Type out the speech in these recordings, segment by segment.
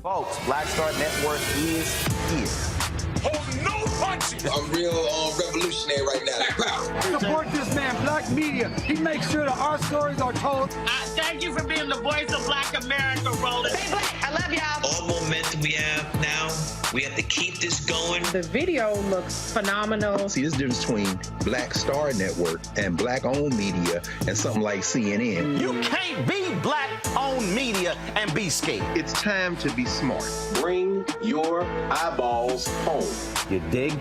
Folks, Black Star Network is here. Hold no punches. I'm real revolutionary right now. Support this man, Black Media. He makes sure that our stories are told. Thank you for being the voice of Black America, Roland. Stay black. I love y'all. All momentum we have now, we have to keep this going. The video looks phenomenal. See, this difference between Black Star Network and Black-owned media and something like CNN. You can't be Black-owned media and be scared. It's time to be smart. Bring bring your eyeballs home. You dig?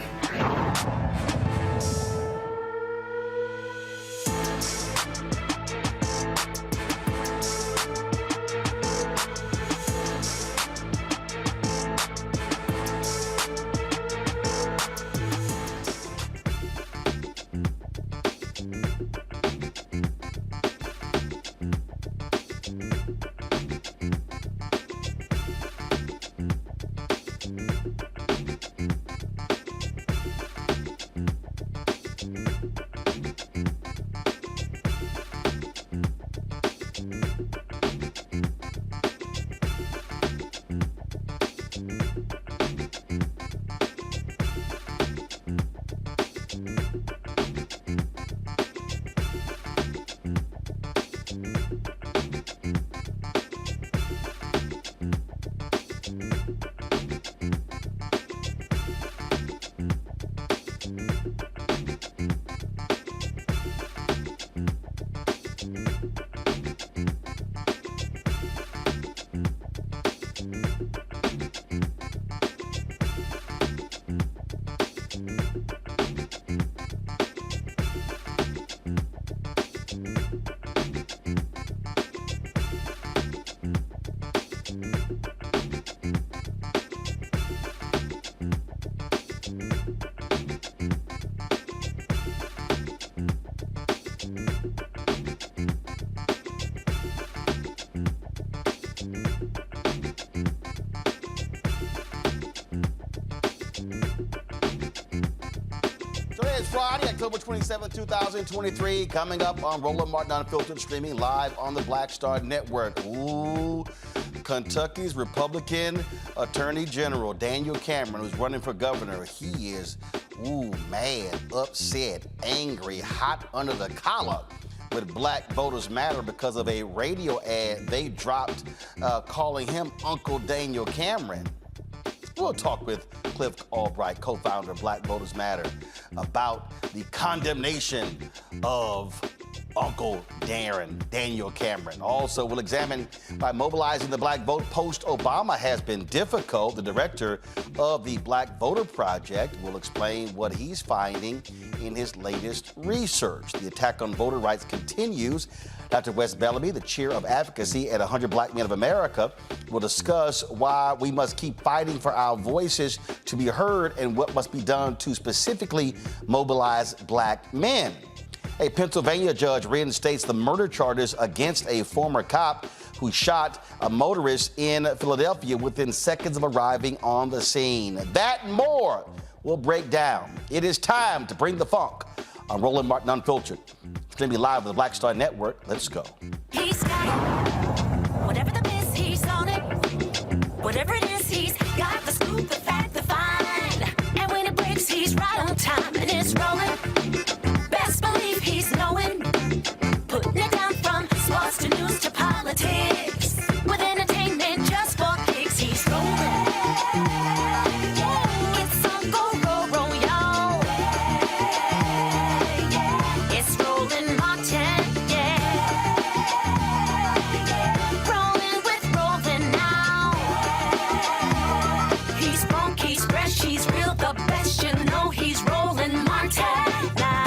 It's Friday, October 27, 2023. Coming up on Roland Martin Unfiltered, streaming live on the Black Star Network. Ooh, Kentucky's Republican Attorney General Daniel Cameron, who's running for governor, he is, mad, upset, angry, hot under the collar with Black Voters Matter because of a radio ad they dropped calling him Uncle Daniel Cameron. We'll talk with Cliff Albright, co-founder of Black Voters Matter, about the condemnation of Uncle Daniel Cameron. Also, we'll examine why mobilizing the black vote post-Obama has been difficult. The director of the Black Voter Project will explain what he's finding in his latest research. The attack on voter rights continues. Dr. Wes Bellamy, the Chair of Advocacy at 100 Black Men of America, will discuss why we must keep fighting for our voices to be heard and what must be done to specifically mobilize black men. A Pennsylvania judge reinstates the murder charges against a former cop who shot a motorist in Philadelphia within seconds of arriving on the scene. That and more will break down. It is time to bring the funk on Roland Martin Unfiltered. Streaming live with the Black Star Network. Let's go. He's got it. Whatever the miss, he's on it. Whatever it is, he's got the scoop, the fact, the find. And when it breaks, he's right on time and it's rolling. Best believe he's knowing. Putting it down from sports to news to politics. With entertainment just for kicks, he's rolling. It's Uncle Roro, y'all. It's Roland Martin, yeah. Rolling with Roland now. He's funky, he's fresh, he's real, the best, you know he's Roland Martin now.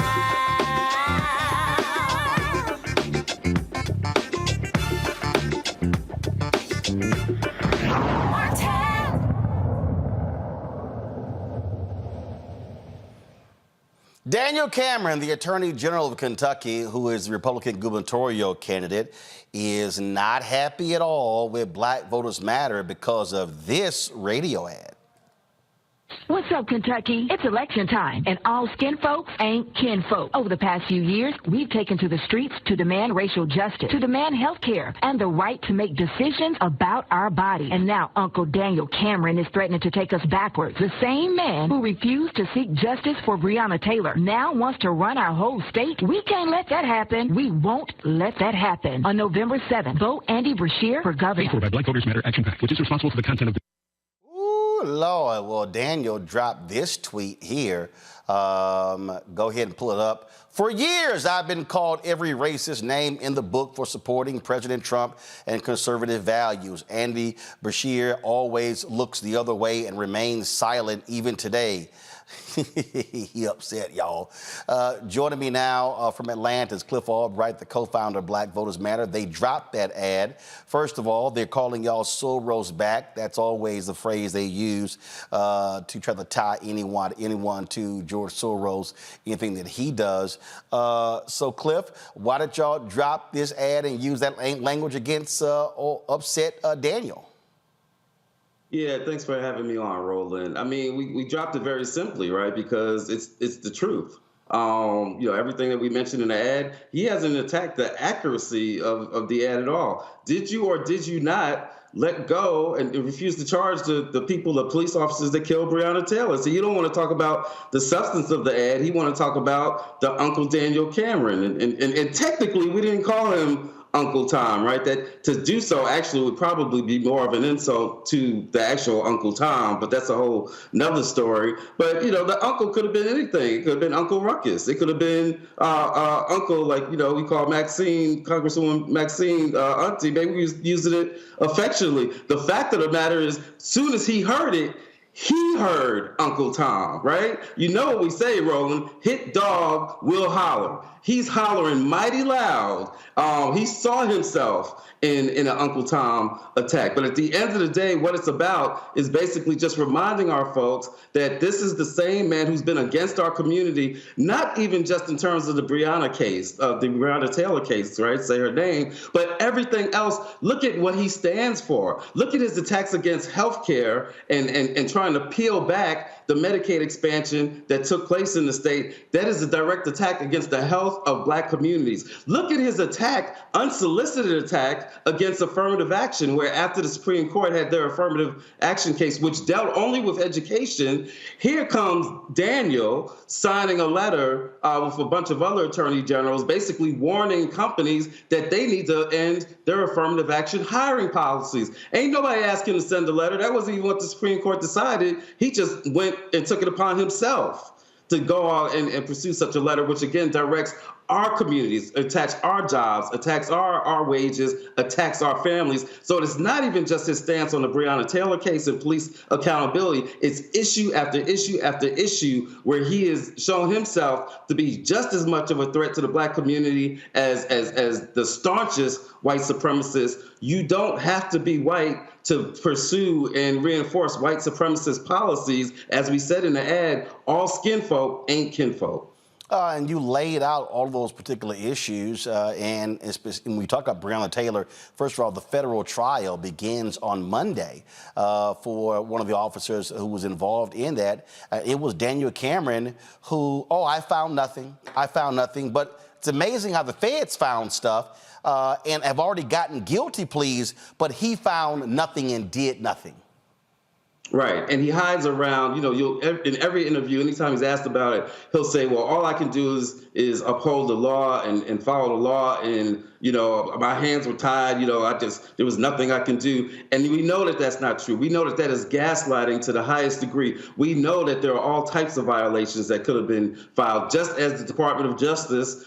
Daniel Cameron, the Attorney General of Kentucky, who is the Republican gubernatorial candidate, is not happy at all with Black Voters Matter because of this radio ad. What's up, Kentucky? It's election time, and all skin folks ain't kin folk. Over the past few years, we've taken to the streets to demand racial justice, to demand health care, and the right to make decisions about our body. And now Uncle Daniel Cameron is threatening to take us backwards. The same man who refused to seek justice for Breonna Taylor now wants to run our whole state. We can't let that happen. We won't let that happen. On November 7th, vote Andy Beshear for governor. Paid for by Black Voters Matter Action PAC, which is responsible for the content of the... Lord. Well, Daniel dropped this tweet here. Go ahead and pull it up. For years, I've been called every racist name in the book for supporting President Trump and conservative values. Andy Beshear always looks the other way and remains silent even today. He upset, y'all. Joining me now from Atlanta is Cliff Albright, the co-founder of Black Voters Matter. They dropped that ad. First of all, they're calling y'all Soros back. That's always the phrase they use to try to tie anyone to George Soros, anything that he does. So, Cliff, why did y'all drop this ad and use that language against upset Daniel? Yeah, thanks for having me on, Roland. I mean, we dropped it very simply, right? Because it's the truth. You know, everything that we mentioned in the ad, he hasn't attacked the accuracy of the ad at all. Did you or did you not let go and refuse to charge the people, the police officers that killed Breonna Taylor? So you don't want to talk about the substance of the ad. He want to talk about the Uncle Daniel Cameron. And technically, we didn't call him Uncle Tom, right? That to do so actually would probably be more of an insult to the actual Uncle Tom, but that's a whole nother story. But, you know, the uncle could have been anything. It could have been Uncle Ruckus. It could have been Uncle, like, you know, we call Maxine, Congresswoman Maxine, auntie. Maybe we was using it affectionately. The fact of the matter is, as soon as he heard it, he heard Uncle Tom, right? You know what we say, Roland, hit dog will holler. He's hollering mighty loud. He saw himself in an Uncle Tom attack. But at the end of the day, what it's about is basically just reminding our folks that this is the same man who's been against our community, not even just in terms of the Breonna case, the Breonna Taylor case, right? Say her name, but everything else. Look at what he stands for. Look at his attacks against healthcare and trying to peel back the Medicaid expansion that took place in the state. That is a direct attack against the health of Black communities. Look at his attack, unsolicited attack against affirmative action, where after the Supreme Court had their affirmative action case, which dealt only with education, here comes Daniel signing a letter with a bunch of other attorney generals, basically warning companies that they need to end their affirmative action hiring policies. Ain't nobody asked him to send a letter. That wasn't even what the Supreme Court decided. He just went and took it upon himself to go out and pursue such a letter, which again directs our communities, attacks our jobs, attacks our wages, attacks our families. So it's not even just his stance on the Breonna Taylor case and police accountability. It's issue after issue after issue where he has shown himself to be just as much of a threat to the Black community as the staunchest white supremacist. You don't have to be white to pursue and reinforce white supremacist policies. As we said in the ad, all skin folk ain't kinfolk. And you laid out all of those particular issues. And when we talk about Breonna Taylor, first of all, the federal trial begins on Monday for one of the officers who was involved in that. It was Daniel Cameron who, I found nothing. But it's amazing how the feds found stuff and have already gotten guilty pleas, but he found nothing and did nothing. Right, and he hides around, you know, in every interview, anytime he's asked about it, he'll say, well, all I can do is uphold the law and follow the law, and, you know, my hands were tied, you know, there was nothing I can do. And we know that that's not true. We know that that is gaslighting to the highest degree. We know that there are all types of violations that could have been filed, just as the Department of Justice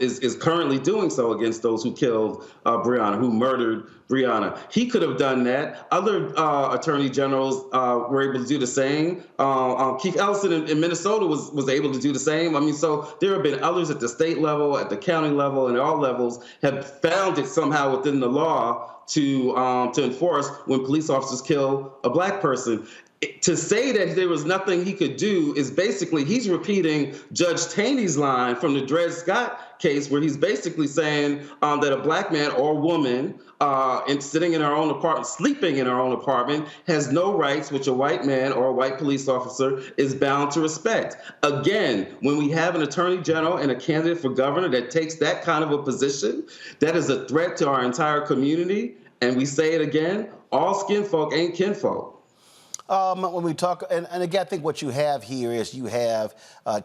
is currently doing so against those who killed Breonna, who murdered Breonna. He could have done that. Other attorney generals were able to do the same. Keith Ellison in Minnesota was able to do the same. I mean, so there have been others at the state level, at the county level, and at all levels have found it somehow within the law to enforce when police officers kill a Black person. To say that there was nothing he could do is basically, he's repeating Judge Taney's line from the Dred Scott case, where he's basically saying that a Black man or woman sitting in her own apartment, sleeping in her own apartment, has no rights which a white man or a white police officer is bound to respect. Again, when we have an attorney general and a candidate for governor that takes that kind of a position, that is a threat to our entire community. And we say it again, all skin folk ain't kinfolk. When we talk, and again, I think what you have here is you have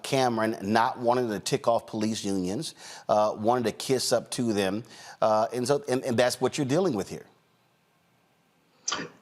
Cameron not wanting to tick off police unions, wanting to kiss up to them, and that's what you're dealing with here.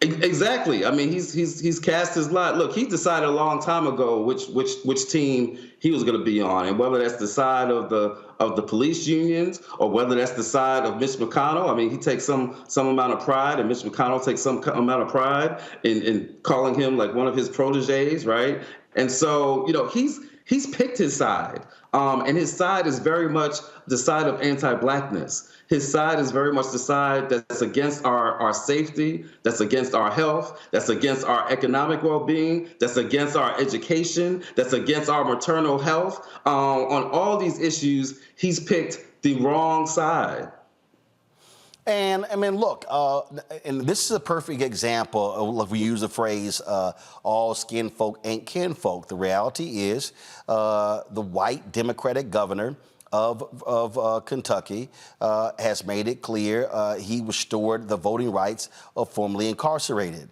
Exactly. I mean, he's cast his lot. Look, he decided a long time ago which team he was going to be on, and whether that's the side of the police unions or whether that's the side of Mitch McConnell. I mean, he takes some amount of pride, and Mitch McConnell takes some amount of pride in calling him like one of his proteges, right? And so, he's picked his side, and his side is very much the side of anti-blackness. His side is very much the side that's against our safety, that's against our health, that's against our economic well-being, that's against our education, that's against our maternal health. On all these issues, he's picked the wrong side. And I mean, look, and this is a perfect example of, we use the phrase, all skin folk ain't kinfolk. The reality is the white Democratic governor of Kentucky has made it clear he restored the voting rights of formerly incarcerated.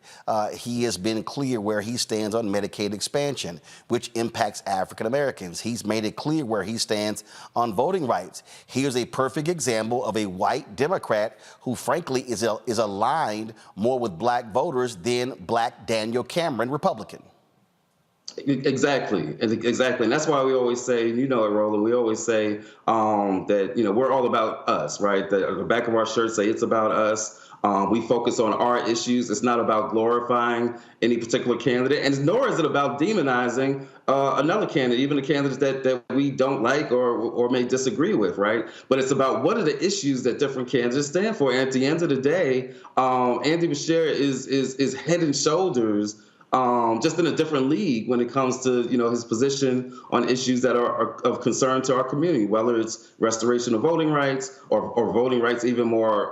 He has been clear where he stands on Medicaid expansion, which impacts African Americans. He's made it clear where he stands on voting rights. Here's a perfect example of a white Democrat who, frankly, is aligned more with black voters than black Daniel Cameron, Republican. Exactly. And that's why we always say, you know it, Roland, we always say that, we're all about us, right? The back of our shirts say it's about us. We focus on our issues. It's not about glorifying any particular candidate, and nor is it about demonizing another candidate, even a candidate that we don't like or may disagree with, right? But it's about what are the issues that different candidates stand for. And at the end of the day, Andy Beshear is head and shoulders just in a different league when it comes to, his position on issues that are of concern to our community, whether it's restoration of voting rights or voting rights even more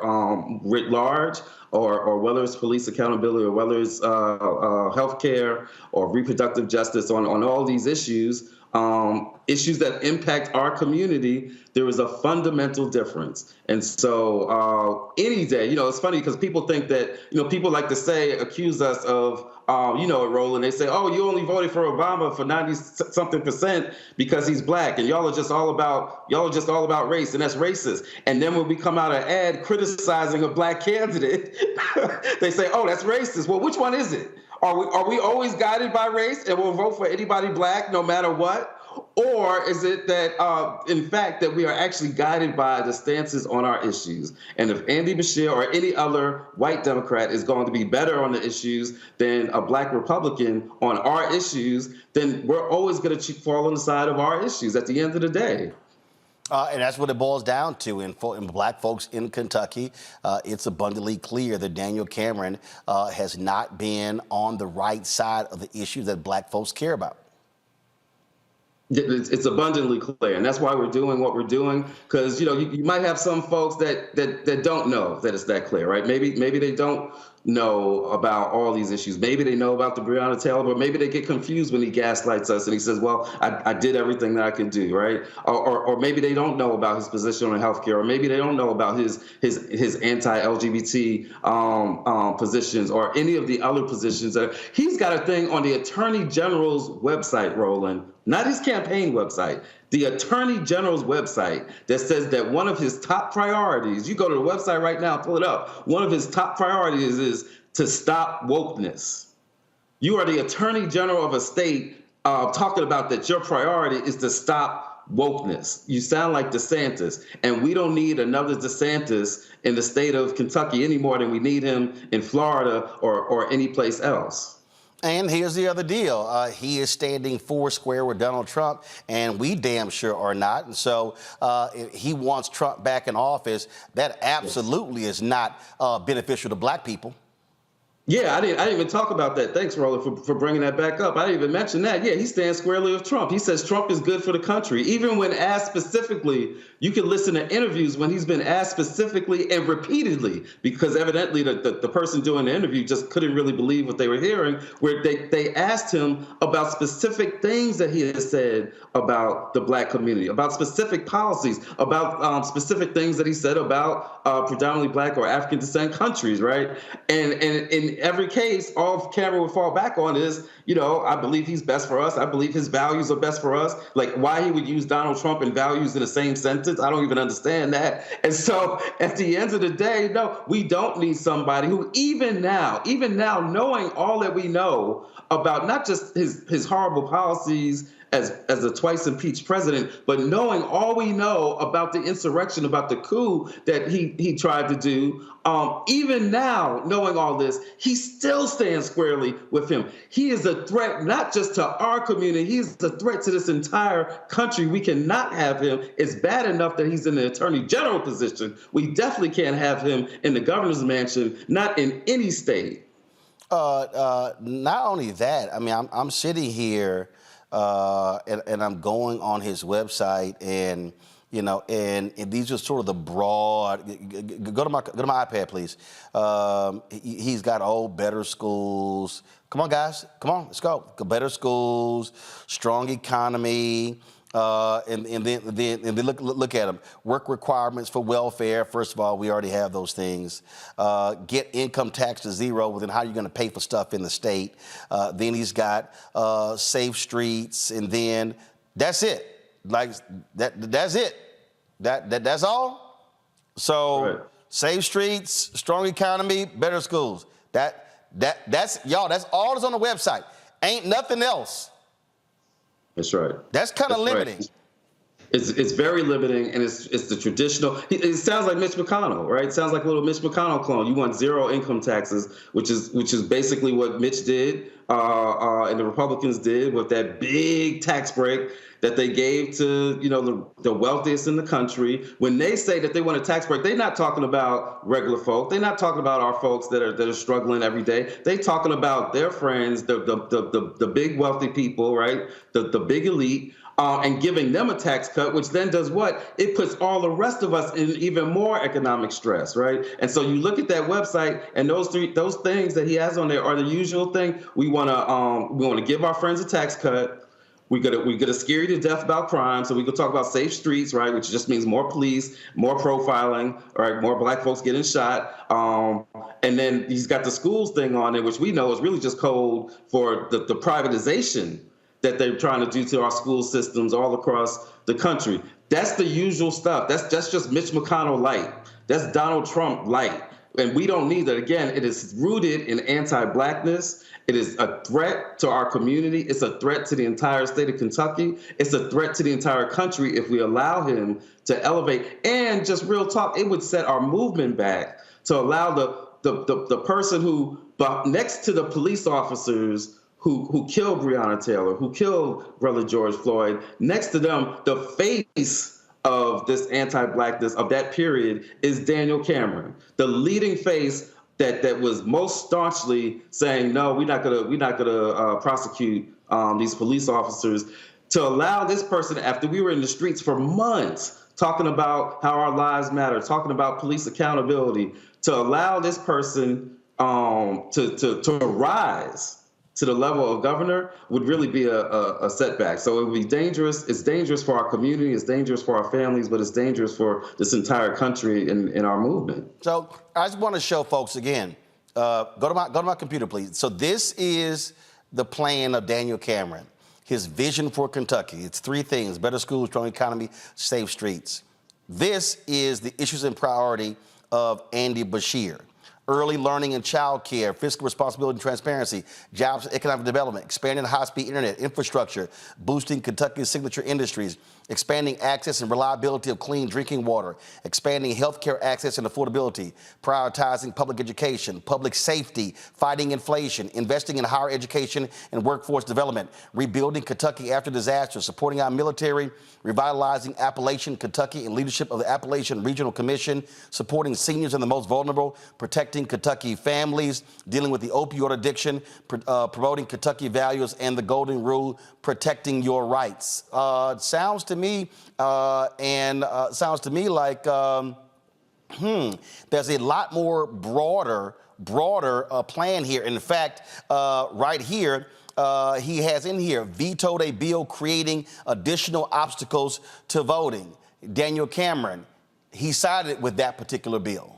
writ large, or whether it's police accountability, or whether it's health care or reproductive justice. On all these issues, issues that impact our community, there is a fundamental difference. And so any day, it's funny because people think that, people like to accuse us of, Roland, they say, oh, you only voted for Obama for 90-something% because he's black, and y'all are just all about race, and that's racist. And then when we come out an ad criticizing a black candidate, they say, oh, that's racist. Well, which one is it? Are we always guided by race and we'll vote for anybody black no matter what? Or is it that, in fact, that we are actually guided by the stances on our issues? And if Andy Beshear or any other white Democrat is going to be better on the issues than a black Republican on our issues, then we're always going to fall on the side of our issues at the end of the day. And that's what it boils down to. In black folks in Kentucky, it's abundantly clear that Daniel Cameron has not been on the right side of the issues that black folks care about. It's abundantly clear, and that's why we're doing what we're doing. Because you might have some folks that don't know that it's that clear, right? Maybe they don't know about all these issues. Maybe they know about the Breonna Taylor, but maybe they get confused when he gaslights us and he says, well, I did everything that I can do, right? Or maybe they don't know about his position on healthcare, or maybe they don't know about his anti-LGBT positions or any of the other positions. He's got a thing on the Attorney General's website, Roland, not his campaign website, the Attorney General's website, that says that one of his top priorities, you go to the website right now, pull it up, one of his top priorities is to stop wokeness. You are the Attorney General of a state talking about that your priority is to stop wokeness. You sound like DeSantis, and we don't need another DeSantis in the state of Kentucky any more than we need him in Florida or any place else. And here's the other deal. He is standing foursquare with Donald Trump, and we damn sure are not. And so if he wants Trump back in office, that absolutely is not beneficial to black people. Yeah, I didn't even talk about that. Thanks, Roland, for bringing that back up. I didn't even mention that. Yeah, he stands squarely with Trump. He says Trump is good for the country. Even when asked specifically, you can listen to interviews when he's been asked specifically and repeatedly, because evidently the person doing the interview just couldn't really believe what they were hearing, where they asked him about specific things that he has said about the black community, about specific policies, about specific things that he said about predominantly black or African descent countries, right? And every case, all Cameron would fall back on is, I believe he's best for us. I believe his values are best for us. Like, why he would use Donald Trump and values in the same sentence, I don't even understand that. And so at the end of the day, no, we don't need somebody who even now, knowing all that we know about not just his horrible policies as a twice impeached president, but knowing all we know about the insurrection, about the coup that he tried to do, even now, knowing all this, he still stands squarely with him. He is a threat not just to our community, he's a threat to this entire country. We cannot have him. It's bad enough that he's in the attorney general position. We definitely can't have him in the governor's mansion, not in any state. Not only that, I mean, I'm sitting here and I'm going on his website, and and these are sort of the broad. Go to my iPad, please. He's got better schools. Come on, guys. Come on, let's go. Better schools, strong economy. And then look at them. Work requirements for welfare. First of all, we already have those things. Get income tax to zero. Well, then how are you going to pay for stuff in the state? Then he's got safe streets, and then that's it. Like that's it. That's all. So right. Safe streets, strong economy, better schools. That's y'all. That's all that's on the website. Ain't nothing else. That's right. That's kind of limiting. Right. It's very limiting, and it's the traditional. It sounds like Mitch McConnell, right? It sounds like a little Mitch McConnell clone. You want zero income taxes, which is basically what Mitch did, and the Republicans did with that big tax break that they gave to the wealthiest in the country. When they say that they want a tax break, they're not talking about regular folk. They're not talking about our folks that are struggling every day. They're talking about their friends, the big wealthy people, right? The big elite. And giving them a tax cut, which then does what? It puts all the rest of us in even more economic stress, right? And so you look at that website, and those things that he has on there are the usual thing. We want to give our friends a tax cut. We're gonna scare you to death about crime. So we can talk about safe streets, right? Which just means more police, more profiling, right? More black folks getting shot. And then he's got the schools thing on there, which we know is really just code for the privatization that they're trying to do to our school systems all across the country. That's the usual stuff. That's just Mitch McConnell light. That's Donald Trump light. And we don't need that. Again, it is rooted in anti-blackness. It is a threat to our community. It's a threat to the entire state of Kentucky. It's a threat to the entire country if we allow him to elevate. And just real talk, it would set our movement back to allow the person who, next to the police officers who killed Breonna Taylor, who killed Brother George Floyd, next to them, the face of this anti-blackness of that period is Daniel Cameron, the leading face that was most staunchly saying, no, we're not gonna prosecute these police officers. To allow this person, after we were in the streets for months talking about how our lives matter, talking about police accountability, to allow this person to rise to the level of governor would really be a setback. So it would be dangerous. It's dangerous for our community. It's dangerous for our families, but it's dangerous for this entire country and our movement. So I just want to show folks again. Go to my computer, please. So this is the plan of Daniel Cameron. His vision for Kentucky. It's three things: better schools, strong economy, safe streets. This is the issues and priority of Andy Beshear. Early learning and child care, fiscal responsibility and transparency, jobs and economic development, expanding high-speed internet infrastructure, boosting Kentucky's signature industries, expanding access and reliability of clean drinking water, expanding healthcare access and affordability, prioritizing public education, public safety, fighting inflation, investing in higher education and workforce development, rebuilding Kentucky after disaster, supporting our military, revitalizing Appalachian Kentucky and leadership of the Appalachian Regional Commission, supporting seniors and the most vulnerable, protecting Kentucky families, dealing with the opioid addiction, promoting Kentucky values and the golden rule, protecting your rights. Sounds to me like there's a lot more broader plan here. In fact, right here, he has in here vetoed a bill creating additional obstacles to voting. Daniel Cameron, he sided with that particular bill.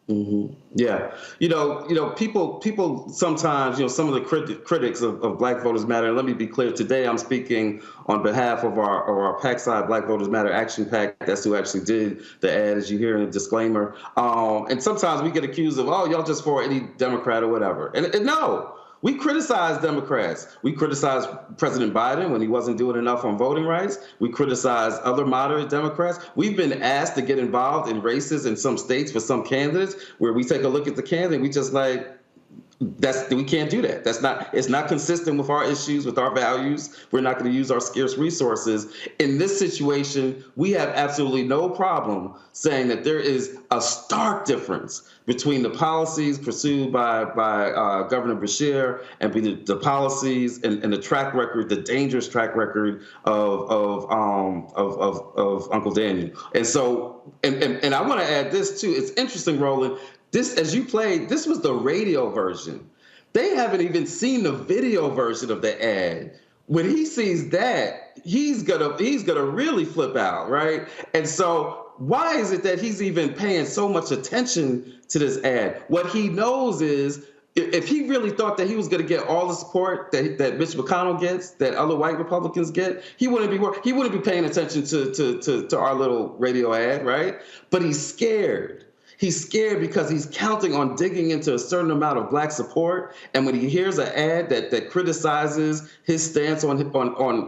Mm-hmm. Yeah, people sometimes, some of the critics of Black Voters Matter. And let me be clear: today I'm speaking on behalf of our PAC side, Black Voters Matter Action PAC. That's who actually did the ad, as you hear in the disclaimer. And sometimes we get accused of, oh, y'all just for any Democrat or whatever. And no. We criticize Democrats. We criticize President Biden when he wasn't doing enough on voting rights. We criticize other moderate Democrats. We've been asked to get involved in races in some states for some candidates where we take a look at the candidate. We just we can't do that. It's not consistent with our issues, with our values. We're not going to use our scarce resources. In this situation, we have absolutely no problem saying that there is a stark difference between the policies pursued by Governor Beshear and the policies and the track record, the dangerous track record of Uncle Daniel. And so, and I want to add this too. It's interesting, Roland. This, as you played, this was the radio version. They haven't even seen the video version of the ad. When he sees that, he's gonna really flip out, right? And so why is it that he's even paying so much attention to this ad? What he knows is if he really thought that he was going to get all the support that Mitch McConnell gets, that other white Republicans get, he wouldn't be paying attention to our little radio ad, right? But he's scared. He's scared because he's counting on digging into a certain amount of Black support. And when he hears an ad that criticizes his stance on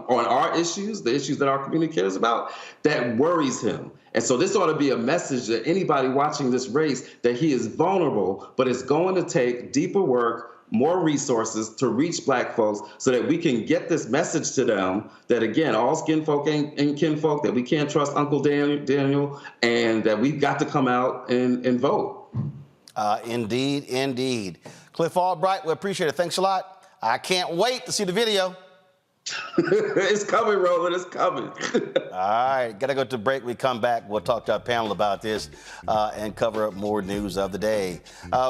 our issues, the issues that our community cares about, that worries him. And so this ought to be a message to anybody watching this race that he is vulnerable, but it's going to take deeper work, more resources to reach Black folks so that we can get this message to them that, again, all skin folk ain't kinfolk, that we can't trust Uncle Daniel, and that we've got to come out and vote. Indeed. Cliff Albright, we appreciate it. Thanks a lot. I can't wait to see the video. It's coming, Roland. It's coming. All right. Got to go to break. We come back. We'll talk to our panel about this and cover up more news of the day.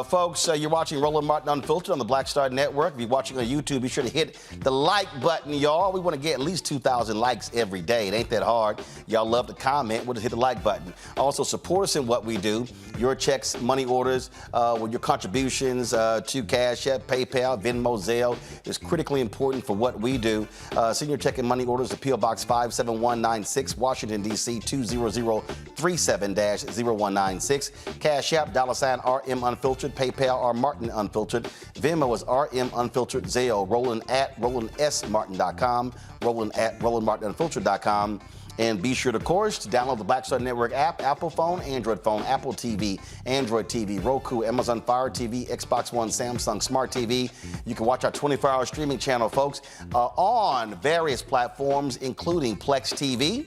Folks, you're watching Roland Martin Unfiltered on the Black Star Network. If you're watching on YouTube, be sure to hit the like button, y'all. We want to get at least 2,000 likes every day. It ain't that hard. Y'all love to comment. We'll just hit the like button. Also, support us in what we do. Your checks, money orders, with your contributions to Cash App, PayPal, Venmo, Zelle is critically important for what we do. Send your check and money orders to P.O. Box 57196, Washington, D.C. 20037-0196. Cash App, $RM Unfiltered. PayPal, R Martin Unfiltered. Venmo is RM Unfiltered. Zelle, Roland at RolandSMartin.com. Roland at RolandMartinUnfiltered.com. And be sure, of course, to download the Black Star Network app, Apple phone, Android phone, Apple TV, Android TV, Roku, Amazon Fire TV, Xbox One, Samsung Smart TV. You can watch our 24-hour streaming channel, folks, on various platforms, including Plex TV,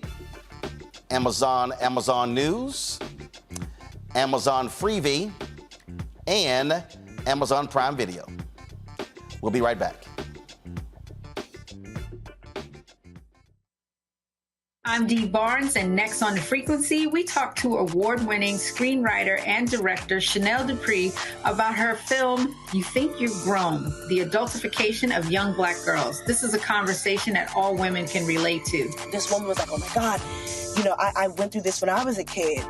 Amazon News, Amazon Freevee, and Amazon Prime Video. We'll be right back. I'm Dee Barnes, and next on The Frequency, we talk to award-winning screenwriter and director Chanel Dupree about her film, You Think You've Grown, the adultification of young Black girls. This is a conversation that all women can relate to. This woman was like, oh my God, I went through this when I was a kid.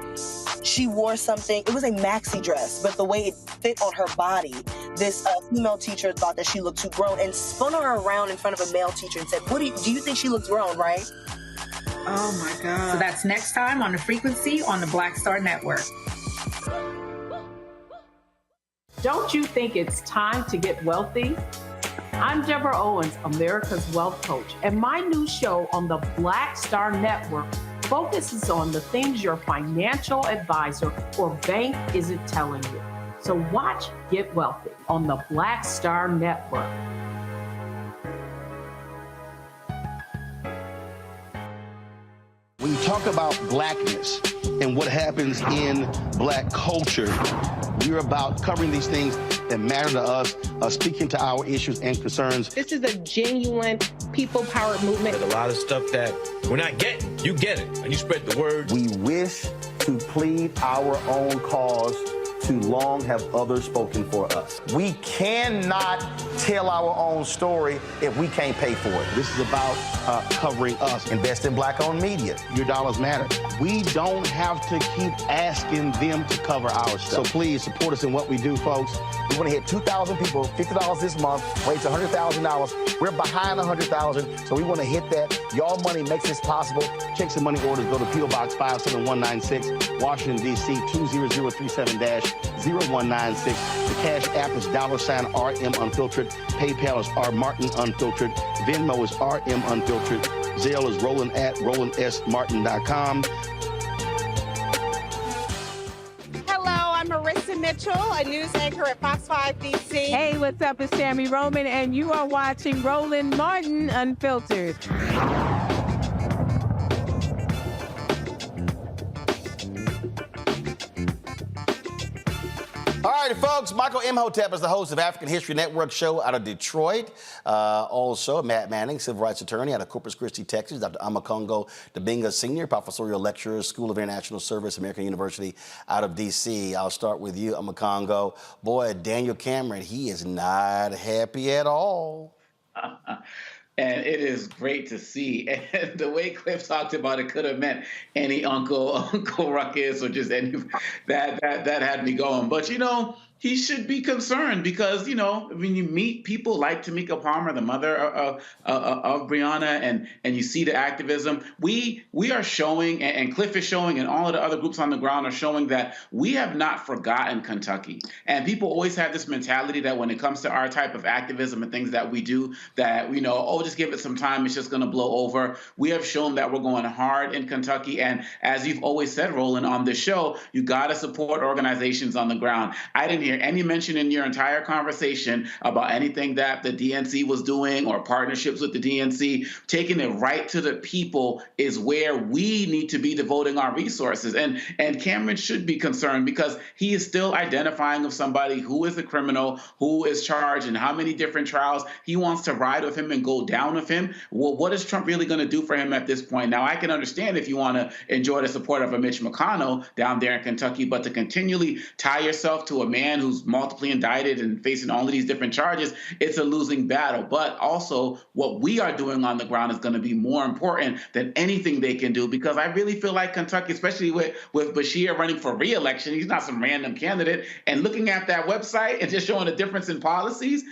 She wore something, it was a maxi dress, but the way it fit on her body, this female teacher thought that she looked too grown and spun her around in front of a male teacher and said, do you think she looks grown, right? Oh my God. So that's next time on The Frequency on the Black Star Network. Don't you think it's time to get wealthy? I'm Deborah Owens, America's Wealth Coach, and my new show on the Black Star Network focuses on the things your financial advisor or bank isn't telling you. So watch Get Wealthy on the Black Star Network. When you talk about Blackness and what happens in Black culture, we're about covering these things that matter to us, speaking to our issues and concerns. This is a genuine people-powered movement. There's a lot of stuff that we're not getting. You get it, and you spread the word. We wish to plead our own cause too long have others spoken for us. We cannot tell our own story if we can't pay for it. This is about covering us. Invest in Black-owned media. Your dollars matter. We don't have to keep asking them to cover our stuff. So please support us in what we do, folks. We want to hit 2,000 people, $50 this month, raise $100,000. We're behind 100,000, so we want to hit that. Y'all money makes this possible. Checks and money orders go to P.O. Box 57196, Washington, D.C. 20037-0196. The Cash App is $RM Unfiltered. PayPal is R Martin Unfiltered. Venmo is RM Unfiltered. Zelle is Roland at RolandSMartin.com. I'm Marissa Mitchell, a news anchor at Fox 5 DC. Hey, what's up? It's Tammy Roman, and you are watching Roland Martin Unfiltered. All right, folks, Michael Imhotep is the host of African History Network show out of Detroit. Also, Matt Manning, civil rights attorney out of Corpus Christi, Texas. Dr. Amakongo Dibinga Sr., professorial lecturer, School of International Service, American University out of D.C. I'll start with you, Amakongo. Boy, Daniel Cameron, he is not happy at all. And it is great to see. And the way Cliff talked about it could have meant any Uncle Ruckus or just any that had me going. But he should be concerned because, when you meet people like Tamika Palmer, the mother of Breonna, and you see the activism, we are showing, and Cliff is showing, and all of the other groups on the ground are showing that we have not forgotten Kentucky. And people always have this mentality that when it comes to our type of activism and things that we do, that just give it some time, it's just going to blow over. We have shown that we're going hard in Kentucky. And as you've always said, Roland, on this show, you got to support organizations on the ground. I didn't hear any mention in your entire conversation about anything that the DNC was doing or partnerships with the DNC. Taking it right to the people is where we need to be devoting our resources. And Cameron should be concerned because he is still identifying of somebody who is a criminal, who is charged, and how many different trials. He wants to ride with him and go down with him. Well, what is Trump really going to do for him at this point? Now, I can understand if you want to enjoy the support of a Mitch McConnell down there in Kentucky, but to continually tie yourself to a man who's multiply indicted and facing all of these different charges, it's a losing battle. But also what we are doing on the ground is going to be more important than anything they can do, because I really feel like Kentucky, especially with Beshear running for re-election, he's not some random candidate, and looking at that website and just showing a difference in policies,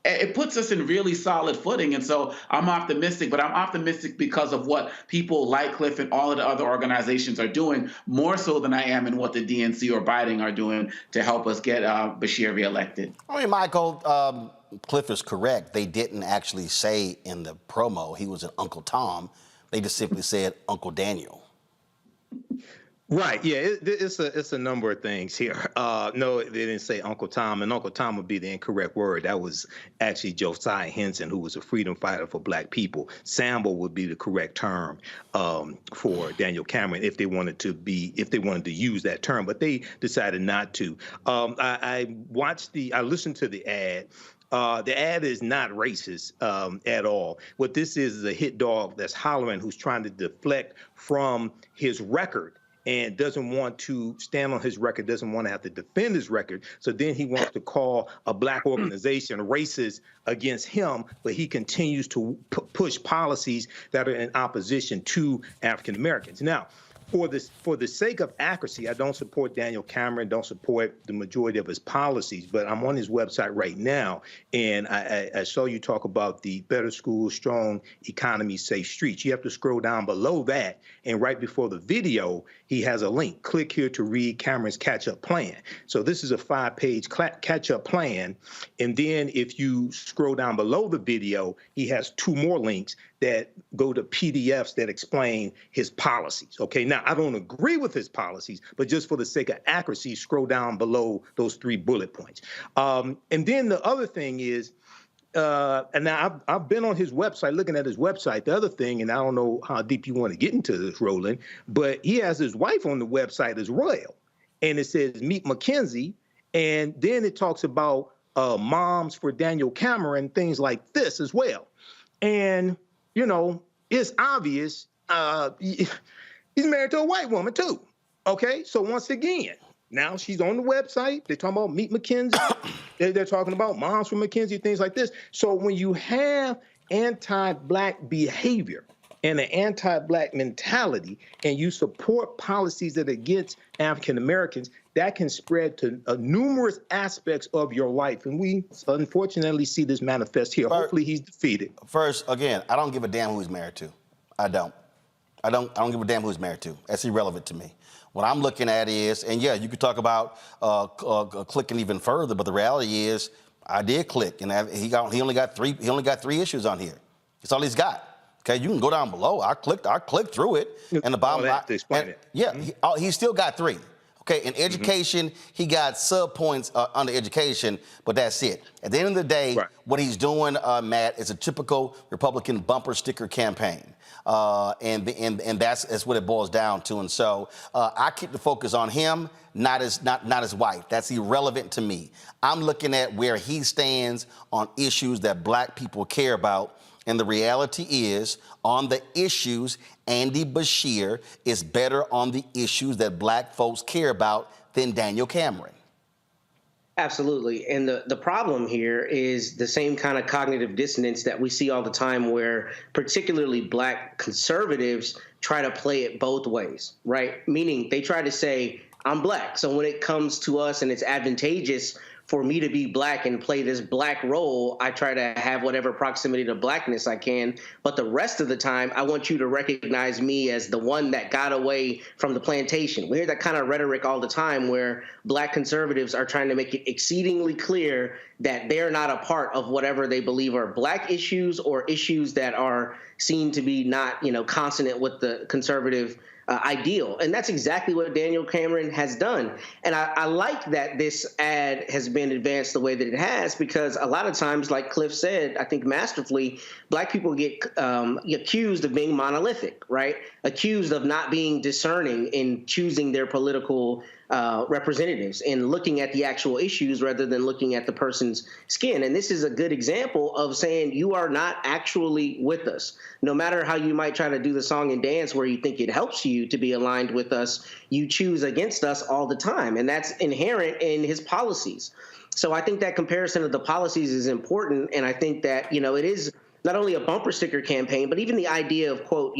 it puts us in really solid footing. And so I'm optimistic, but I'm optimistic because of what people like Cliff and all of the other organizations are doing, more so than I am in what the DNC or Biden are doing to help us get Beshear reelected. I mean, Michael, Cliff is correct. They didn't actually say in the promo he was an Uncle Tom. They just simply said Uncle Daniel. Right. Yeah, it's a number of things here. No, they didn't say Uncle Tom, and Uncle Tom would be the incorrect word. That was actually Josiah Henson, who was a freedom fighter for Black people. Sambo would be the correct term for Daniel Cameron if they wanted to use that term, but they decided not to. I listened to the ad. The ad is not racist at all. What this is a hit dog that's hollering, who's trying to deflect from his record and doesn't want to stand on his record, doesn't want to have to defend his record. So then he wants to call a Black organization racist against him, but he continues to push policies that are in opposition to African Americans. Now, for the sake of accuracy, I don't support Daniel Cameron, don't support the majority of his policies, but I'm on his website right now, and I saw you talk about the better schools, strong economy, safe streets. You have to scroll down below that, and right before the video, he has a link. Click here to read Cameron's catch-up plan. So this is a 5-page catch-up plan, and then if you scroll down below the video, he has 2 more links that go to PDFs that explain his policies. Okay, now I don't agree with his policies, but just for the sake of accuracy, scroll down below those 3 bullet points. And then the other thing is, and now I've been on his website, looking at his website. The other thing, and I don't know how deep you want to get into this, Roland, but he has his wife on the website as well. And it says, meet Mackenzie. And then it talks about moms for Daniel Cameron, things like this as well. And, it's obvious he's married to a white woman too. Okay, so once again, Now she's on the website. They're talking about Meet McKinsey. They're talking about Moms from McKinsey, things like this. So when you have anti-Black behavior and an anti-Black mentality, and you support policies that are against African Americans, that can spread to numerous aspects of your life. And we unfortunately see this manifest here. Hopefully he's defeated. First, again, I don't give a damn who he's married to. I don't give a damn who he's married to. That's irrelevant to me. What I'm looking at is, and yeah, you could talk about clicking even further, but the reality is, I did click, and he only got three issues on here. That's all he's got. Okay, you can go down below. I clicked through it, and the bottom line. Yeah, he's still got 3. Okay, in education, he got sub-points under education, but that's it. At the end of the day, what he's doing, Matt, is a typical Republican bumper sticker campaign. And that's what it boils down to. And so I keep the focus on him, not his wife. That's irrelevant to me. I'm looking at where he stands on issues that Black people care about. And the reality is, on the issues, Andy Beshear is better on the issues that Black folks care about than Daniel Cameron. Absolutely. And the problem here is the same kind of cognitive dissonance that we see all the time, where particularly Black conservatives try to play it both ways, right? Meaning they try to say, I'm Black, so when it comes to us and it's advantageous for me to be Black and play this Black role, I try to have whatever proximity to Blackness I can. But the rest of the time, I want you to recognize me as the one that got away from the plantation. We hear that kind of rhetoric all the time, where Black conservatives are trying to make it exceedingly clear that they're not a part of whatever they believe are Black issues or issues that are seen to be not, consonant with the conservative ideal. And that's exactly what Daniel Cameron has done. And I like that this ad has been advanced the way that it has, because a lot of times, like Cliff said, I think masterfully, Black people get accused of being monolithic, right? Accused of not being discerning in choosing their political representatives and looking at the actual issues rather than looking at the person's skin. And this is a good example of saying you are not actually with us. No matter how you might try to do the song and dance where you think it helps you to be aligned with us, you choose against us all the time. And that's inherent in his policies. So I think that comparison of the policies is important. And I think that, it is not only a bumper sticker campaign, but even the idea of, quote,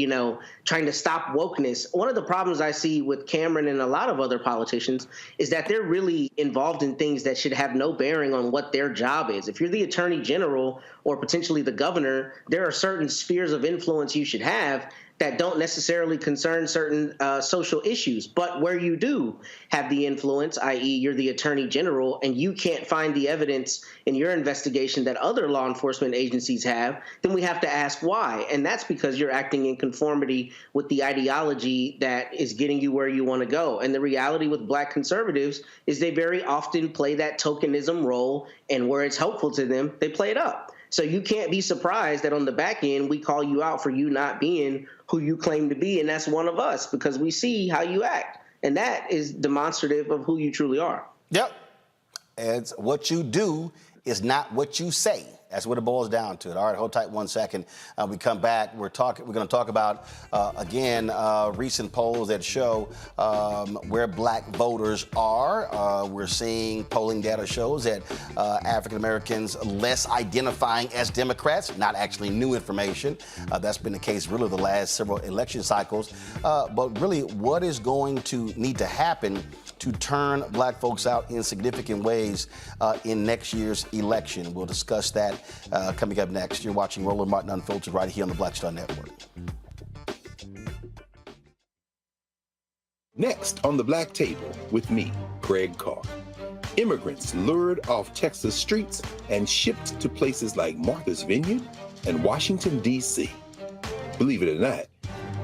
trying to stop wokeness. One of the problems I see with Cameron and a lot of other politicians is that they're really involved in things that should have no bearing on what their job is. If you're the attorney general or potentially the governor, there are certain spheres of influence you should have that don't necessarily concern certain social issues. But where you do have the influence, i.e. you're the attorney general, and you can't find the evidence in your investigation that other law enforcement agencies have, then we have to ask why. And that's because you're acting in conformity with the ideology that is getting you where you want to go. And the reality with Black conservatives is they very often play that tokenism role, and where it's helpful to them, they play it up. So you can't be surprised that on the back end, we call you out for you not being who you claim to be, and that's one of us, because we see how you act. And that is demonstrative of who you truly are. Yep. And what you do is not what you say. That's what it boils down to. All right, hold tight 1 second. We come back. We're going to talk about, again, recent polls that show where Black voters are. We're seeing polling data shows that African Americans less identifying as Democrats, not actually new information. That's been the case really the last several election cycles. But really, what is going to need to happen to turn Black folks out in significant ways in next year's election? We'll discuss that coming up next. You're watching Roland Martin Unfiltered right here on the Black Star Network. Next on the Black Table with me, Craig Carr. Immigrants lured off Texas streets and shipped to places like Martha's Vineyard and Washington, D.C. Believe it or not,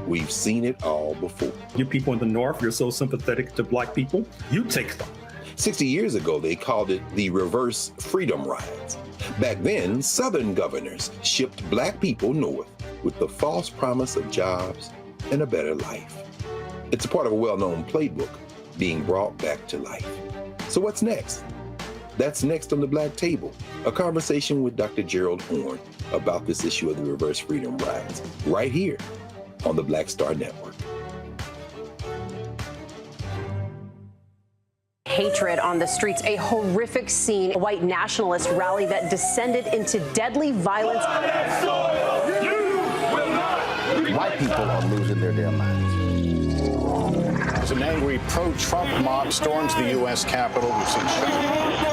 we've seen it all before. You people in the North, you're so sympathetic to Black people, you take them. 60 years ago, they called it the reverse freedom rides. Back then, Southern governors shipped Black people north with the false promise of jobs and a better life. It's a part of a well-known playbook being brought back to life. So what's next? That's next on the Black Table, a conversation with Dr. Gerald Horne about this issue of the reverse freedom rides, right here on the Black Star Network. hatred on the streets. A horrific scene, a white nationalist rally that descended into deadly violence. White people are losing their damn minds. As an angry pro-Trump mob storms the U.S. Capitol, we've seen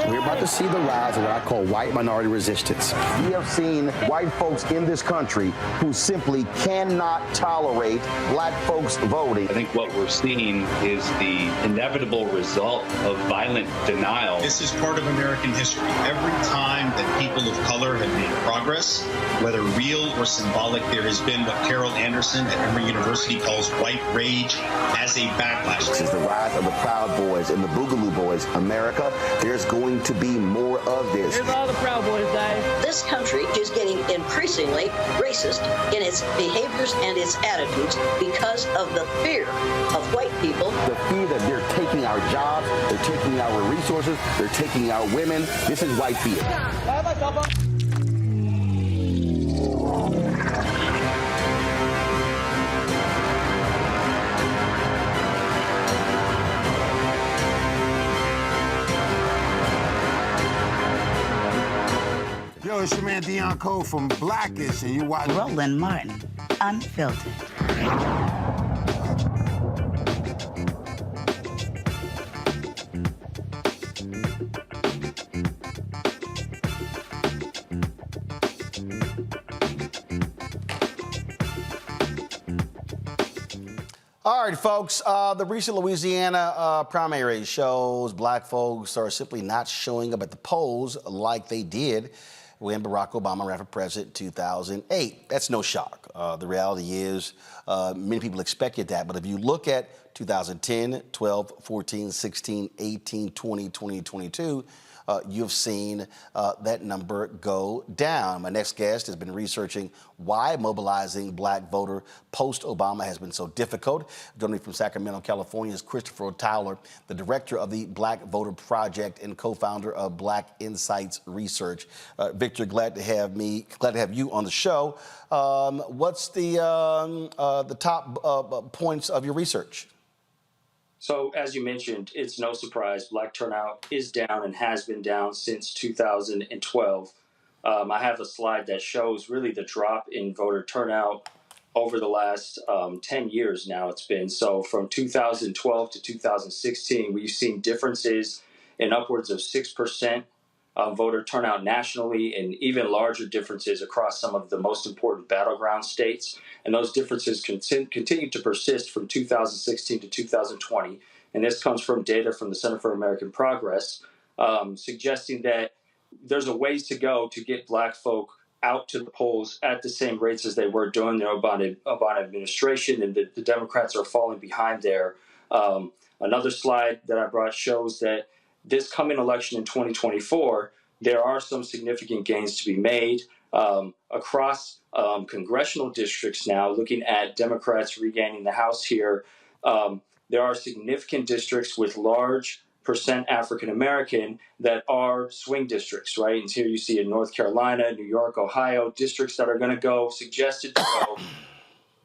We're about to see the rise of what I call white minority resistance. We have seen white folks in this country who simply cannot tolerate black folks voting. I think what we're seeing is the inevitable result of violent denial. This is part of American history. Every time that people of color have made progress, whether real or symbolic, there has been what Carol Anderson at Emory University calls white rage as a backlash. This is the rise of the Proud Boys and the Boogaloo Boys. America, there's going to be more of this. Here's all the Proud Boys, guys. This country is getting increasingly racist in its behaviors and its attitudes because of the fear of white people. The fear that they're taking our jobs, they're taking our resources, they're taking our women. This is white fear. Yo, it's your man Deion Cole from Blackish, and you watch Roland Martin, Unfiltered. All right, folks, the recent Louisiana primary shows black folks are simply not showing up at the polls like they did when Barack Obama ran for president in 2008. That's no shock. The reality is many people expected that. But if you look at 2010, 12, 14, 16, 18, 20, 2022, you've seen that number go down. My next guest has been researching why mobilizing black voter post-Obama has been so difficult. Joining me from Sacramento, California is Christopher Tyler, the director of the Black Voter Project and co-founder of Black Insights Research. Victor, glad to have you on the show. What's the top points of your research? So, as you mentioned, it's no surprise black turnout is down and has been down since 2012. I have a slide that shows really the drop in voter turnout over the last 10 years now it's been. So from 2012 to 2016, we've seen differences in upwards of 6% voter turnout nationally, and even larger differences across some of the most important battleground states. And those differences continue to persist from 2016 to 2020. And this comes from data from the Center for American Progress, suggesting that there's a ways to go to get black folk out to the polls at the same rates as they were during the Obama administration, and the Democrats are falling behind there. Another slide that I brought shows that this coming election in 2024, there are some significant gains to be made across congressional districts now. Looking at Democrats regaining the House here, there are significant districts with large percent African American that are swing districts, right? And here you see in North Carolina, New York, Ohio, districts that are going to go, suggested to go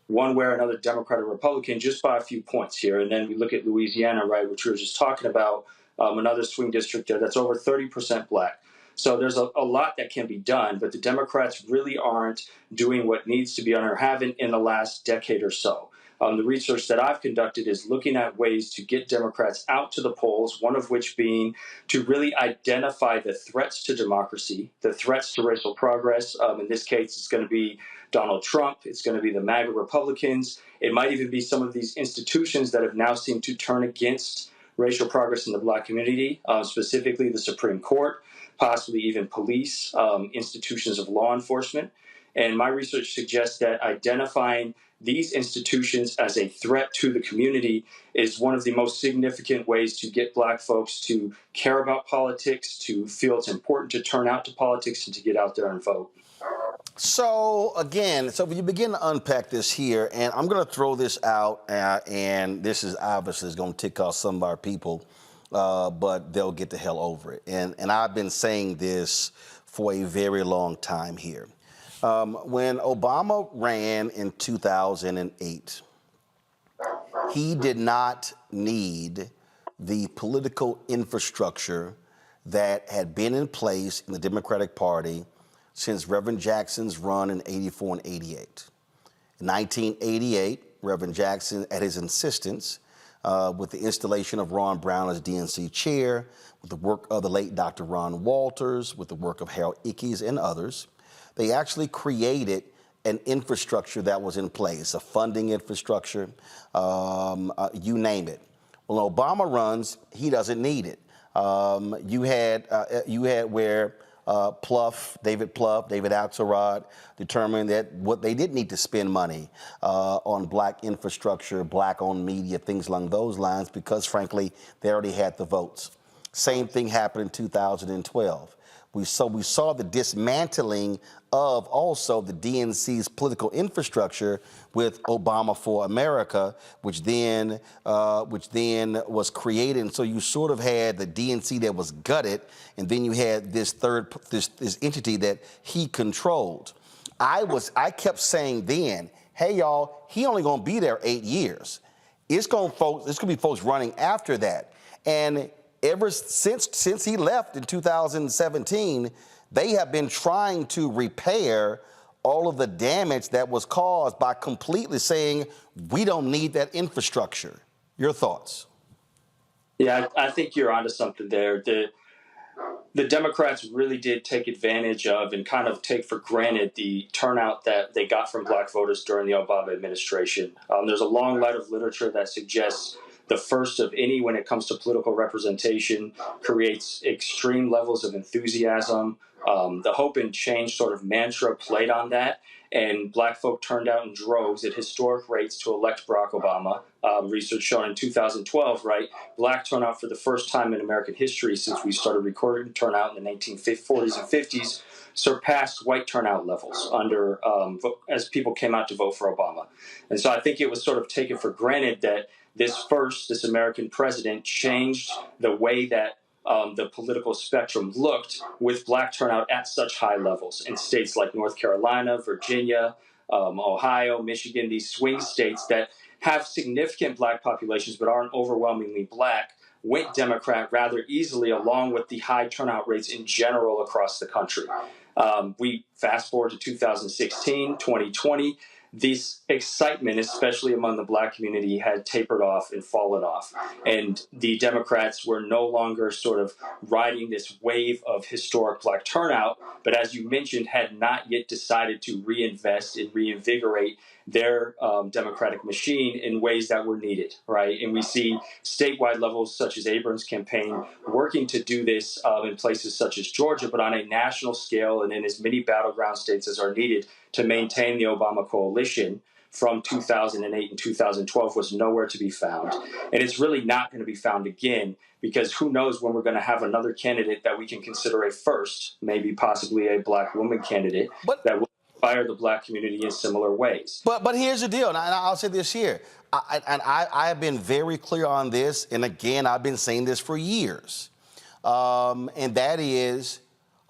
one way or another, Democrat or Republican, just by a few points here. And then we look at Louisiana, right, which we were just talking about, another swing district there that's over 30% black. So there's a lot that can be done, but the Democrats really aren't doing what needs to be done or haven't in the last decade or so. The research that I've conducted is looking at ways to get Democrats out to the polls, one of which being to really identify the threats to democracy, the threats to racial progress. In this case, it's going to be Donald Trump. It's going to be the MAGA Republicans. It might even be some of these institutions that have now seemed to turn against racial progress in the black community, specifically the Supreme Court, possibly even police, institutions of law enforcement. And my research suggests that identifying these institutions as a threat to the community is one of the most significant ways to get black folks to care about politics, to feel it's important to turn out to politics, and to get out there and vote. So, again, if you begin to unpack this here, and I'm going to throw this out, and this is obviously going to tick off some of our people, but they'll get the hell over it. And I've been saying this for a very long time here. When Obama ran in 2008, he did not need the political infrastructure that had been in place in the Democratic Party since Reverend Jackson's run in 84 and 88. In 1988, Reverend Jackson, at his insistence, with the installation of Ron Brown as DNC chair, with the work of the late Dr. Ron Walters, with the work of Harold Ickes and others, they actually created an infrastructure that was in place, a funding infrastructure, you name it. When Obama runs, he doesn't need it. You had where David Axelrod determined that what they did need to spend money on black infrastructure, black-owned media, things along those lines, because frankly, they already had the votes. Same thing happened in 2012. We saw the dismantling of also the DNC's political infrastructure with Obama for America, which then was created. And so you sort of had the DNC that was gutted, and then you had this this entity that he controlled. I kept saying then, hey y'all, he only gonna be there 8 years. It's gonna be folks running after that. And ever since he left in 2017, they have been trying to repair all of the damage that was caused by completely saying, we don't need that infrastructure. Your thoughts? Yeah, I think you're onto something there. The Democrats really did take advantage of and kind of take for granted the turnout that they got from black voters during the Obama administration. There's a long line of literature that suggests the first of any when it comes to political representation creates extreme levels of enthusiasm. The hope and change sort of mantra played on that, and black folk turned out in droves at historic rates to elect Barack Obama. Research showing in 2012, right, black turnout for the first time in American history since we started recording turnout in the 1940s and 50s surpassed white turnout levels as people came out to vote for Obama. And so I think it was sort of taken for granted that this American president changed the way that the political spectrum looked with black turnout at such high levels in states like North Carolina, Virginia, Ohio, Michigan, these swing states that have significant black populations but aren't overwhelmingly black, went Democrat rather easily along with the high turnout rates in general across the country. We fast forward to 2016, 2020, this excitement, especially among the black community, had tapered off and fallen off. And the Democrats were no longer sort of riding this wave of historic black turnout, but as you mentioned, had not yet decided to reinvest and reinvigorate their Democratic machine in ways that were needed, right? And we see statewide levels such as Abrams' campaign working to do this in places such as Georgia, but on a national scale and in as many battleground states as are needed to maintain the Obama coalition from 2008 and 2012 was nowhere to be found. And it's really not going to be found again, because who knows when we're going to have another candidate that we can consider a first, maybe possibly a black woman candidate that will inspire the black community in similar ways. But here's the deal, and I'll say this here. I have been very clear on this, and again, I've been saying this for years. And that is,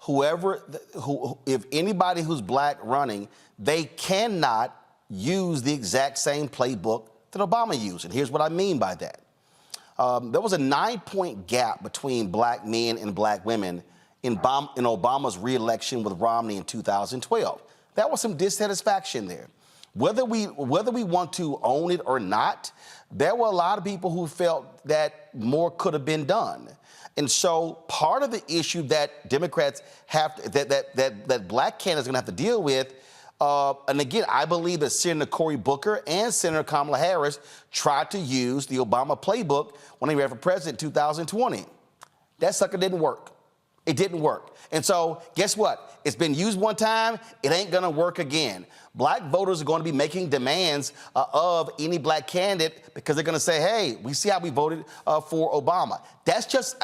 if anybody who's black running, they cannot use the exact same playbook that Obama used. And here's what I mean by that. There was a 9-point gap between black men and black women in Obama's re-election with Romney in 2012. There was some dissatisfaction there. Whether we want to own it or not, there were a lot of people who felt that more could have been done. And so part of the issue that Democrats have that black candidates are going to have to deal with, and again, I believe that Senator Cory Booker and Senator Kamala Harris tried to use the Obama playbook when they ran for president in 2020. That sucker didn't work. It didn't work. And so guess what? It's been used one time. It ain't going to work again. Black voters are going to be making demands of any black candidate because they're going to say, hey, we see how we voted for Obama. That's just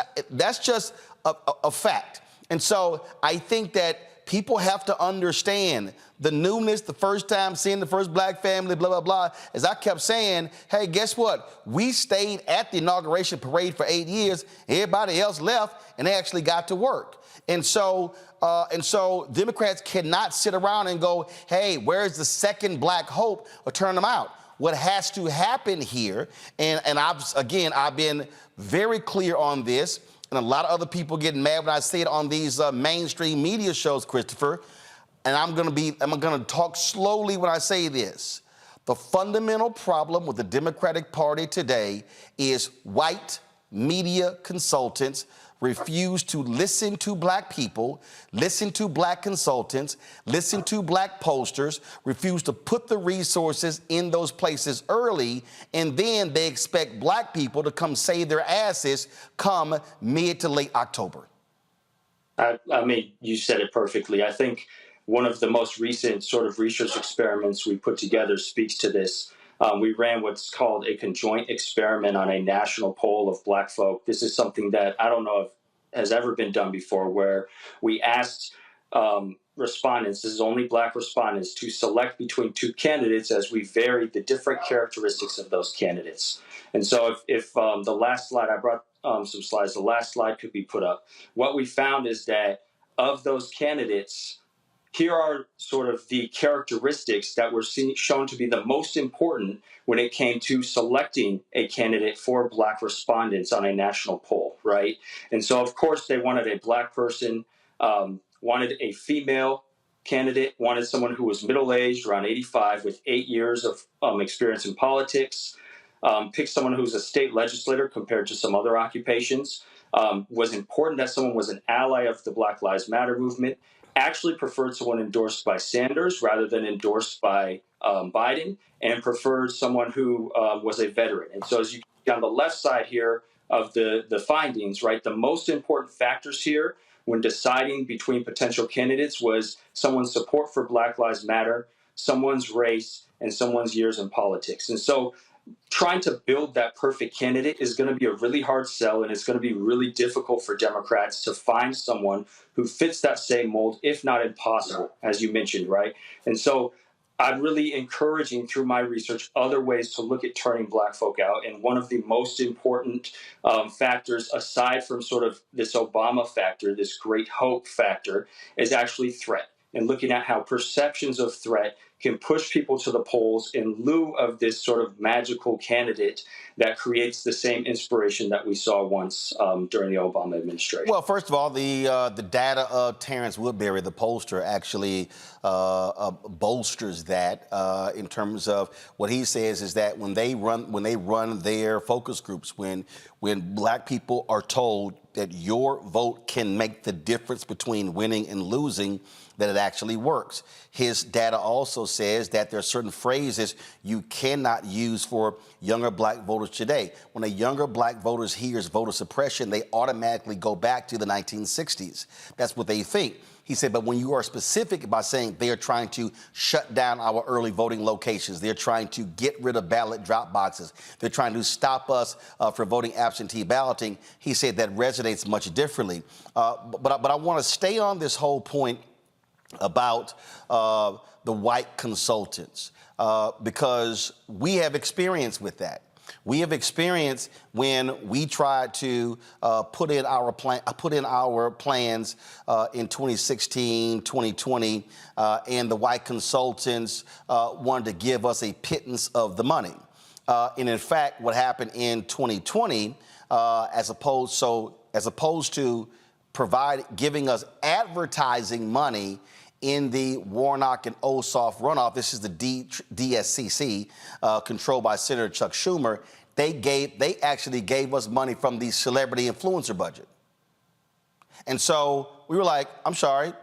a fact. And so I think that people have to understand the newness, the first time seeing the first black family, blah, blah, blah. As I kept saying, hey, guess what? We stayed at the inauguration parade for 8 years. Everybody else left, and they actually got to work. And so Democrats cannot sit around and go, hey, where's the second black hope, or turn them out. what has to happen here, and I've been very clear on this, and a lot of other people get mad when I say it on these mainstream media shows, Christopher, and I'm gonna talk slowly when I say this. The fundamental problem with the Democratic Party today is white media consultants refuse to listen to black people, listen to black consultants, listen to black pollsters, refuse to put the resources in those places early, and then they expect black people to come save their asses come mid to late October. I mean, you said it perfectly. I think one of the most recent sort of research experiments we put together speaks to this. We ran what's called a conjoint experiment on a national poll of black folk. This is something that I don't know if has ever been done before, where we asked respondents, this is only black respondents, to select between two candidates as we varied the different characteristics of those candidates. And so if the last slide, I brought some slides, the last slide could be put up. What we found is that of those candidates, here are sort of the characteristics that were shown to be the most important when it came to selecting a candidate for black respondents on a national poll, right? And so, of course, they wanted a black person, wanted a female candidate, wanted someone who was middle-aged, around 85, with 8 years of experience in politics, picked someone who's a state legislator compared to some other occupations, was important that someone was an ally of the Black Lives Matter movement, actually preferred someone endorsed by Sanders rather than endorsed by Biden, and preferred someone who was a veteran. And so as you can see on the left side here of the findings, right, the most important factors here when deciding between potential candidates was someone's support for Black Lives Matter, someone's race, and someone's years in politics. And so trying to build that perfect candidate is going to be a really hard sell, and it's going to be really difficult for Democrats to find someone who fits that same mold, if not impossible, as you mentioned, right? And so I'm really encouraging through my research other ways to look at turning black folk out. And one of the most important factors, aside from sort of this Obama factor, this great hope factor, is actually threat, and looking at how perceptions of threat can push people to the polls in lieu of this sort of magical candidate that creates the same inspiration that we saw once during the Obama administration. Well, first of all, the data of Terrence Woodbury, the pollster, actually bolsters that in terms of what he says is that when they run their focus groups, when black people are told that your vote can make the difference between winning and losing, that it actually works. His data also says that there are certain phrases you cannot use for younger black voters today. When a younger black voter hears voter suppression, they automatically go back to the 1960s. That's what they think. He said, but when you are specific by saying they are trying to shut down our early voting locations, they're trying to get rid of ballot drop boxes, they're trying to stop us from voting absentee balloting, he said that resonates much differently. But I want to stay on this whole point about the white consultants because we have experience with that. We have experience when we tried to put in our plans in 2016, 2020, and the white consultants wanted to give us a pittance of the money. And in fact, what happened in 2020, as opposed to giving us advertising money in the Warnock and Ossoff runoff, this is the DSCC, controlled by Senator Chuck Schumer, they actually gave us money from the celebrity influencer budget. And so we were like, I'm sorry.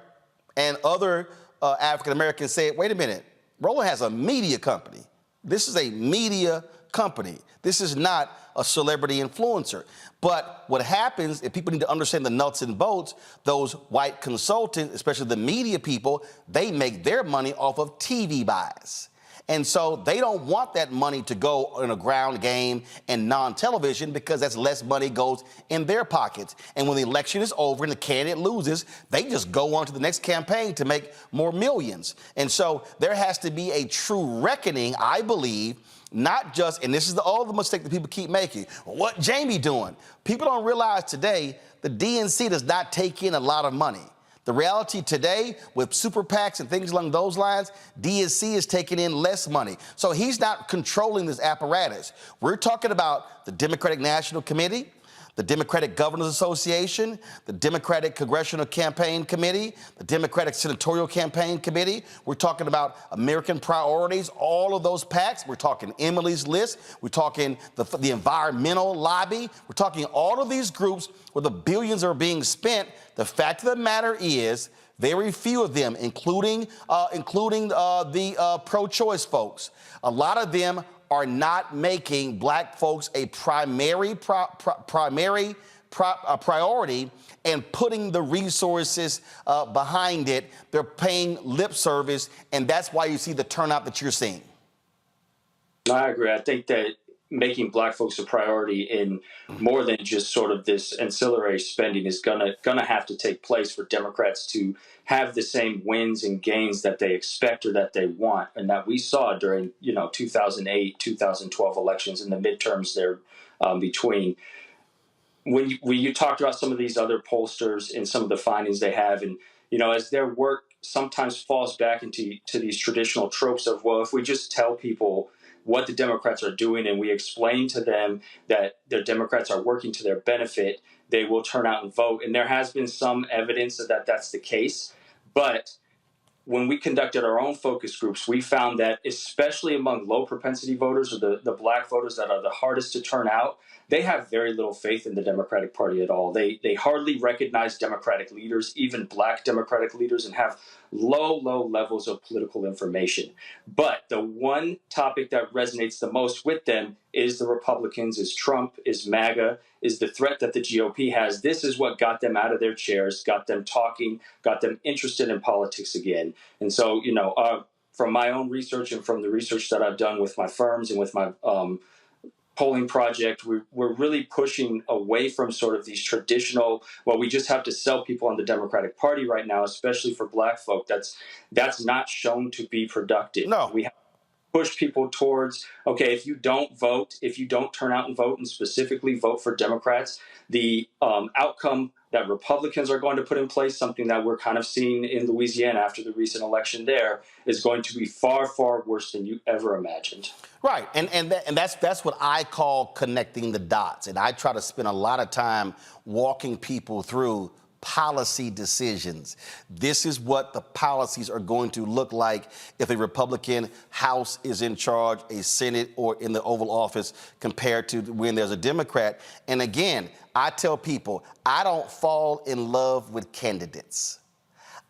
And other African Americans said, wait a minute, Roland has a media company. This is a media company. This is not a celebrity influencer. But what happens, if people need to understand the nuts and bolts, those white consultants, especially the media people, they make their money off of TV buys. And so they don't want that money to go in a ground game and non-television because that's less money goes in their pockets. And when the election is over and the candidate loses, they just go on to the next campaign to make more millions. And so there has to be a true reckoning, I believe, not just, and this is all the mistake that people keep making. What Jamie doing? People don't realize today the DNC does not take in a lot of money. The reality today with super PACs and things along those lines, DSC is taking in less money. So he's not controlling this apparatus. We're talking about the Democratic National Committee, the Democratic Governors Association, the Democratic Congressional Campaign Committee, the Democratic Senatorial Campaign Committee. We're talking about American Priorities, all of those PACs. We're talking Emily's List. We're talking the environmental lobby. We're talking all of these groups where the billions are being spent. The fact of the matter is, very few of them, including the pro-choice folks, a lot of them are not making black folks a primary priority and putting the resources behind it. They're paying lip service, and that's why you see the turnout that you're seeing. I agree. I think that making black folks a priority in more than just sort of this ancillary spending is gonna have to take place for Democrats to have the same wins and gains that they expect or that they want, and that we saw during 2008, 2012 elections and the midterms there between. When you talked about some of these other pollsters and some of the findings they have, and as their work sometimes falls back into these traditional tropes of, well, if we just tell people what the Democrats are doing and we explain to them that the Democrats are working to their benefit, they will turn out and vote. And there has been some evidence that that's the case. But when we conducted our own focus groups, we found that especially among low propensity voters or the black voters that are the hardest to turn out, they have very little faith in the Democratic Party at all. They hardly recognize Democratic leaders, even black Democratic leaders, and have low levels of political information. But the one topic that resonates the most with them is the Republicans, is Trump, is MAGA, is the threat that the GOP has. This is what got them out of their chairs, got them talking, got them interested in politics again. And so, from my own research and from the research that I've done with my firms and with my polling project, we're really pushing away from sort of these traditional, well, we just have to sell people on the Democratic Party right now, especially for black folk. That's not shown to be productive. No. We have to push people towards, okay, if you don't vote, if you don't turn out and vote and specifically vote for Democrats, the outcome that Republicans are going to put in place, something that we're kind of seeing in Louisiana after the recent election there, is going to be far worse than you ever imagined. Right, and that's what I call connecting the dots. And I try to spend a lot of time walking people through policy decisions. This is what the policies are going to look like if a Republican House is in charge, a Senate, or in the Oval Office compared to when there's a Democrat. And again, I tell people, I don't fall in love with candidates.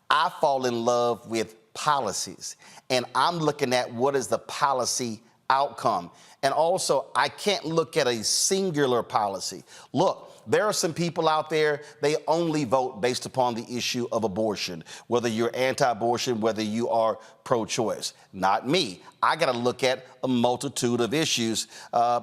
I fall in love with policies. And I'm looking at what is the policy outcome. And also, I can't look at a singular policy. Look, there are some people out there, they only vote based upon the issue of abortion, whether you're anti-abortion, whether you are pro-choice. Not me. I got to look at a multitude of issues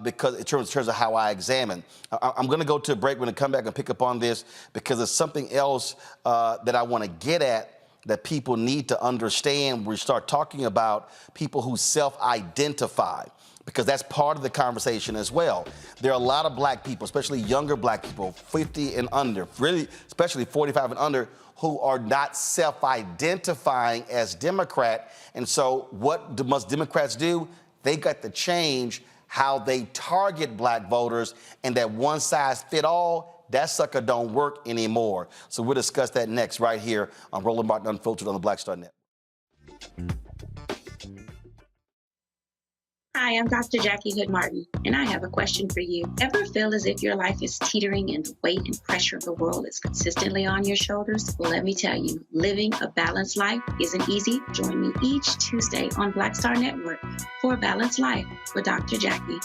because in terms of how I examine. I'm going to go to a break. We're going to come back and pick up on this because there's something else that I want to get at that people need to understand. We start talking about people who self-identify, because that's part of the conversation as well. There are a lot of black people, especially younger black people, 50 and under, really, especially 45 and under, who are not self-identifying as Democrat. And so what must Democrats do? They got to change how they target black voters, and that one size fit all, that sucker don't work anymore. So we'll discuss that next right here on Roland Martin Unfiltered on the Black Star Network. Hi, I'm Dr. Jackie Hood Martin, and I have a question for you. Ever feel as if your life is teetering and the weight and pressure of the world is consistently on your shoulders? Well, let me tell you, living a balanced life isn't easy. Join me each Tuesday on Black Star Network for a Balanced Life with Dr. Jackie.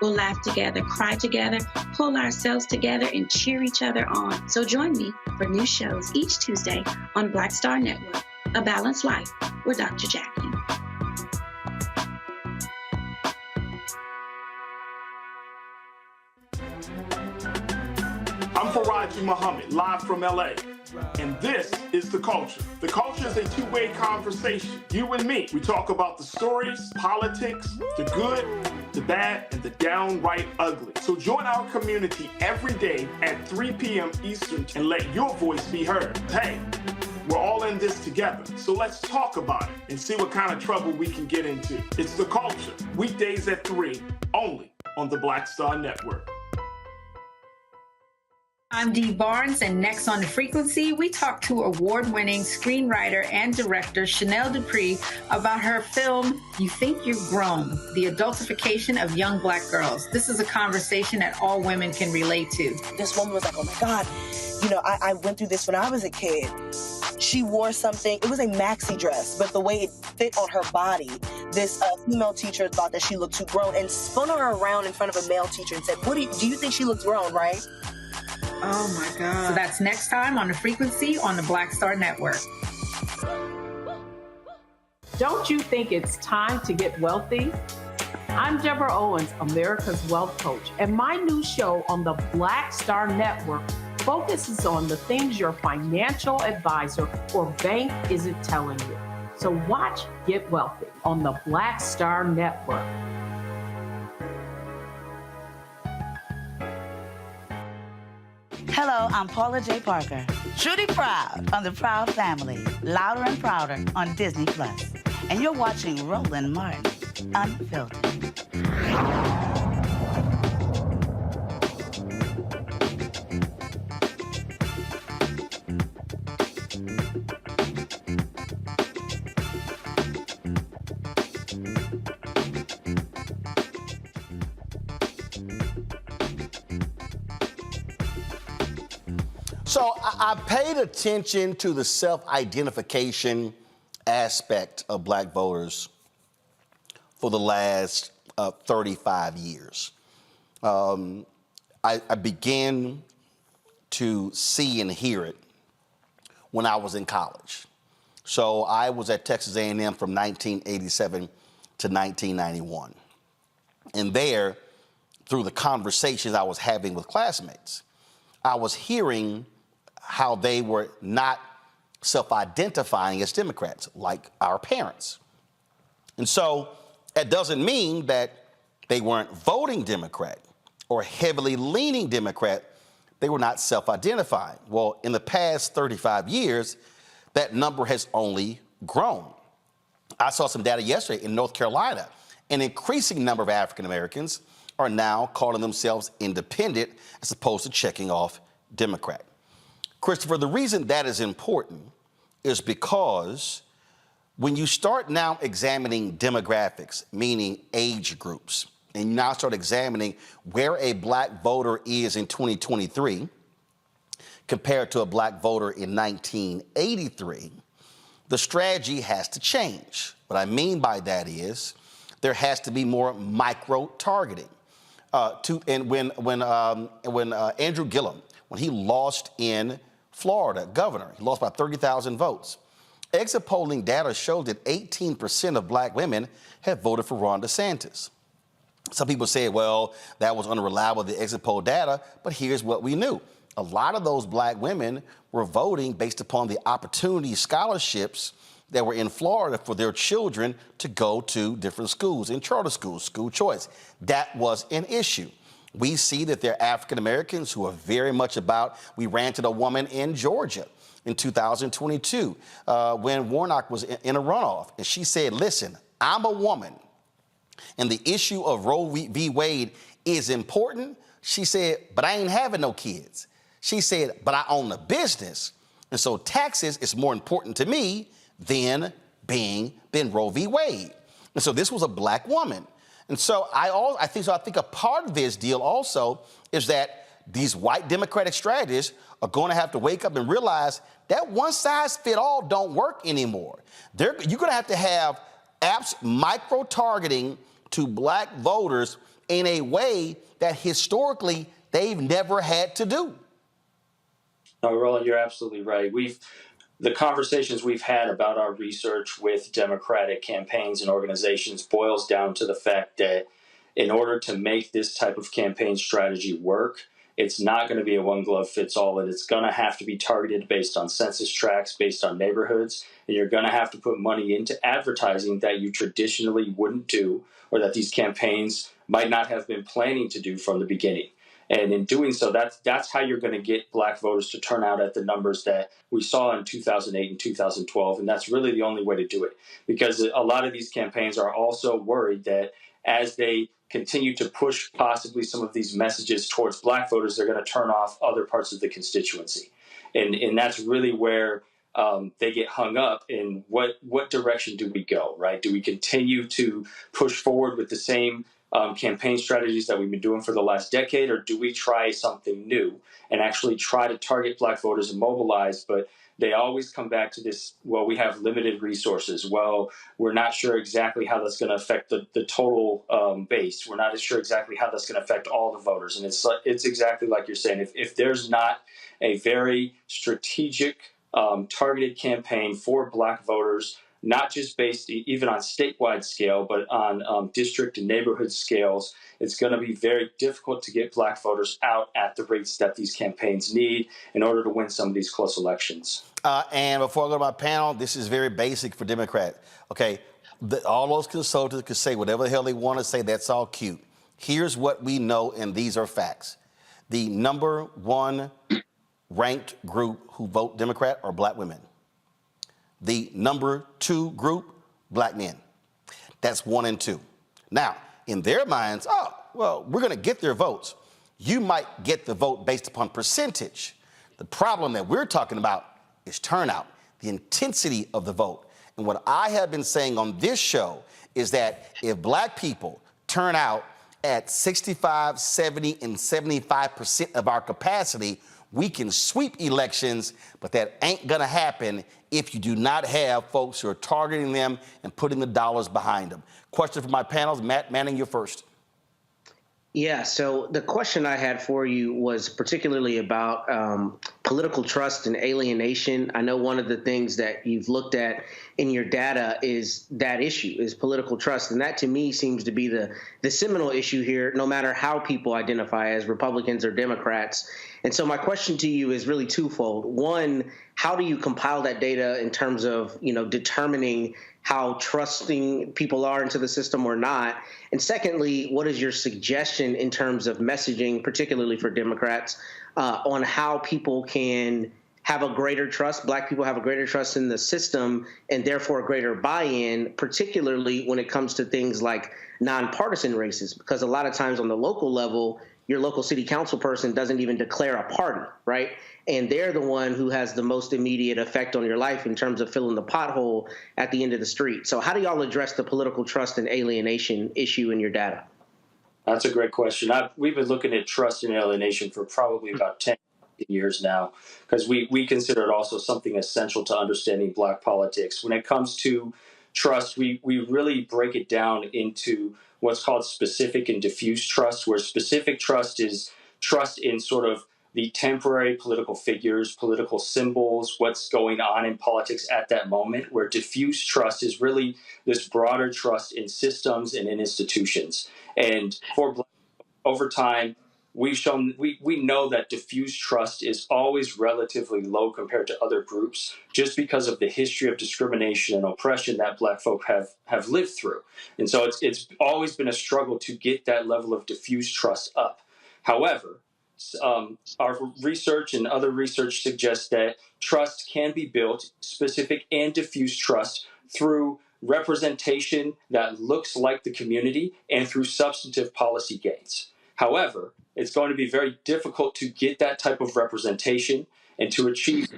We'll laugh together, cry together, pull ourselves together, and cheer each other on. So join me for new shows each Tuesday on Black Star Network, A Balanced Life with Dr. Jackie. I'm Faraji Muhammad, live from LA. And this is The Culture. The Culture is a two-way conversation. You and me. We talk about the stories, politics, the good, the bad, and the downright ugly. So join our community every day at 3 p.m. Eastern and let your voice be heard. Hey, We're all in this together. So let's talk about it and see what kind of trouble we can get into. It's The Culture, weekdays at 3, only on the Black Star Network. I'm Dee Barnes, and next on The Frequency, we talk to award-winning screenwriter and director Chanel Dupree about her film, You Think You're Grown, the adultification of young Black girls. This is a conversation that all women can relate to. This woman was like, oh my God, you know, I went through this when I was a kid. She wore something, it was a maxi dress, but the way it fit on her body, this female teacher thought that she looked too grown and spun her around in front of a male teacher and said, do you think she looks grown, right? Oh my God. So that's next time on The Frequency on the Black Star Network. Don't you think it's time to get wealthy? I'm Deborah Owens, America's Wealth Coach, and my new show on the Black Star Network focuses on the things your financial advisor or bank isn't telling you. So watch Get Wealthy on the Black Star Network. Hello, I'm Paula J. Parker. Truly proud on the Proud Family, Louder and Prouder on Disney+. And you're watching Roland Martin, Unfiltered. So I paid attention to the self-identification aspect of Black voters for the last 35 years. I began to see and hear it when I was in college. So I was at Texas A&M from 1987 to 1991. And there, through the conversations I was having with classmates, I was hearing how they were not self-identifying as Democrats, like our parents. And so that doesn't mean that they weren't voting Democrat or heavily leaning Democrat. They were not self-identifying. Well, in the past 35 years, that number has only grown. I saw some data yesterday in North Carolina. An increasing number of African Americans are now calling themselves independent as opposed to checking off Democrat. Christopher, the reason that is important is because when you start now examining demographics, meaning age groups, and you now start examining where a Black voter is in 2023 compared to a Black voter in 1983, the strategy has to change. What I mean by that is there has to be more micro-targeting. When Andrew Gillum, when he lost in Florida, governor, he lost by 30,000 votes. Exit polling data showed that 18% of Black women had voted for Ron DeSantis. Some people say, well, that was unreliable, the exit poll data, but here's what we knew. A lot of those Black women were voting based upon the opportunity scholarships that were in Florida for their children to go to different schools, in charter schools, school choice. That was an issue. We see that there are African Americans who are very much about, we ran to a woman in Georgia in 2022 when Warnock was in a runoff. And she said, listen, I'm a woman and the issue of Roe v. Wade is important. She said, but I ain't having no kids. She said, but I own a business. And so taxes is more important to me than Roe v. Wade. And so this was a Black woman. And so I think a part of this deal also is that these white Democratic strategists are going to have to wake up and realize that one size fit all don't work anymore. You're going to have apps micro-targeting to Black voters in a way that historically they've never had to do. No, Roland, you're absolutely right. The conversations we've had about our research with Democratic campaigns and organizations boils down to the fact that in order to make this type of campaign strategy work, it's not going to be a one-glove-fits-all, and it's going to have to be targeted based on census tracts, based on neighborhoods, and you're going to have to put money into advertising that you traditionally wouldn't do or that these campaigns might not have been planning to do from the beginning. And in doing so, that's how you're going to get black voters to turn out at the numbers that we saw in 2008 and 2012. And that's really the only way to do it, because a lot of these campaigns are also worried that as they continue to push possibly some of these messages towards black voters, they're going to turn off other parts of the constituency. And that's really where they get hung up in what direction do we go, right? Do we continue to push forward with the same campaign strategies that we've been doing for the last decade, or do we try something new and actually try to target black voters and mobilize? But they always come back to this, well, we have limited resources. Well, we're not sure exactly how that's going to affect the total base. We're not sure exactly how that's going to affect all the voters. And it's exactly like you're saying. If there's not a very strategic, targeted campaign for black voters, not just based even on statewide scale, but on district and neighborhood scales, it's going to be very difficult to get black voters out at the rates that these campaigns need in order to win some of these close elections. And before I go to my panel, this is very basic for Democrats. Okay, all those consultants could say whatever the hell they want to say. That's all cute. Here's what we know, and these are facts. The number one ranked group who vote Democrat are black women. The number two group, black men. That's 1 and 2. Now, in their minds, oh, well, we're going to get their votes. You might get the vote based upon percentage. The problem that we're talking about is turnout, the intensity of the vote. And what I have been saying on this show is that if black people turn out at 65, 70, and 75% of our capacity, we can sweep elections, but that ain't gonna happen if you do not have folks who are targeting them and putting the dollars behind them. Question for my panels. Matt Manning, you're first. Yeah, so the question I had for you was particularly about political trust and alienation. I know one of the things that you've looked at in your data is that issue, is political trust. And that to me seems to be the seminal issue here, no matter how people identify as Republicans or Democrats. And so my question to you is really twofold. One, how do you compile that data in terms of, determining how trusting people are into the system or not? And secondly, what is your suggestion in terms of messaging, particularly for Democrats, on how people can have a greater trust, black people have a greater trust in the system and therefore a greater buy-in, particularly when it comes to things like nonpartisan races? Because a lot of times on the local level, your local city council person doesn't even declare a party, right? And they're the one who has the most immediate effect on your life in terms of filling the pothole at the end of the street. So how do y'all address the political trust and alienation issue in your data? That's a great question. We've been looking at trust and alienation for probably about 10 years now, because we consider it also something essential to understanding black politics. When it comes to trust, we really break it down into what's called specific and diffuse trust, where specific trust is trust in sort of the temporary political figures, political symbols, what's going on in politics at that moment, where diffuse trust is really this broader trust in systems and in institutions. And for black, over time, we've shown we know that diffuse trust is always relatively low compared to other groups, just because of the history of discrimination and oppression that black folk have lived through. And so it's always been a struggle to get that level of diffuse trust up. However, our research and other research suggests that trust can be built, specific and diffuse trust, through representation that looks like the community and through substantive policy gains. However, it's going to be very difficult to get that type of representation and to achieve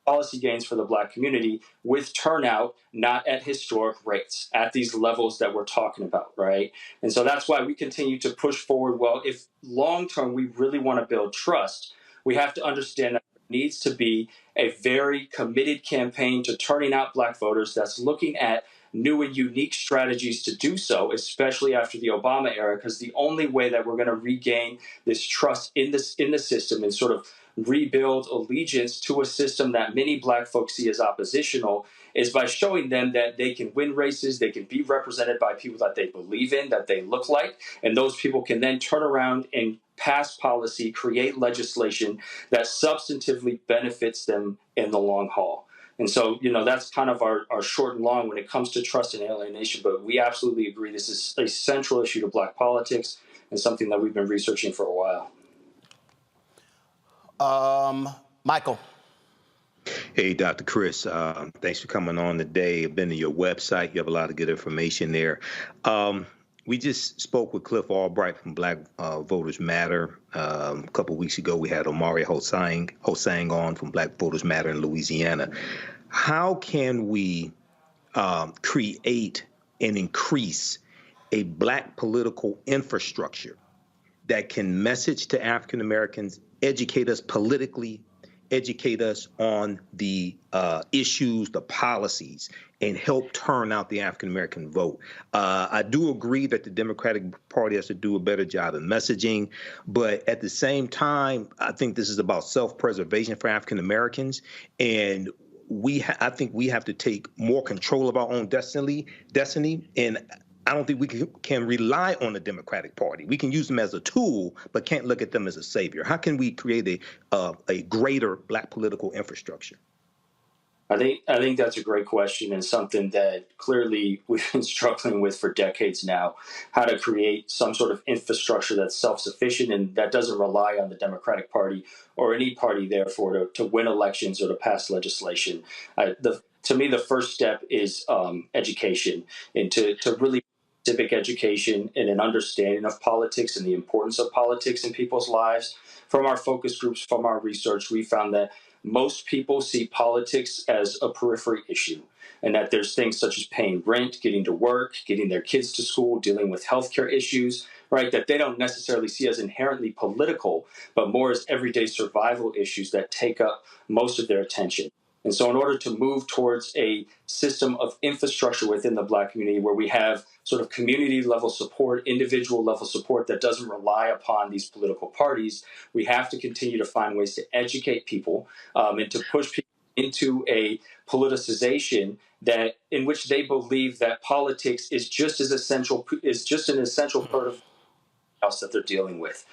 policy gains for the black community with turnout not at historic rates, at these levels that we're talking about, right? And so that's why we continue to push forward. Well, if long-term we really want to build trust, we have to understand that there needs to be a very committed campaign to turning out black voters that's looking at new and unique strategies to do so, especially after the Obama era, because the only way that we're going to regain this trust in the system and sort of rebuild allegiance to a system that many black folks see as oppositional is by showing them that they can win races, they can be represented by people that they believe in, that they look like, and those people can then turn around and pass policy, create legislation that substantively benefits them in the long haul. And so, that's kind of our short and long when it comes to trust and alienation. But we absolutely agree this is a central issue to black politics and something that we've been researching for a while. Michael. Hey, Dr. Chris, thanks for coming on today. I've been to your website. You have a lot of good information there. We just spoke with Cliff Albright from Black Voters Matter. A couple of weeks ago, we had Omari Hosang on from Black Voters Matter in Louisiana. How can we create and increase a Black political infrastructure that can message to African Americans, educate us politically, educate us on the issues, the policies, and help turn out the African American vote? I do agree that the Democratic Party has to do a better job of messaging, but at the same time, I think this is about self-preservation for African Americans, and I think we have to take more control of our own destiny, and I don't think we can rely on the Democratic Party. We can use them as a tool, but can't look at them as a savior. How can we create a greater Black political infrastructure? I think that's a great question, and something that clearly we've been struggling with for decades now, how to create some sort of infrastructure that's self-sufficient and that doesn't rely on the Democratic Party or any party, therefore, to win elections or to pass legislation. To me, the first step is education, and to really civic education and an understanding of politics and the importance of politics in people's lives. From our focus groups, from our research, we found that most people see politics as a periphery issue, and that there's things such as paying rent, getting to work, getting their kids to school, dealing with healthcare issues, right, that they don't necessarily see as inherently political, but more as everyday survival issues that take up most of their attention. And so in order to move towards a system of infrastructure within the Black community where we have sort of community level support, individual level support that doesn't rely upon these political parties, we have to continue to find ways to educate people and to push people into a politicization that in which they believe that politics is just an essential part of the house that they're dealing with.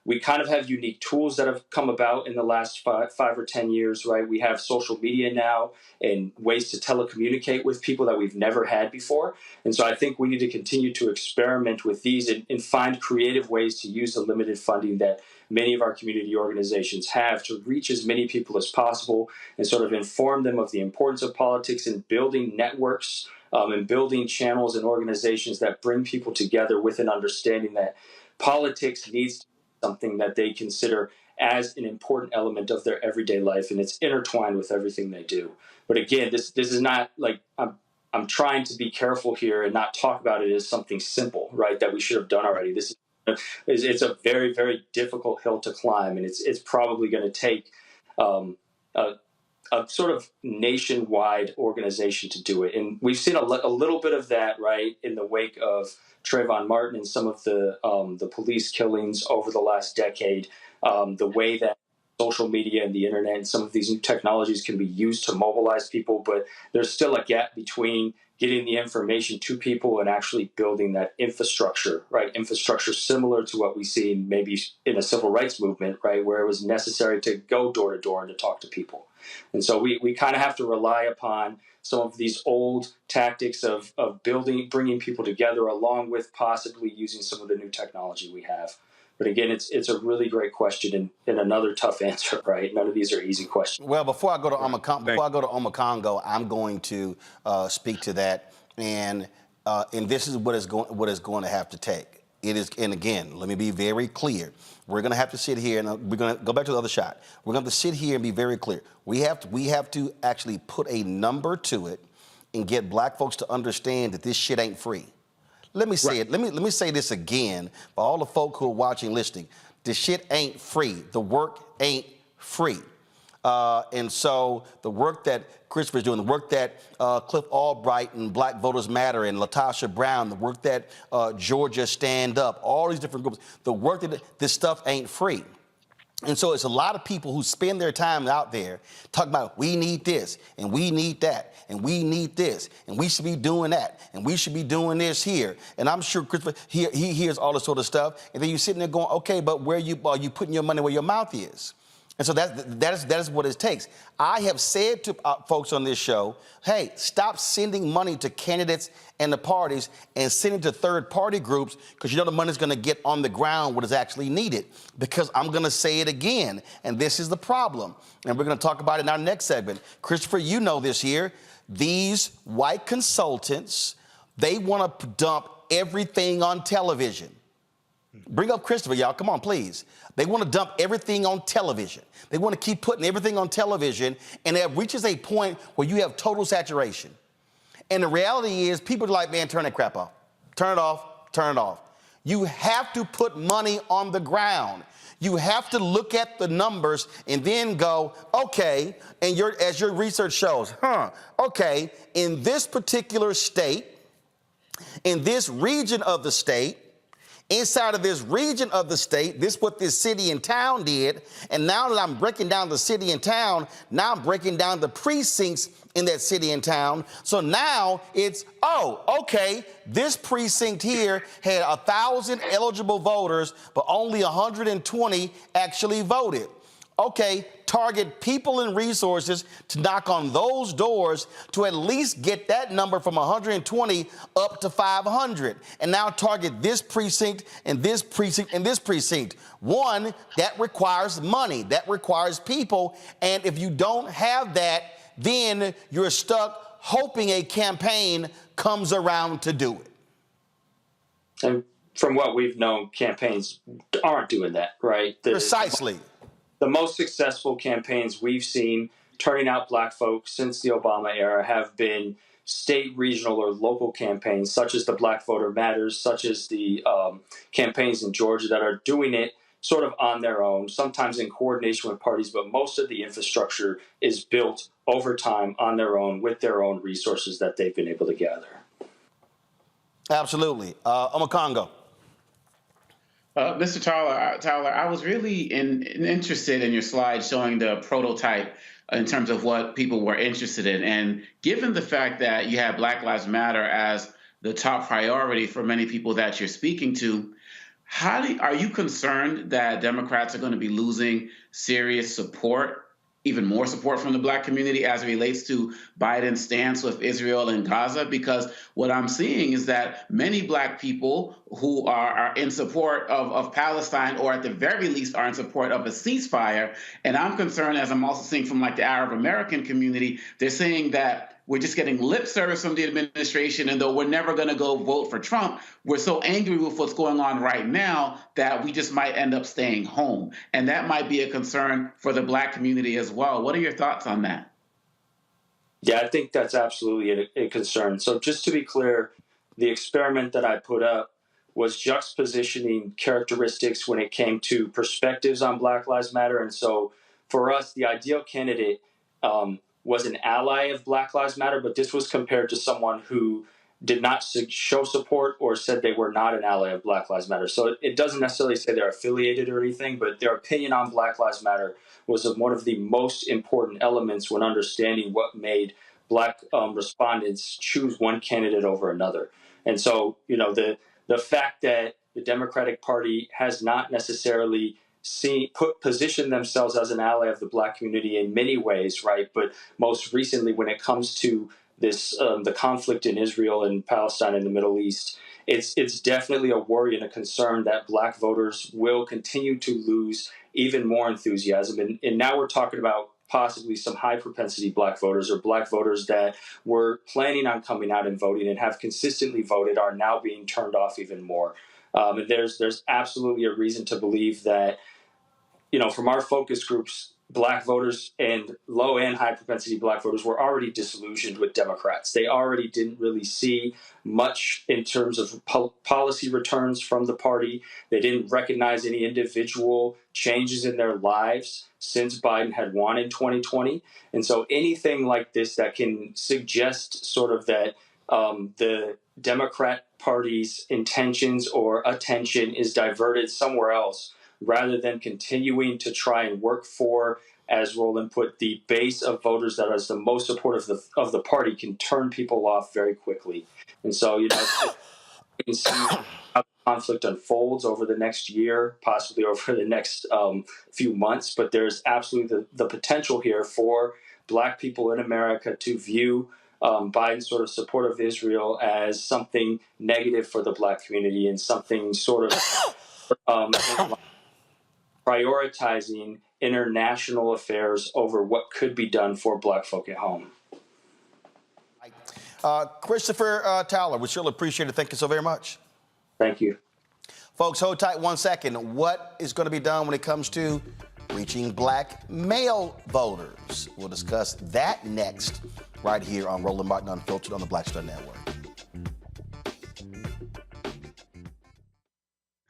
We kind of have unique tools that have come about in the last 5 or 10 years, right? We have social media now and ways to telecommunicate with people that we've never had before. And so I think we need to continue to experiment with these and find creative ways to use the limited funding that many of our community organizations have to reach as many people as possible and sort of inform them of the importance of politics and building networks and building channels and organizations that bring people together with an understanding that politics needs to something that they consider as an important element of their everyday life, and it's intertwined with everything they do. But again, this is not like I'm trying to be careful here and not talk about it as something simple, right? That we should have done already. It's a very, very difficult hill to climb, and it's probably going to take a sort of nationwide organization to do it. And we've seen a little bit of that, right, in the wake of Trayvon Martin and some of the police killings over the last decade, the way that social media and the internet and some of these new technologies can be used to mobilize people, but there's still a gap between getting the information to people and actually building that infrastructure, right? Infrastructure similar to what we see maybe in a civil rights movement, right? Where it was necessary to go door to door and to talk to people. And so we kind of have to rely upon some of these old tactics of bringing people together along with possibly using some of the new technology we have. But again, it's a really great question and another tough answer, right? None of these are easy questions. Well, before I go to Omakongo, I'm going to speak to that, and this is what is going to have to take. It is, and again, let me be very clear. We're going to have to sit here, and we're going to go back to the other shot. We're going to have to sit here and be very clear. We have to actually put a number to it and get Black folks to understand that this shit ain't free. Let me say it. Let me say this again for all the folk who are watching, listening. The shit ain't free. The work ain't free. And so the work that Christopher's doing, the work that Cliff Albright and Black Voters Matter and Latasha Brown, the work that Georgia Stand Up, all these different groups, the work that this stuff ain't free. And so it's a lot of people who spend their time out there talking about we need this and we need that and we need this and we should be doing that and we should be doing this here. And I'm sure Christopher, he hears all this sort of stuff. And then you're sitting there going, okay, but are you putting your money where your mouth is? And so that is what it takes. I have said to folks on this show, hey, stop sending money to candidates and the parties and sending to third-party groups, because you know the money's going to get on the ground what is actually needed. Because I'm going to say it again, and this is the problem. And we're going to talk about it in our next segment. Christopher, you know this here. These white consultants, they want to dump everything on television. Bring up Christopher, y'all. Come on, please. They want to dump everything on television. They want to keep putting everything on television, and it reaches a point where you have total saturation. And the reality is people are like, man, turn that crap off. Turn it off, turn it off. You have to put money on the ground. You have to look at the numbers and then go, okay, and as your research shows, okay, in this particular state, in this region of the state, inside of this region of the state, this is what this city and town did. And now that I'm breaking down the city and town, now I'm breaking down the precincts in that city and town. So now it's, oh, okay, this precinct here had 1,000 eligible voters, but only 120 actually voted. Okay, target people and resources to knock on those doors to at least get that number from 120 up to 500. And now target this precinct and this precinct and this precinct. One, that requires money. That requires people. And if you don't have that, then you're stuck hoping a campaign comes around to do it. And from what we've known, campaigns aren't doing that, right? Precisely. The most successful campaigns we've seen turning out black folks since the Obama era have been state, regional, or local campaigns, such as the Black Voter Matters, such as the campaigns in Georgia that are doing it sort of on their own, sometimes in coordination with parties, but most of the infrastructure is built over time on their own with their own resources that they've been able to gather. Absolutely. Omakongo. Mr. Tyler, I was really interested in your slide showing the prototype in terms of what people were interested in. And given the fact that you have Black Lives Matter as the top priority for many people that you're speaking to, are you concerned that Democrats are going to be losing serious support, even more support from the black community as it relates to Biden's stance with Israel and Gaza? Because what I'm seeing is that many black people who are in support of Palestine, or at the very least are in support of a ceasefire, and I'm concerned, as I'm also seeing from like the Arab American community, they're saying that we're just getting lip service from the administration, and though we're never going to go vote for Trump, we're so angry with what's going on right now that we just might end up staying home. And that might be a concern for the black community as well. What are your thoughts on that? Yeah, I think that's absolutely a concern. So just to be clear, the experiment that I put up was juxtapositioning characteristics when it came to perspectives on Black Lives Matter. And so for us, the ideal candidate was an ally of Black Lives Matter, but this was compared to someone who did not show support or said they were not an ally of Black Lives Matter. So it doesn't necessarily say they're affiliated or anything, but their opinion on Black Lives Matter was one of the most important elements when understanding what made black respondents choose one candidate over another. And so, you know, the fact that the Democratic Party has not necessarily positioned themselves as an ally of the black community in many ways, right? But most recently, when it comes to this, the conflict in Israel and Palestine and the Middle East, it's definitely a worry and a concern that black voters will continue to lose even more enthusiasm. And now we're talking about possibly some high propensity black voters, or black voters that were planning on coming out and voting and have consistently voted are now being turned off even more. And there's absolutely a reason to believe that, you know, from our focus groups, black voters and low and high propensity black voters were already disillusioned with Democrats. They already didn't really see much in terms of policy returns from the party. They didn't recognize any individual changes in their lives since Biden had won in 2020. And so anything like this that can suggest sort of that the Democrat Party's intentions or attention is diverted somewhere else, rather than continuing to try and work for, as Roland put, the base of voters that is the most supportive of the party, can turn people off very quickly. And so, you know, you can see how conflict unfolds over the next year, possibly over the next few months. But there's absolutely the potential here for Black people in America to view Biden's sort of support of Israel as something negative for the Black community and something sort of prioritizing international affairs over what could be done for Black folk at home. Christopher Towler, we surely appreciate it. Thank you so very much. Thank you. Folks, hold tight 1 second. What is going to be done when it comes to reaching Black male voters? We'll discuss that next, right here on Roland Martin Unfiltered on the Black Star Network.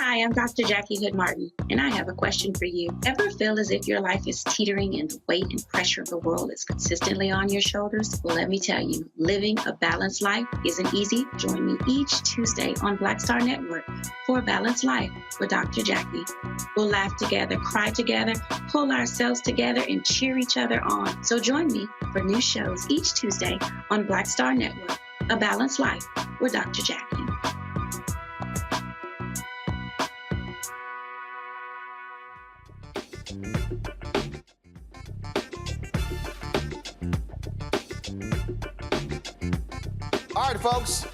Hi, I'm Dr. Jackie Hood Martin, and I have a question for you. Ever feel as if your life is teetering and the weight and pressure of the world is consistently on your shoulders? Well, let me tell you, living a balanced life isn't easy. Join me each Tuesday on Black Star Network for A Balanced Life with Dr. Jackie. We'll laugh together, cry together, pull ourselves together, and cheer each other on. So join me for new shows each Tuesday on Black Star Network, A Balanced Life with Dr. Jackie. All right, folks.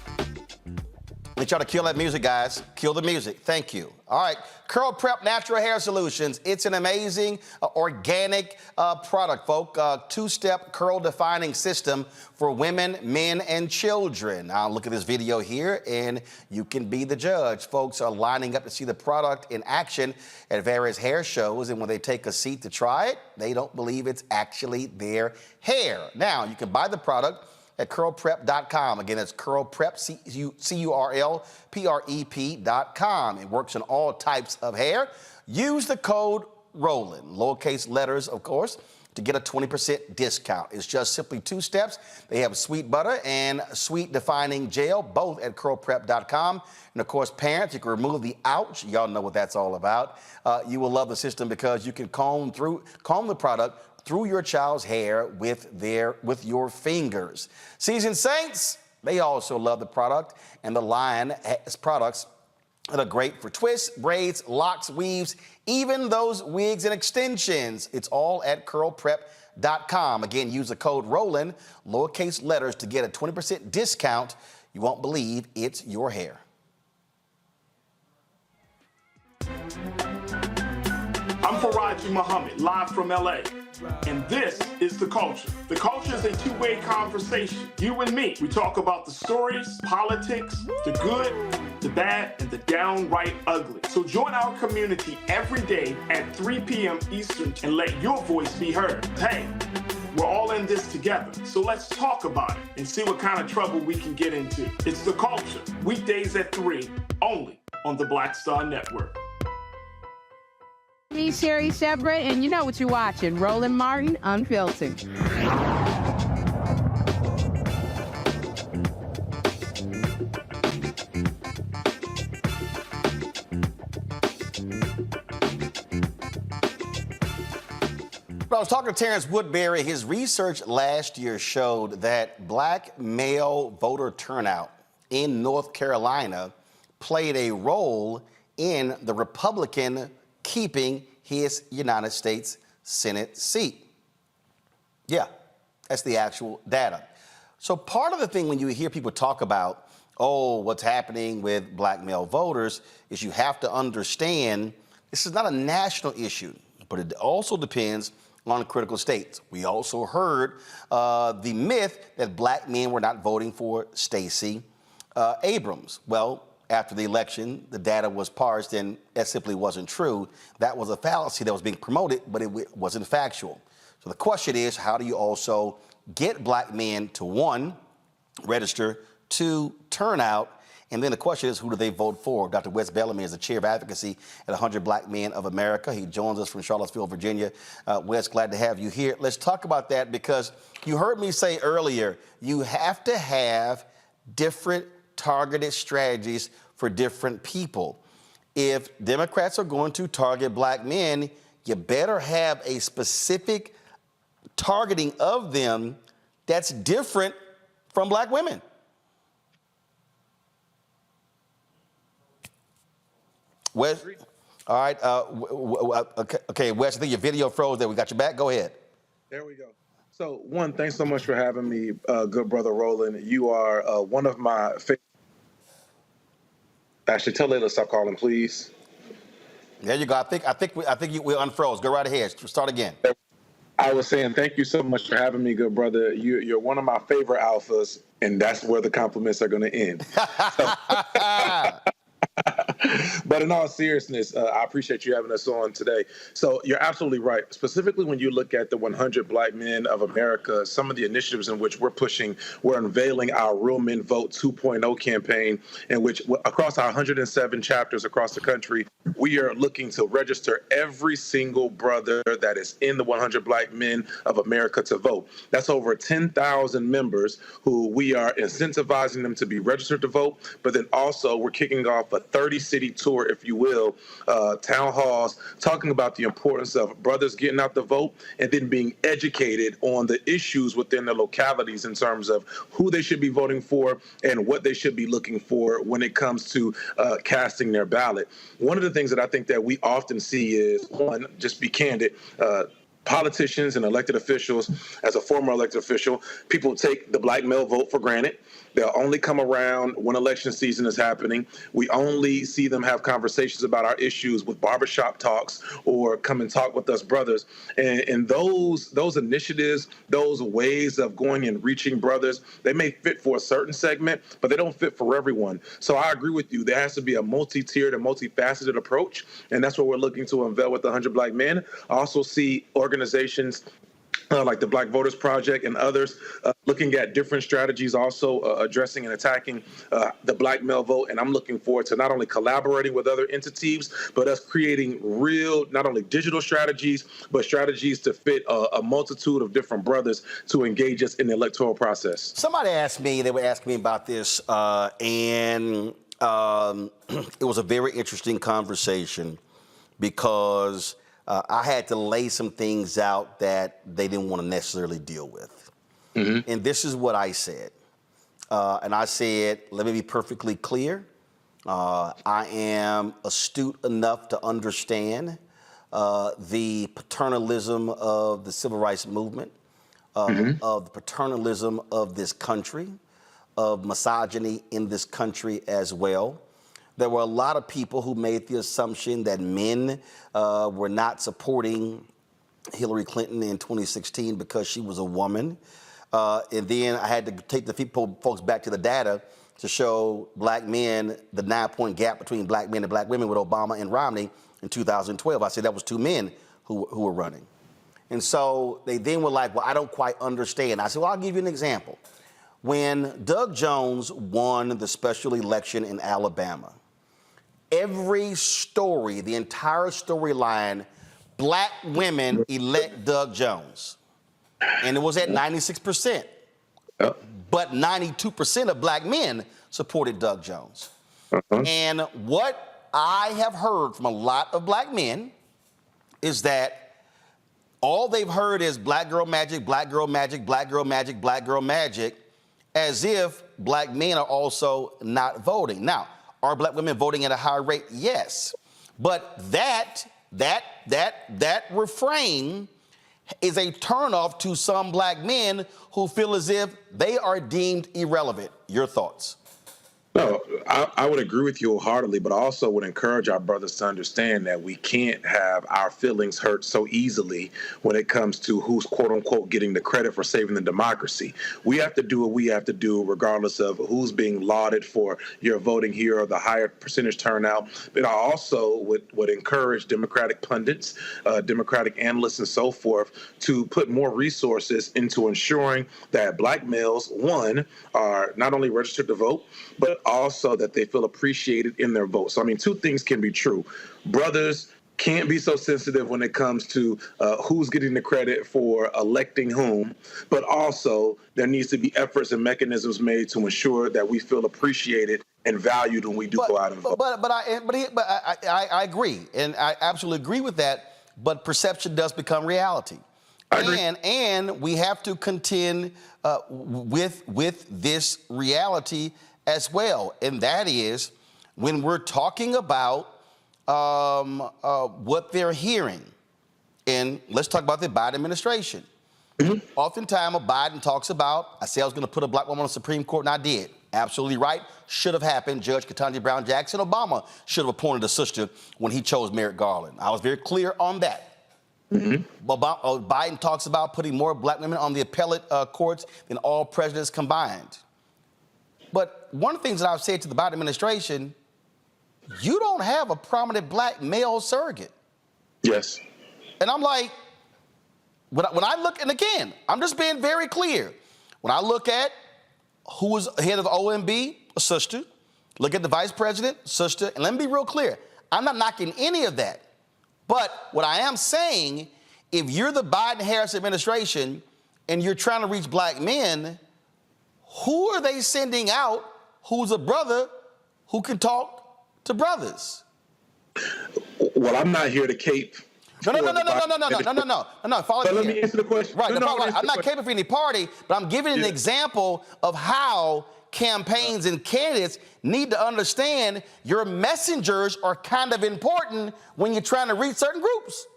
We try to kill that music, guys. Kill the music. Thank you. All right. Curl Prep Natural Hair Solutions. It's an amazing organic product, folks. Two-step curl defining system for women, men, and children. Now, look at this video here, and you can be the judge. Folks are lining up to see the product in action at various hair shows, and when they take a seat to try it, they don't believe it's actually their hair. Now, you can buy the product at curlprep.com. Again, it's curlprep, curlprep.com. It works on all types of hair. Use the code ROLAND, lowercase letters, of course, to get a 20% discount. It's just simply 2 steps. They have sweet butter and sweet defining gel, both at curlprep.com. And of course, parents, you can remove the ouch. Y'all know what that's all about. You will love the system because you can comb the product through your child's hair with your fingers. Seasoned Saints, they also love the product, and the line has products that are great for twists, braids, locks, weaves, even those wigs and extensions. It's all at curlprep.com. Again, use the code ROLAND, lowercase letters, to get a 20% discount. You won't believe it's your hair. I'm Faraji Muhammad, live from LA. And this is The Culture. The Culture is a two-way conversation. You and me. We talk about the stories, politics, the good, the bad, and the downright ugly. So join our community every day at 3 p.m. Eastern and let your voice be heard. Hey, we're all in this together. So let's talk about it and see what kind of trouble we can get into. It's The Culture, weekdays at 3, only on the Black Star Network. Me, Sherry Shepard, and you know what you're watching, Roland Martin Unfiltered. When I was talking to Terrence Woodbury, his research last year showed that Black male voter turnout in North Carolina played a role in the Republican keeping his United States Senate seat. Yeah, that's the actual data. So part of the thing when you hear people talk about, oh, what's happening with Black male voters, is you have to understand this is not a national issue, but it also depends on critical states. We also heard the myth that Black men were not voting for Stacey Abrams. Well, after the election, the data was parsed, and that simply wasn't true. That was a fallacy that was being promoted, but it wasn't factual. So the question is, how do you also get Black men to, 1, register, 2, turn out, and then the question is, who do they vote for? Dr. Wes Bellamy is the Chair of Advocacy at 100 Black Men of America. He joins us from Charlottesville, Virginia. Wes, glad to have you here. Let's talk about that, because you heard me say earlier, you have to have different targeted strategies for different people. If Democrats are going to target Black men, you better have a specific targeting of them that's different from Black women. Wes. All right. Okay, Wes, I think your video froze there. We got your back. Go ahead. There we go. So, one, thanks so much for having me, good brother Roland. You are one of my favorite. Actually, tell Layla to stop calling, please. There you go. I think we unfroze. Go right ahead. Start again. I was saying thank you so much for having me, good brother. You're one of my favorite alphas, and that's where the compliments are going to end. But in all seriousness, I appreciate you having us on today. So you're absolutely right. Specifically, when you look at the 100 Black Men of America, some of the initiatives in which we're pushing, we're unveiling our Real Men Vote 2.0 campaign, in which across our 107 chapters across the country, we are looking to register every single brother that is in the 100 Black Men of America to vote. That's over 10,000 members who we are incentivizing them to be registered to vote, but then also we're kicking off a 30-city tour, if you will, town halls, talking about the importance of brothers getting out the vote and then being educated on the issues within their localities in terms of who they should be voting for and what they should be looking for when it comes to casting their ballot. One of the things that I think that we often see is, one, just be candid, politicians and elected officials, as a former elected official, people take the Black male vote for granted. They'll only come around when election season is happening. We only see them have conversations about our issues with barbershop talks or come and talk with us brothers. And those initiatives, those ways of going and reaching brothers, they may fit for a certain segment, but they don't fit for everyone. So I agree with you. There has to be a multi-tiered and multifaceted approach, and that's what we're looking to unveil with the 100 Black Men. I also see organizations like the Black Voters Project and others looking at different strategies, also addressing and attacking the Black male vote. And I'm looking forward to not only collaborating with other entities, but us creating real, not only digital strategies, but strategies to fit a multitude of different brothers to engage us in the electoral process. Somebody asked me, they were asking me about this, and it was a very interesting conversation because I had to lay some things out that they didn't want to necessarily deal with. Mm-hmm. And this is what I said. And I said, let me be perfectly clear. I am astute enough to understand the paternalism of the civil rights movement, of the paternalism of this country, of misogyny in this country as well. There were a lot of people who made the assumption that men were not supporting Hillary Clinton in 2016 because she was a woman. And then I had to take the folks back to the data to show Black men, the 9-point gap between Black men and Black women with Obama and Romney in 2012. I said that was 2 men who were running. And so they then were like, well, I don't quite understand. I said, well, I'll give you an example. When Doug Jones won the special election in Alabama, every story, the entire storyline, Black women elect Doug Jones. And it was at 96%. But 92% of Black men supported Doug Jones. And what I have heard from a lot of Black men is that all they've heard is Black girl magic, Black girl magic, Black girl magic, Black girl magic, as if Black men are also not voting. Now, are Black women voting at a high rate? Yes. But that refrain is a turnoff to some Black men who feel as if they are deemed irrelevant. Your thoughts? No, I would agree with you wholeheartedly, but I also would encourage our brothers to understand that we can't have our feelings hurt so easily when it comes to who's quote unquote getting the credit for saving the democracy. We have to do what we have to do regardless of who's being lauded for your voting here or the higher percentage turnout. But I also would encourage Democratic pundits, Democratic analysts and so forth to put more resources into ensuring that Black males, one, are not only registered to vote, but also that they feel appreciated in their vote. So, I mean, 2 things can be true. Brothers can't be so sensitive when it comes to who's getting the credit for electing whom, but also there needs to be efforts and mechanisms made to ensure that we feel appreciated and valued when we do go out and vote. But I agree, and I absolutely agree with that, but perception does become reality. And we have to contend with this reality as well, and that is when we're talking about what they're hearing. And let's talk about the Biden administration. Oftentimes, Biden talks about, I said I was going to put a black woman on the Supreme Court, and I did. Absolutely right. Should have happened. Judge Ketanji Brown Jackson. Obama should have appointed a sister when he chose Merrick Garland. I was very clear on that. Biden talks about putting more black women on the appellate courts than all presidents combined. But one of the things that I've said to the Biden administration, you don't have a prominent black male surrogate. Yes. And I'm like, when I look, and again, I'm just being very clear. When I look at who was head of the OMB, a sister, look at the vice president, sister, and let me be real clear. I'm not knocking any of that. But what I am saying, if you're the Biden-Harris administration and you're trying to reach black men, who are they sending out who's a brother who can talk to brothers? Well, I'm not here to cape. No. Follow me. Let me answer the question. Right. I'm not caping for any party, but I'm giving an example of how campaigns and candidates need to understand your messengers are kind of important when you're trying to reach certain groups.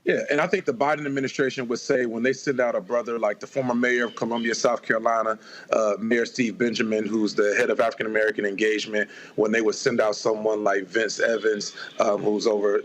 Yeah, and I think the Biden administration would say when they send out a brother like the former mayor of Columbia, South Carolina, Mayor Steve Benjamin, who's the head of African American engagement, when they would send out someone like Vince Evans, who's over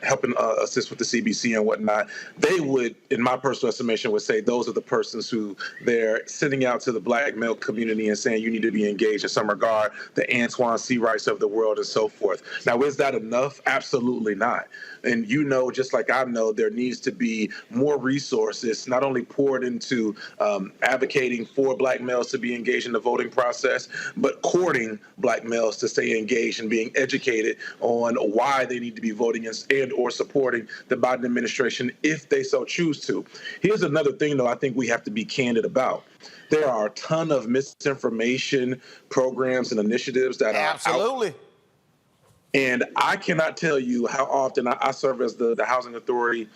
helping assist with the CBC and whatnot, they would, in my personal estimation, would say those are the persons who they're sending out to the black male community and saying you need to be engaged in some regard, the Antoine C. Wrights of the world and so forth. Now, is that enough? Absolutely not. And you know, just like I know, there needs to be more resources, not only poured into advocating for black males to be engaged in the voting process, but courting black males to stay engaged and being educated on why they need to be voting and or supporting the Biden administration if they so choose to. Here's another thing, though, I think we have to be candid about. There are a ton of misinformation programs and initiatives that are absolutely. And I cannot tell you how often I serve as the Housing Authority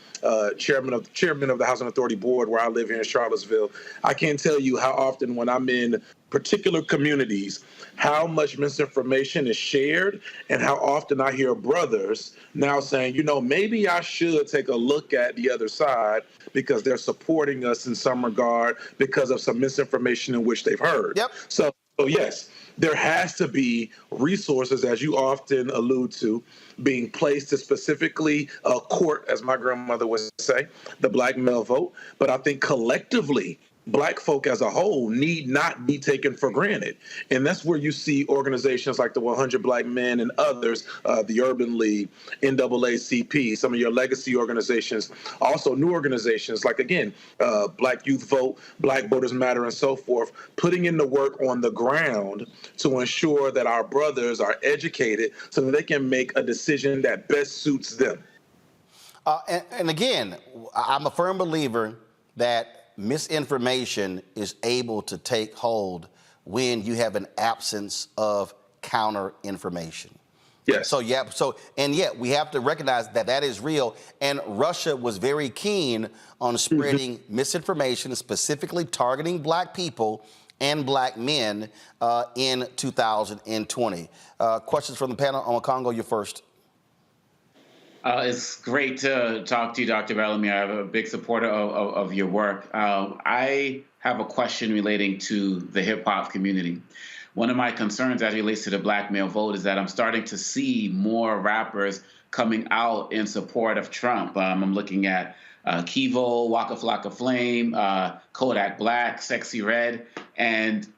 chairman of the Housing Authority Board where I live here in Charlottesville. I can't tell you how often when I'm in particular communities, how much misinformation is shared and how often I hear brothers now saying, you know, maybe I should take a look at the other side because they're supporting us in some regard because of some misinformation in which they've heard. Yep. So yes, there has to be resources, as you often allude to, being placed to specifically court, as my grandmother would say, the black male vote. But I think collectively, black folk as a whole need not be taken for granted. And that's where you see organizations like the 100 Black Men and others, the Urban League, NAACP, some of your legacy organizations, also new organizations like, again, Black Youth Vote, Black Voters Matter, and so forth, putting in the work on the ground to ensure that our brothers are educated so that they can make a decision that best suits them. And again, I'm a firm believer that misinformation is able to take hold when you have an absence of counter information. Yes. So yet we have to recognize that that is real. And Russia was very keen on spreading misinformation, specifically targeting black people and black men in 2020. Questions from the panel. On Congo, you're first. It's great to talk to you, Dr. Bellamy. I'm a big supporter of your work. I have a question relating to the hip-hop community. One of my concerns as it relates to the black male vote is that I'm starting to see more rappers coming out in support of Trump. I'm looking at Kivo, Waka Flocka Flame, Kodak Black, Sexy Red, and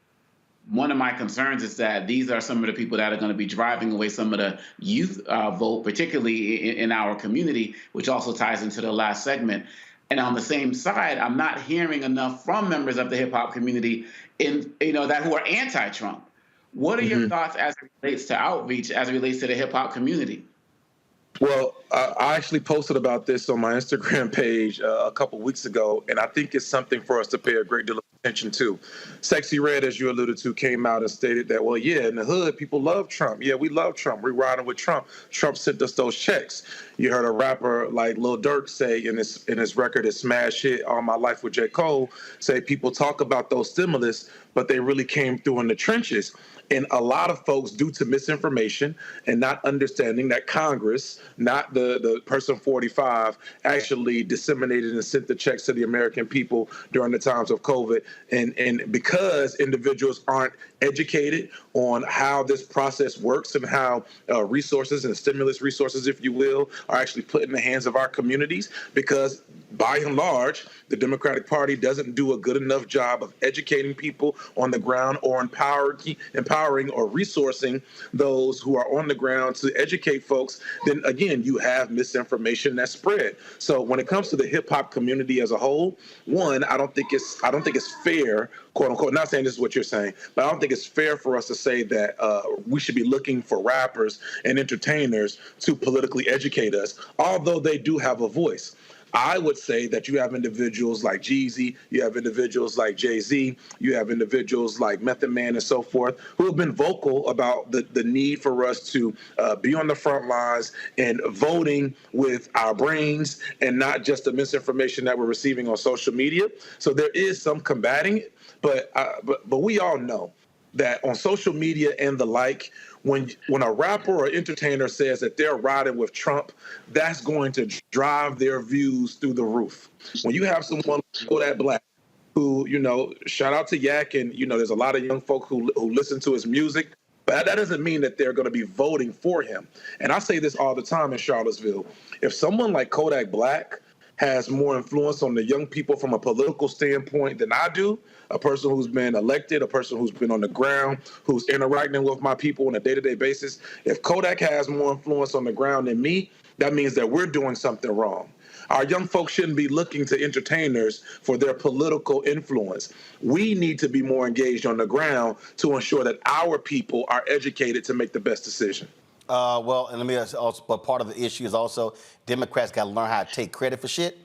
one of my concerns is that these are some of the people that are going to be driving away some of the youth vote, particularly in our community, which also ties into the last segment. And on the same side, I'm not hearing enough from members of the hip hop community that who are anti-Trump. What are your thoughts as it relates to outreach, as it relates to the hip hop community? Well, I actually posted about this on my Instagram page a couple weeks ago, and I think it's something for us to pay a great deal of attention to. Sexy Red, as you alluded to, came out and stated that, well, yeah, in the hood, people love Trump. Yeah, we love Trump. We're riding with Trump. Trump sent us those checks. You heard a rapper like Lil Durk say in his record, his smash hit All My Life with J. Cole, say people talk about those stimulus, but they really came through in the trenches. And a lot of folks, due to misinformation and not understanding that Congress, not the person 45, actually disseminated and sent the checks to the American people during the times of COVID. And because individuals aren't educated on how this process works and how resources and stimulus resources, if you will, are actually put in the hands of our communities, because by and large, the Democratic Party doesn't do a good enough job of educating people on the ground or empowering or resourcing those who are on the ground to educate folks, then again, you have misinformation that's spread. So when it comes to the hip hop community as a whole, one, I don't think it's fair, quote unquote, not saying this is what you're saying, but I don't think it's fair for us to say that we should be looking for rappers and entertainers to politically educate us, although they do have a voice. I would say that you have individuals like Jeezy, you have individuals like Jay-Z, you have individuals like Method Man and so forth, who have been vocal about the need for us to be on the front lines and voting with our brains and not just the misinformation that we're receiving on social media. So there is some combating it, but we all know that on social media and the like, when a rapper or entertainer says that they're riding with Trump, that's going to drive their views through the roof. When you have someone like Kodak Black, who, shout out to Yak, and, there's a lot of young folk who listen to his music, but that doesn't mean that they're going to be voting for him. And I say this all the time in Charlottesville. If someone like Kodak Black has more influence on the young people from a political standpoint than I do, a person who's been elected, a person who's been on the ground, who's interacting with my people on a day-to-day basis, if Kodak has more influence on the ground than me, that means that we're doing something wrong. Our young folks shouldn't be looking to entertainers for their political influence. We need to be more engaged on the ground to ensure that our people are educated to make the best decision. Well, and let me also, but part of the issue is also Democrats got to learn how to take credit for shit.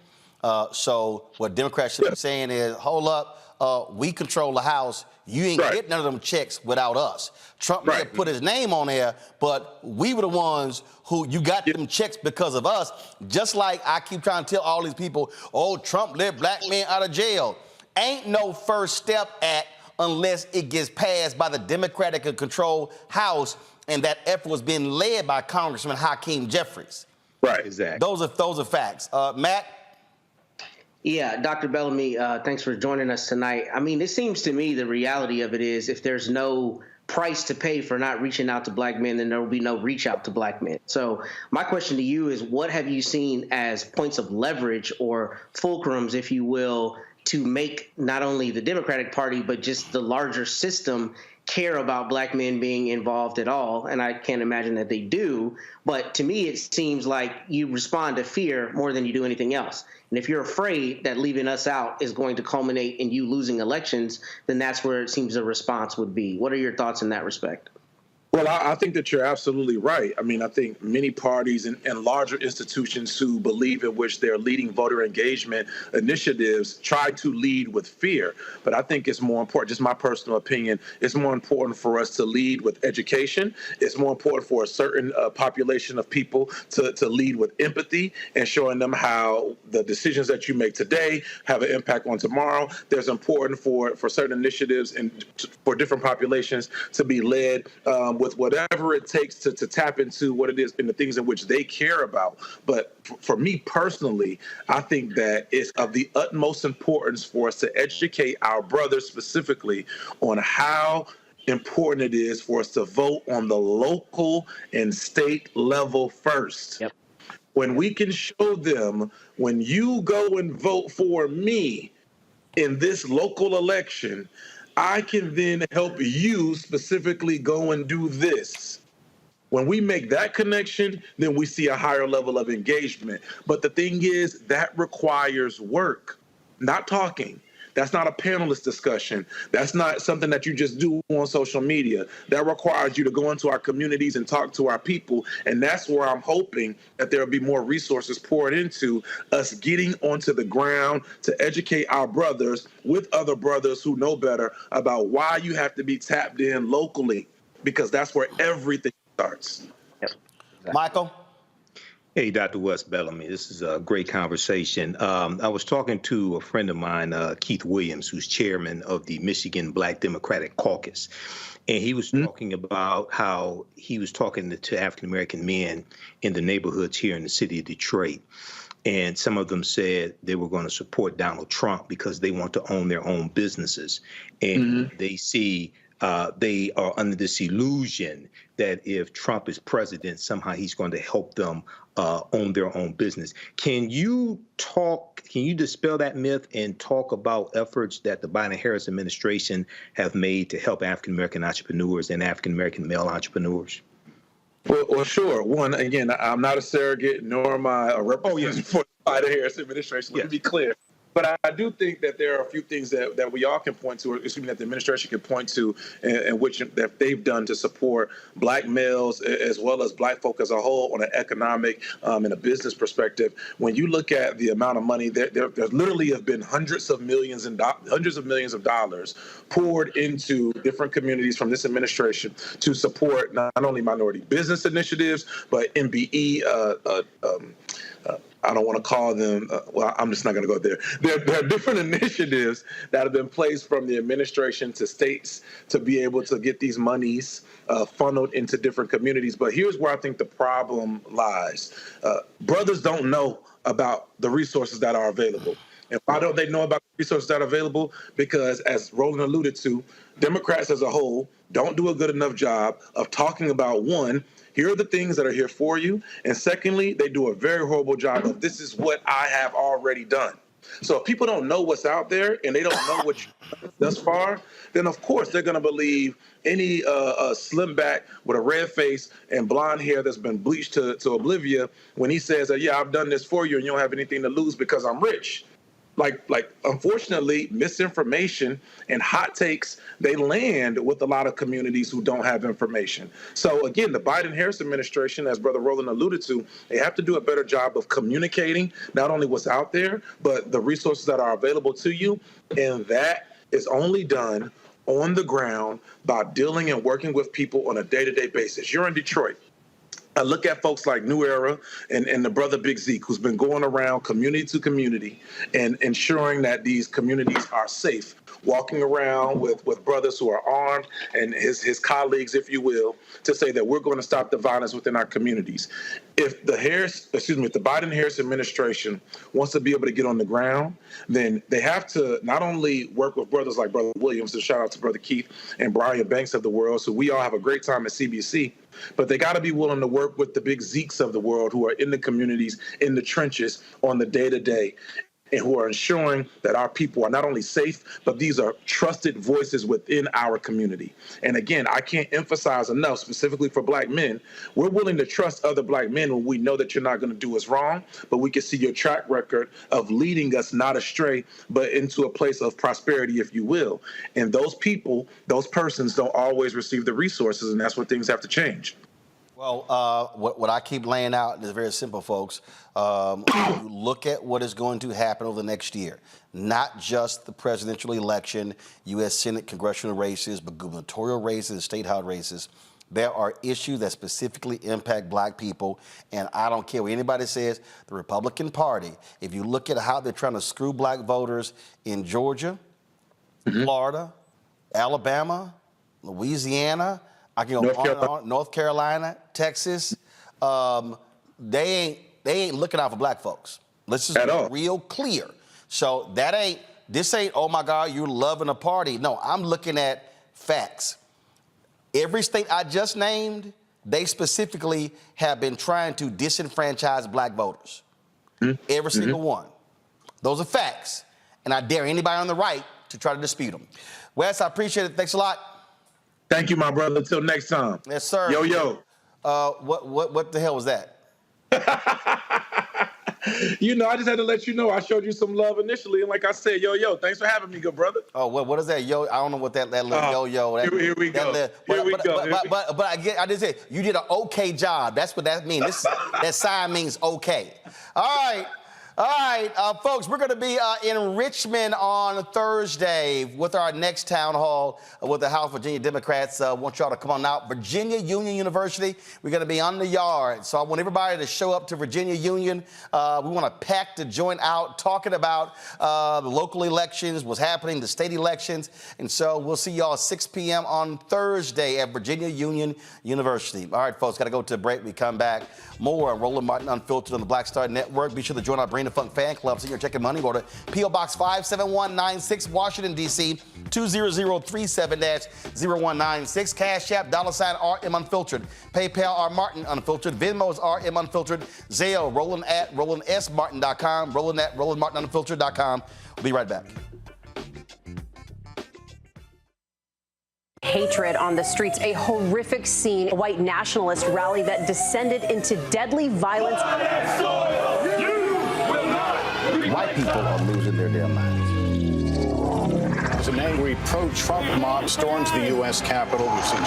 So what Democrats should be saying is, hold up, we control the House. You ain't getting none of them checks without us. Trump may have put his name on there, but we were the ones who you got them checks because of us. Just like I keep trying to tell all these people, oh, Trump let black men out of jail. Ain't no first step unless it gets passed by the Democratic controlled House. And that effort was being led by Congressman Hakeem Jeffries. Right, exactly. Those are facts. Matt? Yeah, Dr. Bellamy, thanks for joining us tonight. I mean, it seems to me the reality of it is if there's no price to pay for not reaching out to black men, then there will be no reach out to black men. So my question to you is, what have you seen as points of leverage or fulcrums, if you will, to make not only the Democratic Party, but just the larger system care about black men being involved at all? And I can't imagine that they do. But to me, it seems like you respond to fear more than you do anything else. And if you're afraid that leaving us out is going to culminate in you losing elections, then that's where it seems the response would be. What are your thoughts in that respect? Well, I think that you're absolutely right. I mean, I think many parties and larger institutions who believe in which their leading voter engagement initiatives try to lead with fear. But I think it's more important, just my personal opinion, it's more important for us to lead with education. It's more important for a certain population of people to lead with empathy and showing them how the decisions that you make today have an impact on tomorrow. There's important for certain initiatives and for different populations to be led with whatever it takes to tap into what it is and the things in which they care about. But for me personally, I think that it's of the utmost importance for us to educate our brothers specifically on how important it is for us to vote on the local and state level first. Yep. When we can show them, when you go and vote for me in this local election, I can then help you specifically go and do this. When we make that connection, then we see a higher level of engagement. But the thing is, that requires work, not talking. That's not a panelist discussion. That's not something that you just do on social media. That requires you to go into our communities and talk to our people. And that's where I'm hoping that there will be more resources poured into us getting onto the ground to educate our brothers with other brothers who know better about why you have to be tapped in locally, because that's where everything starts. Yep. Exactly. Michael? Hey, Dr. Wes Bellamy, this is a great conversation. I was talking to a friend of mine, Keith Williams, who's chairman of the Michigan Black Democratic Caucus. And he was talking about how he was talking to African-American men in the neighborhoods here in the city of Detroit. And some of them said they were going to support Donald Trump because they want to own their own businesses. And they see they are under this illusion that if Trump is president, somehow he's going to help them own their own business. Can you dispel that myth and talk about efforts that the Biden-Harris administration have made to help African-American entrepreneurs and African-American male entrepreneurs? Well, sure. One, again, I'm not a surrogate, nor am I a representative for the Biden-Harris administration. Let me be clear. But I do think that there are a few things that we all can point to, or excuse me, that the administration can point to, in which that they've done to support Black males as well as Black folk as a whole on an economic and a business perspective. When you look at the amount of money, there literally have been hundreds of millions of dollars poured into different communities from this administration to support not only minority business initiatives, but MBE. I don't want to call them, well, I'm just not going to go there. There are different initiatives that have been placed from the administration to states to be able to get these monies funneled into different communities. But here's where I think the problem lies. Brothers don't know about the resources that are available. And why don't they know about the resources that are available? Because, as Roland alluded to, Democrats as a whole don't do a good enough job of talking about, one, here are the things that are here for you. And secondly, they do a very horrible job of, this is what I have already done. So if people don't know what's out there and they don't know what you've done thus far, then of course they're going to believe any slim back with a red face and blonde hair that's been bleached to oblivion when he says that, yeah, I've done this for you and you don't have anything to lose because I'm rich. Like, unfortunately, misinformation and hot takes, they land with a lot of communities who don't have information. So, again, the Biden-Harris administration, as Brother Roland alluded to, they have to do a better job of communicating not only what's out there, but the resources that are available to you. And that is only done on the ground by dealing and working with people on a day-to-day basis. You're in Detroit. I look at folks like New Era and the brother Big Zeke, who's been going around community to community and ensuring that these communities are safe, walking around with brothers who are armed and his colleagues, if you will, to say that we're going to stop the violence within our communities. If the Biden-Harris administration wants to be able to get on the ground, then they have to not only work with brothers like Brother Williams, and shout out to Brother Keith and Brian Banks of the world, so we all have a great time at CBC, but they got to be willing to work with the Big Zekes of the world who are in the communities, in the trenches on the day-to-day, and who are ensuring that our people are not only safe, but these are trusted voices within our community. And again, I can't emphasize enough, specifically for Black men, we're willing to trust other Black men when we know that you're not going to do us wrong, but we can see your track record of leading us not astray, but into a place of prosperity, if you will. And those people, those persons don't always receive the resources, and that's where things have to change. Well, what I keep laying out is very simple, folks. You look at what is going to happen over the next year, not just the presidential election, U.S. Senate congressional races, but gubernatorial races and state house races. There are issues that specifically impact Black people, and I don't care what anybody says, the Republican Party, if you look at how they're trying to screw Black voters in Georgia, Florida, Alabama, Louisiana, I can go on and on, North Carolina, Texas, they ain't looking out for Black folks. Let's just be real clear. So this ain't, oh my God, you're loving a party. No, I'm looking at facts. Every state I just named, they specifically have been trying to disenfranchise Black voters. Every single one. Those are facts. And I dare anybody on the right to try to dispute them. Wes, I appreciate it. Thanks a lot. Thank you, my brother. Until next time. Yes, sir. Yo, yo. What the hell was that? You know, I just had to let you know I showed you some love initially, and like I said, yo, yo, thanks for having me, good brother. Oh, what is that? Yo, I don't know what that little yo-yo. Here we go. But I did say you did an okay job. That's what that means. That sign means okay. All right. All right, folks, we're going to be in Richmond on Thursday with our next town hall with the House Virginia Democrats. Want y'all to come on out. Virginia Union University, we're going to be on the yard. So I want everybody to show up to Virginia Union. We want to pack the joint out, talking about the local elections, what's happening, the state elections. And so we'll see y'all at 6 p.m. on Thursday at Virginia Union University. All right, folks, got to go to a break. We come back. More on Roland Martin Unfiltered on the Black Star Network. Be sure to join our Brain the Funk fan club. Send your check and money order. P.O. Box 57196, Washington, D.C. 20037-0196. Cash App, $RM Unfiltered. PayPal, R Martin Unfiltered. Venmo's RM Unfiltered. Zelle, Roland at RolandSMartin.com. Roland at RolandMartinUnfiltered.com. We'll be right back. Hatred on the streets, a horrific scene, a white nationalist rally that descended into deadly violence. White people are losing their damn minds. An angry pro-Trump mob storms the U.S. Capitol. We've seen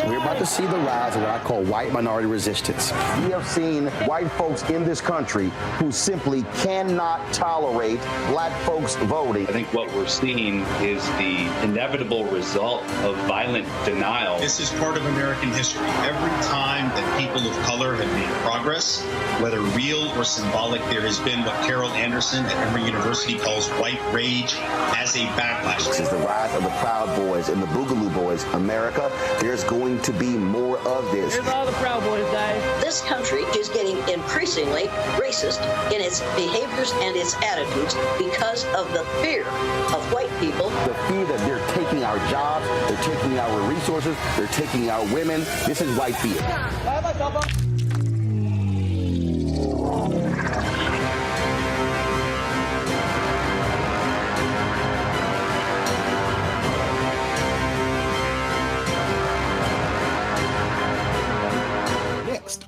We're about to see the rise of what I call white minority resistance. We have seen white folks in this country who simply cannot tolerate black folks voting. I think what we're seeing is the inevitable result of violent denial. This is part of American history. Every time that people of color have made progress, whether real or symbolic, there has been what Carol Anderson at Emory University calls white rage as a backlash. This is the rise of the Proud Boys and the Boogaloo Boys. America, there's going to be more of this. Here's all the Proud Boys, guys. This country is getting increasingly racist in its behaviors and its attitudes because of the fear of white people. The fear that they're taking our jobs, they're taking our resources, they're taking our women. This is white fear.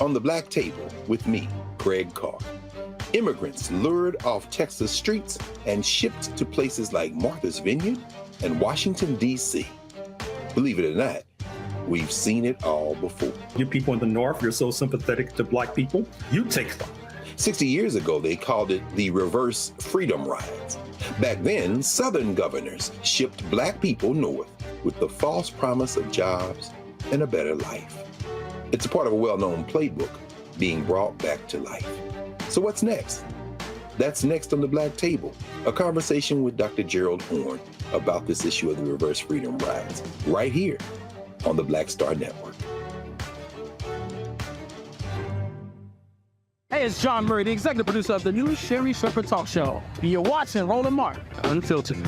On the Black Table with me, Greg Carr. Immigrants lured off Texas streets and shipped to places like Martha's Vineyard and Washington, D.C. Believe it or not, we've seen it all before. You people in the North, you're so sympathetic to black people, you take them. 60 years ago, they called it the reverse freedom rides. Back then, Southern governors shipped black people north with the false promise of jobs and a better life. It's a part of a well-known playbook being brought back to life. So what's next? That's next on the Black Table, a conversation with Dr. Gerald Horne about this issue of the reverse freedom rides, right here on the Black Star Network. Hey, it's John Murray, the executive producer of the new Sherry Shepherd Talk Show. You're watching Roland Martin Unfiltered.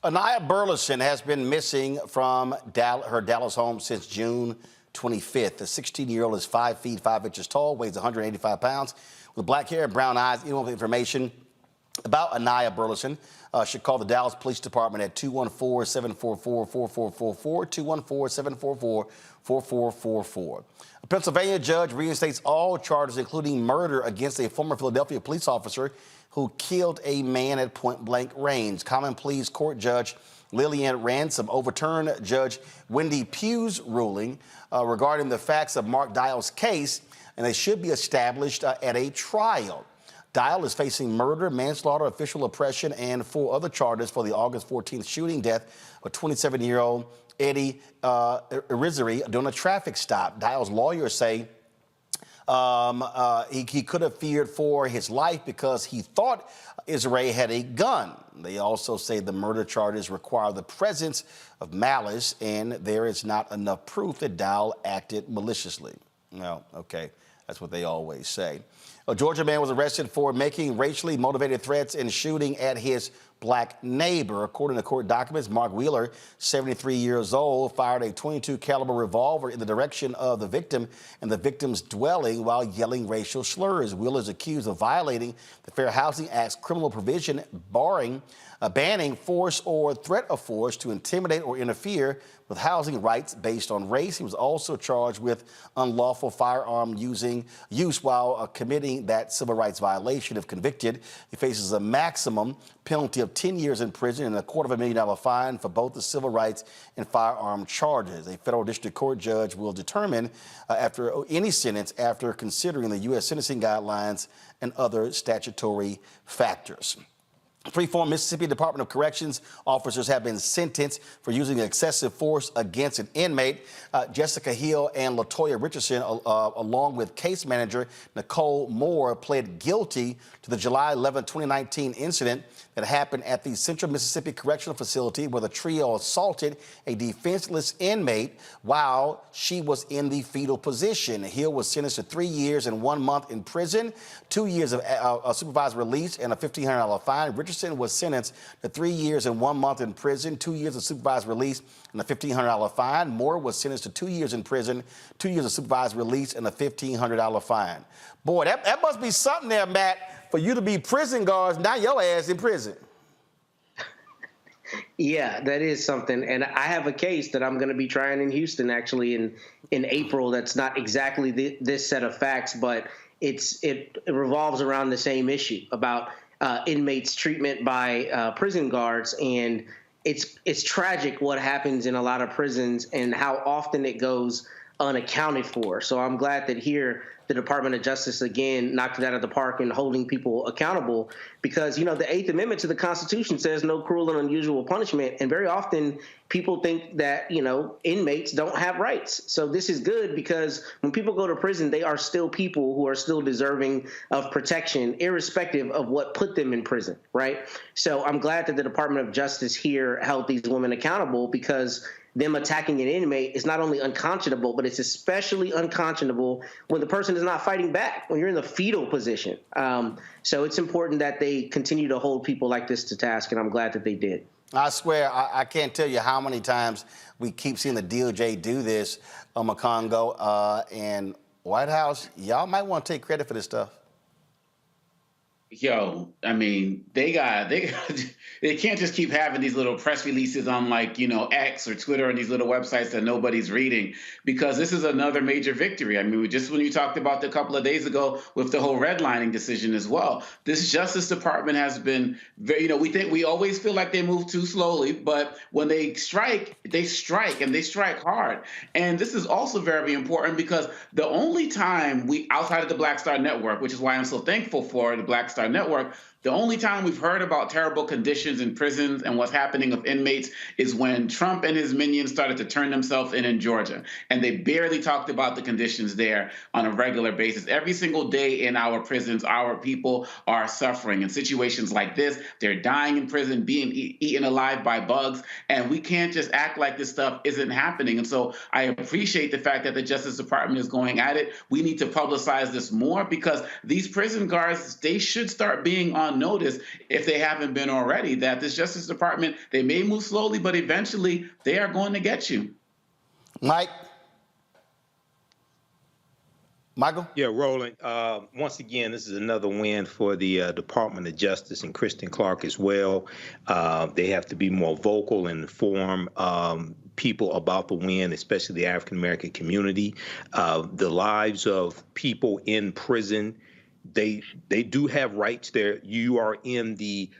Anaya Burleson has been missing from her Dallas home since June 25th. The 16-year-old is 5 feet 5 inches tall, weighs 185 pounds, with black hair and brown eyes. Anyone with information about Anaya Burleson should call the Dallas Police Department at 214-744-4444, 214-744-4444. A Pennsylvania judge reinstates all charges, including murder, against a former Philadelphia police officer who killed a man at point-blank range. Common Pleas Court Judge Lillian Ransom overturned Judge Wendy Pugh's ruling regarding the facts of Mark Dial's case, and they should be established at a trial. Dial is facing murder, manslaughter, official oppression, and 4 other charges for the August 14th shooting death of 27-year-old Eddie Irizarry during a traffic stop. Dial's lawyers say he could have feared for his life because he thought Irizarry had a gun. They also say the murder charges require the presence of malice, and there is not enough proof that Dial acted maliciously. Well, okay, that's what they always say. A Georgia man was arrested for making racially motivated threats and shooting at his black neighbor. According to court documents, Mark Wheeler, 73 years old, fired a .22 caliber revolver in the direction of the victim and the victim's dwelling while yelling racial slurs. Wheeler is accused of violating the Fair Housing Act's criminal provision banning force or threat of force to intimidate or interfere with housing rights based on race. He was also charged with unlawful firearm use while committing that civil rights violation. If convicted, he faces a maximum penalty of 10 years in prison and a $250,000 fine for both the civil rights and firearm charges. A federal district court judge will determine after any sentence after considering the U.S. sentencing guidelines and other statutory factors. Three former Mississippi Department of Corrections officers have been sentenced for using excessive force against an inmate. Jessica Hill and LaToya Richardson, along with case manager Nicole Moore, pled guilty to the July 11, 2019 incident that happened at the Central Mississippi Correctional Facility, where the trio assaulted a defenseless inmate while she was in the fetal position. Hill was sentenced to 3 years and 1 month in prison, 2 years of supervised release, and a $1,500 fine. Richardson was sentenced to 3 years and 1 month in prison, 2 years of supervised release, and a $1,500 fine. Moore was sentenced to 2 years in prison, 2 years of supervised release, and a $1,500 fine. Boy, that must be something there, Matt, for you to be prison guards, now your ass in prison. Yeah, that is something. And I have a case that I'm going to be trying in Houston, actually, in April. That's not exactly this set of facts, but it revolves around the same issue about inmates' treatment by prison guards. And it's tragic what happens in a lot of prisons and how often it goes unaccounted for. So I'm glad that here the Department of Justice, again, knocked it out of the park and holding people accountable, because, you know, the Eighth Amendment to the Constitution says no cruel and unusual punishment. And very often people think that, you know, inmates don't have rights. So this is good, because when people go to prison, they are still people who are still deserving of protection, irrespective of what put them in prison, right? So I'm glad that the Department of Justice here held these women accountable, because them attacking an inmate is not only unconscionable, but it's especially unconscionable when the person is not fighting back, when you're in the fetal position. So it's important that they continue to hold people like this to task, and I'm glad that they did. I swear, I can't tell you how many times we keep seeing the DOJ do this, Makongo, and White House. Y'all might want to take credit for this stuff. Yo, I mean, they can't just keep having these little press releases on, like, you know, X or Twitter and these little websites that nobody's reading, because this is another major victory. I mean, just when you talked about a couple of days ago with the whole redlining decision as well, this Justice Department has been very, you know, we always feel like they move too slowly, but when they strike and they strike hard. And this is also very important, because the only time outside of the Black Star Network, which is why I'm so thankful for the Black Star Network, the only time we've heard about terrible conditions in prisons and what's happening with inmates is when Trump and his minions started to turn themselves in Georgia. And they barely talked about the conditions there on a regular basis. Every single day in our prisons, our people are suffering. In situations like this, they're dying in prison, being eaten alive by bugs. And we can't just act like this stuff isn't happening. And so I appreciate the fact that the Justice Department is going at it. We need to publicize this more, because these prison guards, they should start being on notice, if they haven't been already, that this Justice Department, they may move slowly, but eventually they are going to get you. Michael? Yeah, Roland. Once again, this is another win for the Department of Justice and Kristen Clarke as well. They have to be more vocal and inform people about the win, especially the African-American community. The lives of people in prison, they do have rights there. You are in the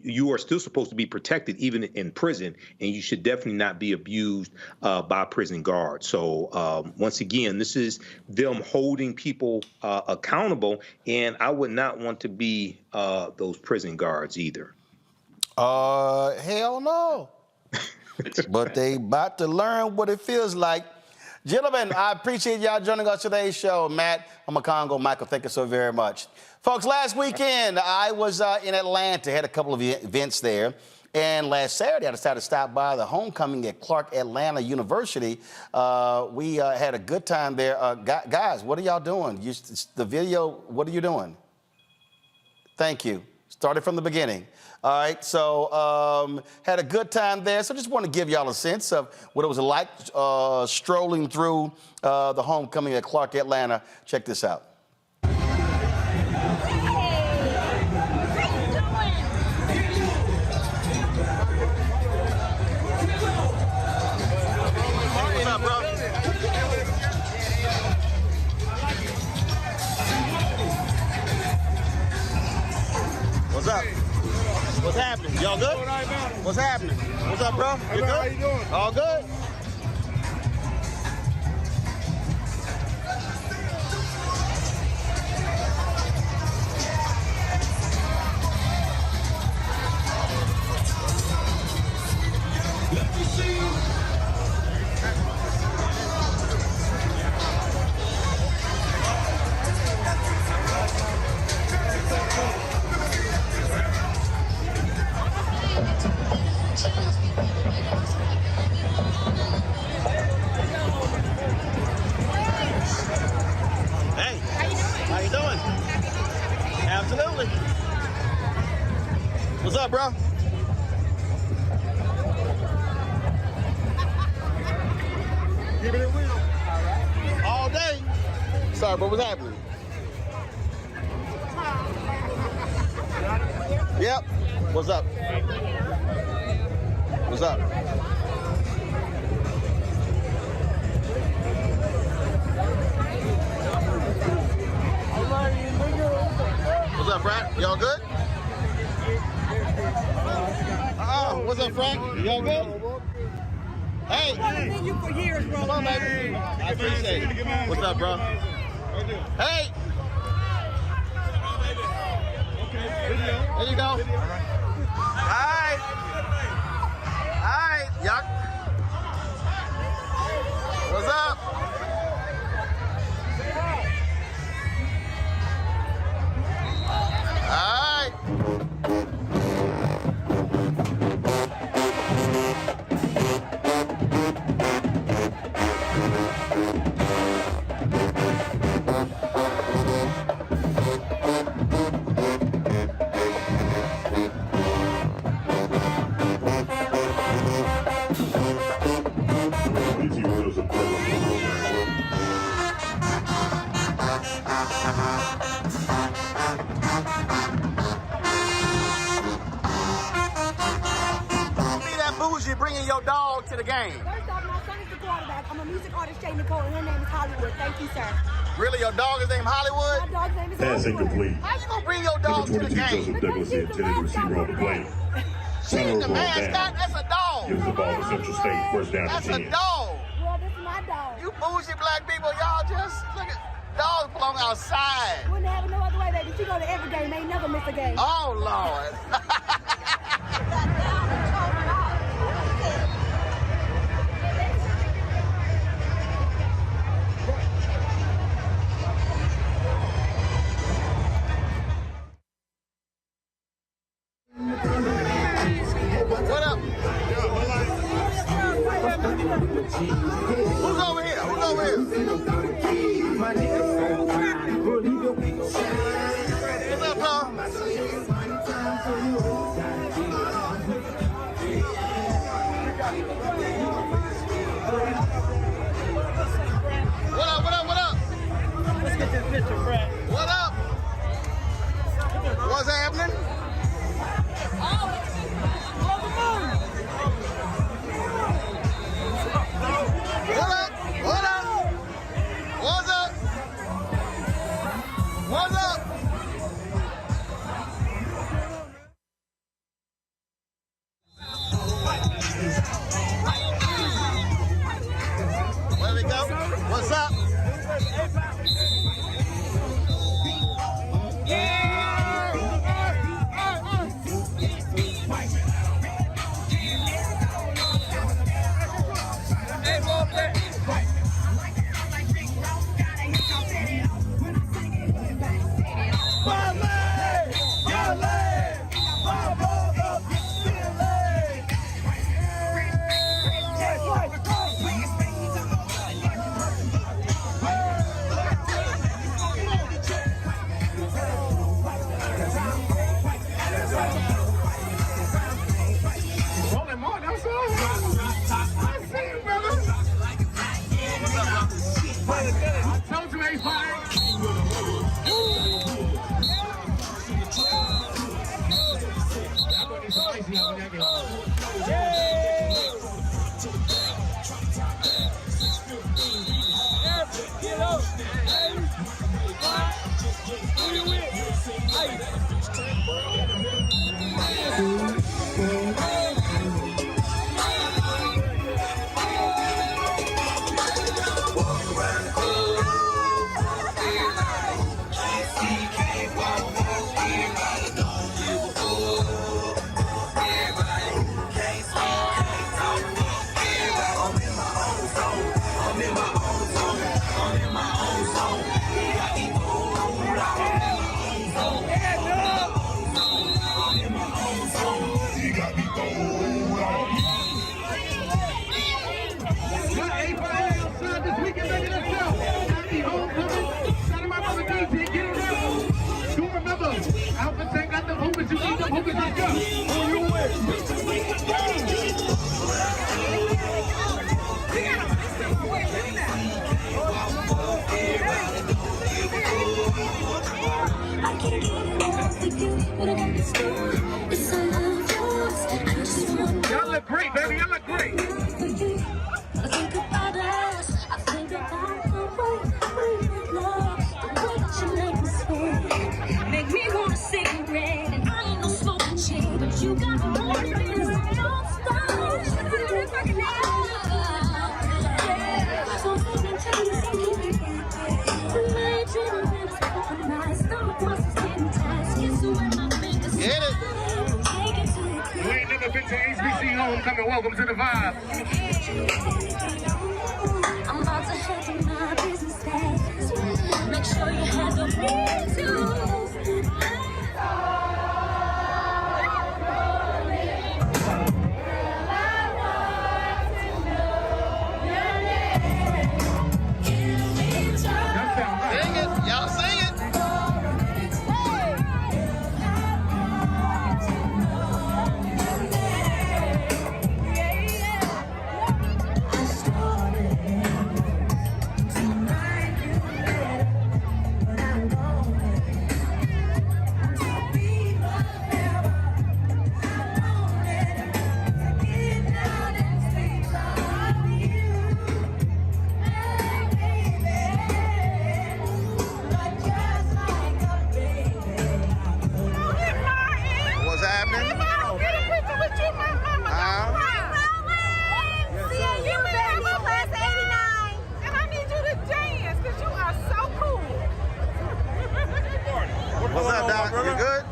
you are still supposed to be protected even in prison, and you should definitely not be abused by prison guards. So once again, this is them holding people accountable, and I would not want to be those prison guards either. Hell no. But they about to learn what it feels like. Gentlemen, I appreciate y'all joining us today's show. Matt, I'm a Congo. Michael, thank you so very much. Folks, last weekend, I was in Atlanta, had a couple of events there. And last Saturday, I decided to stop by the homecoming at Clark Atlanta University. We had a good time there. Guys, what are y'all doing? The video, what are you doing? Thank you. Started from the beginning. All right, so had a good time there. So just want to give y'all a sense of what it was like strolling through the homecoming at Clark Atlanta. Check this out. Y'all good? What's happening? What's up, bro? You good? How you doing? All good? Hey, how you doing? Absolutely. What's up, bro? Keeping it real. All day. Sorry, bro, what's happening? Yep. What's up? What's up? What's up, Frank? Y'all good? What's up, Frank? Y'all good? Hey! Come on, baby. I appreciate it. What's up, bro? Hey! There you go. Hi! Hi! Yuck! What's up? All right. Bringing your dog to the game. First off, my son is the quarterback. I'm a music artist, Shay Nicole, and her name is Hollywood. Thank you, sir. Really, your dog is named Hollywood? My dog's name is Pass Hollywood. incomplete. How you gonna bring your dog to the game? Joseph Douglas, the intended receiver on the play. She's the mascot. That's a dog. Gives the ball to Central State. First down That's to 10. a dog. Well, this is my dog. You bougie black people, y'all just look at dogs belong outside. Wouldn't have it no other way, baby. She go to every game. Ain't never miss a game. Oh Lord. What up? Who's over here? Who's over here? What's up, bro? What up, what up, what up? Let's get this picture, Brad. What up? What's happening? What up? What up? What's up? What's up? Y'all look great, baby. Y'all look great. Think about us. I think about the way we love, the way that you make me sweat. Make me want a cigarette, and I ain't no smoking chick, but you got me wanting this. Don't stop. So let me tell you something. Imagine when it's open, my stomach muscles getting tight. Kiss you with my fingers. Get it. You ain't never been to HBC Homecoming. Welcome to the vibe. I'm about to head to my business days. Make sure you handle me too. Sing it. Y'all sing it. What's happening? What's up, Doc? You good?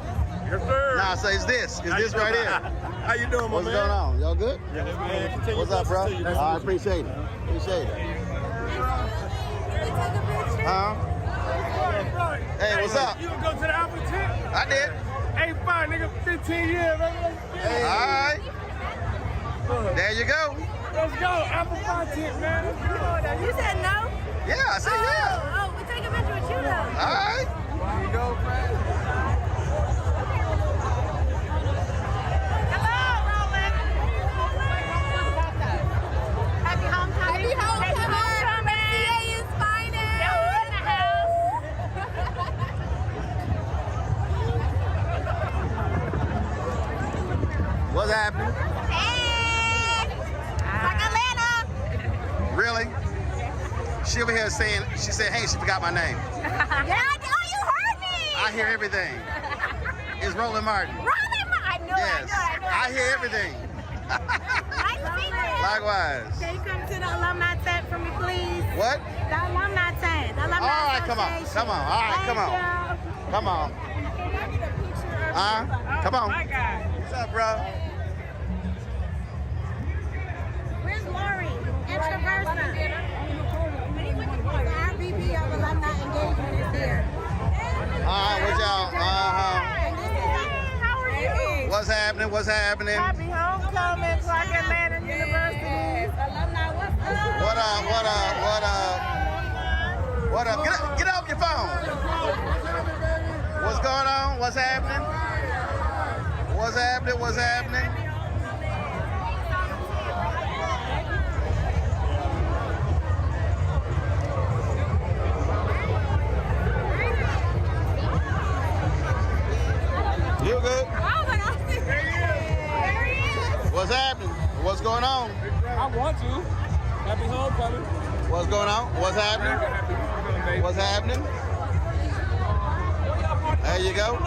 Yes, sir. Nah, say it's this. It's this right here. How you doing, my What's man? going on? Y'all good? Yeah, man. What's up, bro? I appreciate it. Appreciate it. Huh? Hey, what's up? You gonna go to the Apple tent? I did. Hey, fine, nigga. 15 years, man. All right. There you go. Let's go. Apple pie tent, man. You said no? Yeah, I said yeah. Oh, we take a picture with you though. All right. There you go, man. Hello, Roland. Happy homecoming. Happy homecoming. CA is finest. Yeah, we're in the house. What's happening? Hey. Like Atlanta. Really? She over here saying, she said, hey, she forgot my name. Yeah, you heard me. I hear everything. It's Roland Martin. Roland Martin. I know. Yes. I hear everything. Nice to meet you. Likewise. Can you come to the alumni tent for me, please? What? The alumni tent. The alumni All right, come on. association. Come on. All right, come on. Come on. Come on. My God. What's up, bro? Where's Lori? Introversa. The RVP of alumni engagement is here. All right, what y'all? How are you? What's happening? What's happening? Happy homecoming, Clark Atlanta University. Alumni, what's up? What up? What up? What up? What up? Get off your phone. What's going on? What's happening? What's happening? What's happening? You good? What's happening? What's going on? I want to. Happy homecoming. What's going on? What's happening? What's happening? There you go.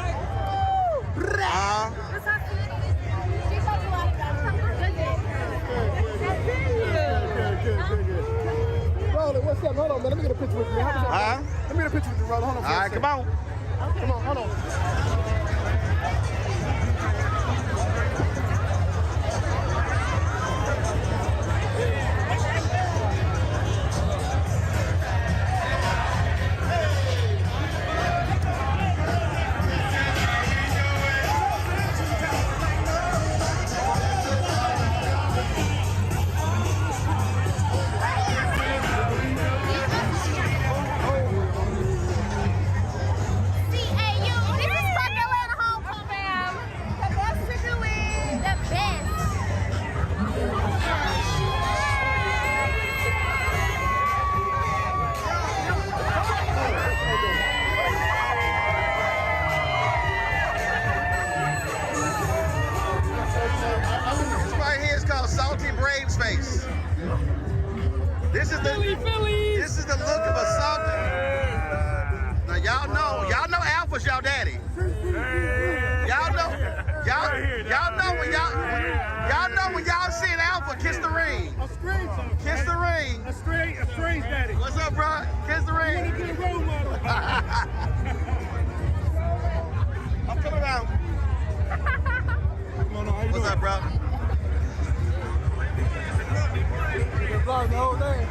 Roland, what's up? Hold on, man. Let me get a picture with you. Let me get a picture with you, Roland. Hold on. All right, come on. Come on, hold on. CAU, this is This is the look of a Southern. Now y'all know Alpha's y'all daddy. Y'all know when y'all see an Alpha, kiss the ring. Kiss the ring. A strange daddy. What's up, bro? Kiss the ring. You wanna get a role model. I'm coming around. What's up, bro? The whole day.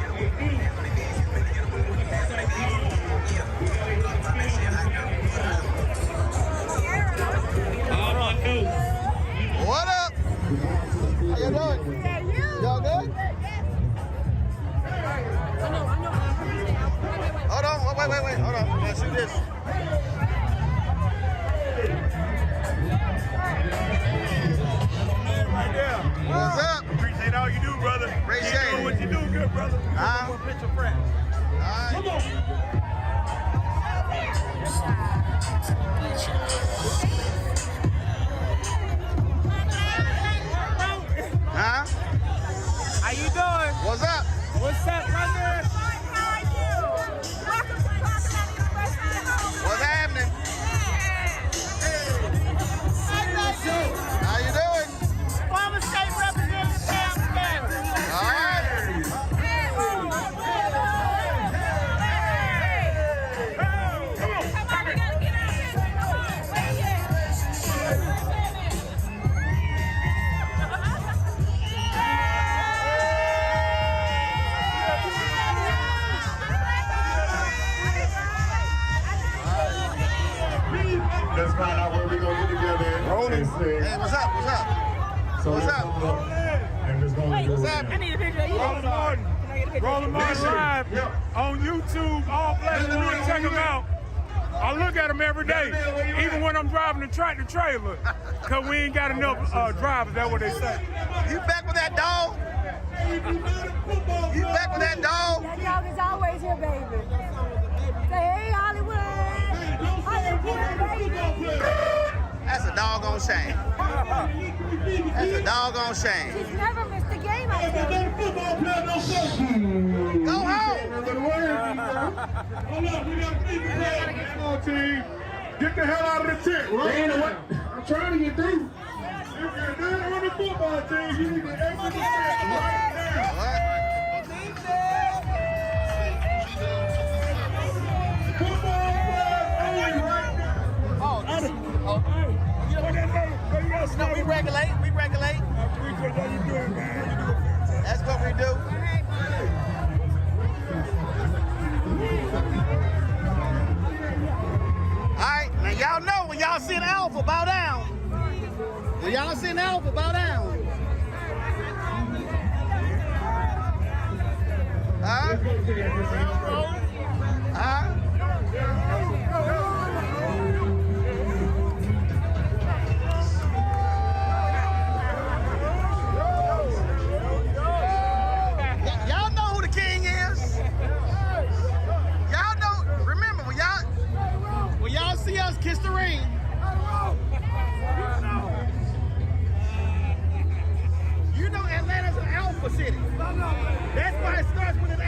What up? How you doing? Y'all good? Hold on, wait. Hold on. Let's do this. Right there. What's up? Appreciate all you do, brother. Appreciate Keep doing what you do, good brother. One picture friend. Come on. Huh? How you doing? What's up? What's up, brother? What's happening? How you doing? Former state representative Sam Stanley. All right. Let's find out where we're going to get together and sing. Hey, what's up? What's up? So What's up? And it's going to do What's up? I need a picture of you. Rolling Martin Live on YouTube, all platforms. Check them out. I look at them every day, even when I'm driving the tractor trailer, because we ain't got enough drivers. That's what they say. You back with that dog? You back with that dog? That dog is always here, baby. Say, hey, Hollywood. Hollywood, baby. That's a doggone shame. That's a doggone shame. She's never missed a game, I tell you. Go home. Come on, team. Get the hell out of the tent, right? I'm trying to get through. If you're not on the football team, you need to exit the tent right now. Football players only right now. No, we regulate. We regulate. I appreciate how you doing, man. That's what we do. All right, now y'all know when y'all see an alpha, bow down. When y'all see an alpha, bow down. Huh? Huh? Y'all know who the king is. Y'all know. Remember when y'all see us kiss the ring. You know Atlanta's an alpha city. That's why it starts with an A.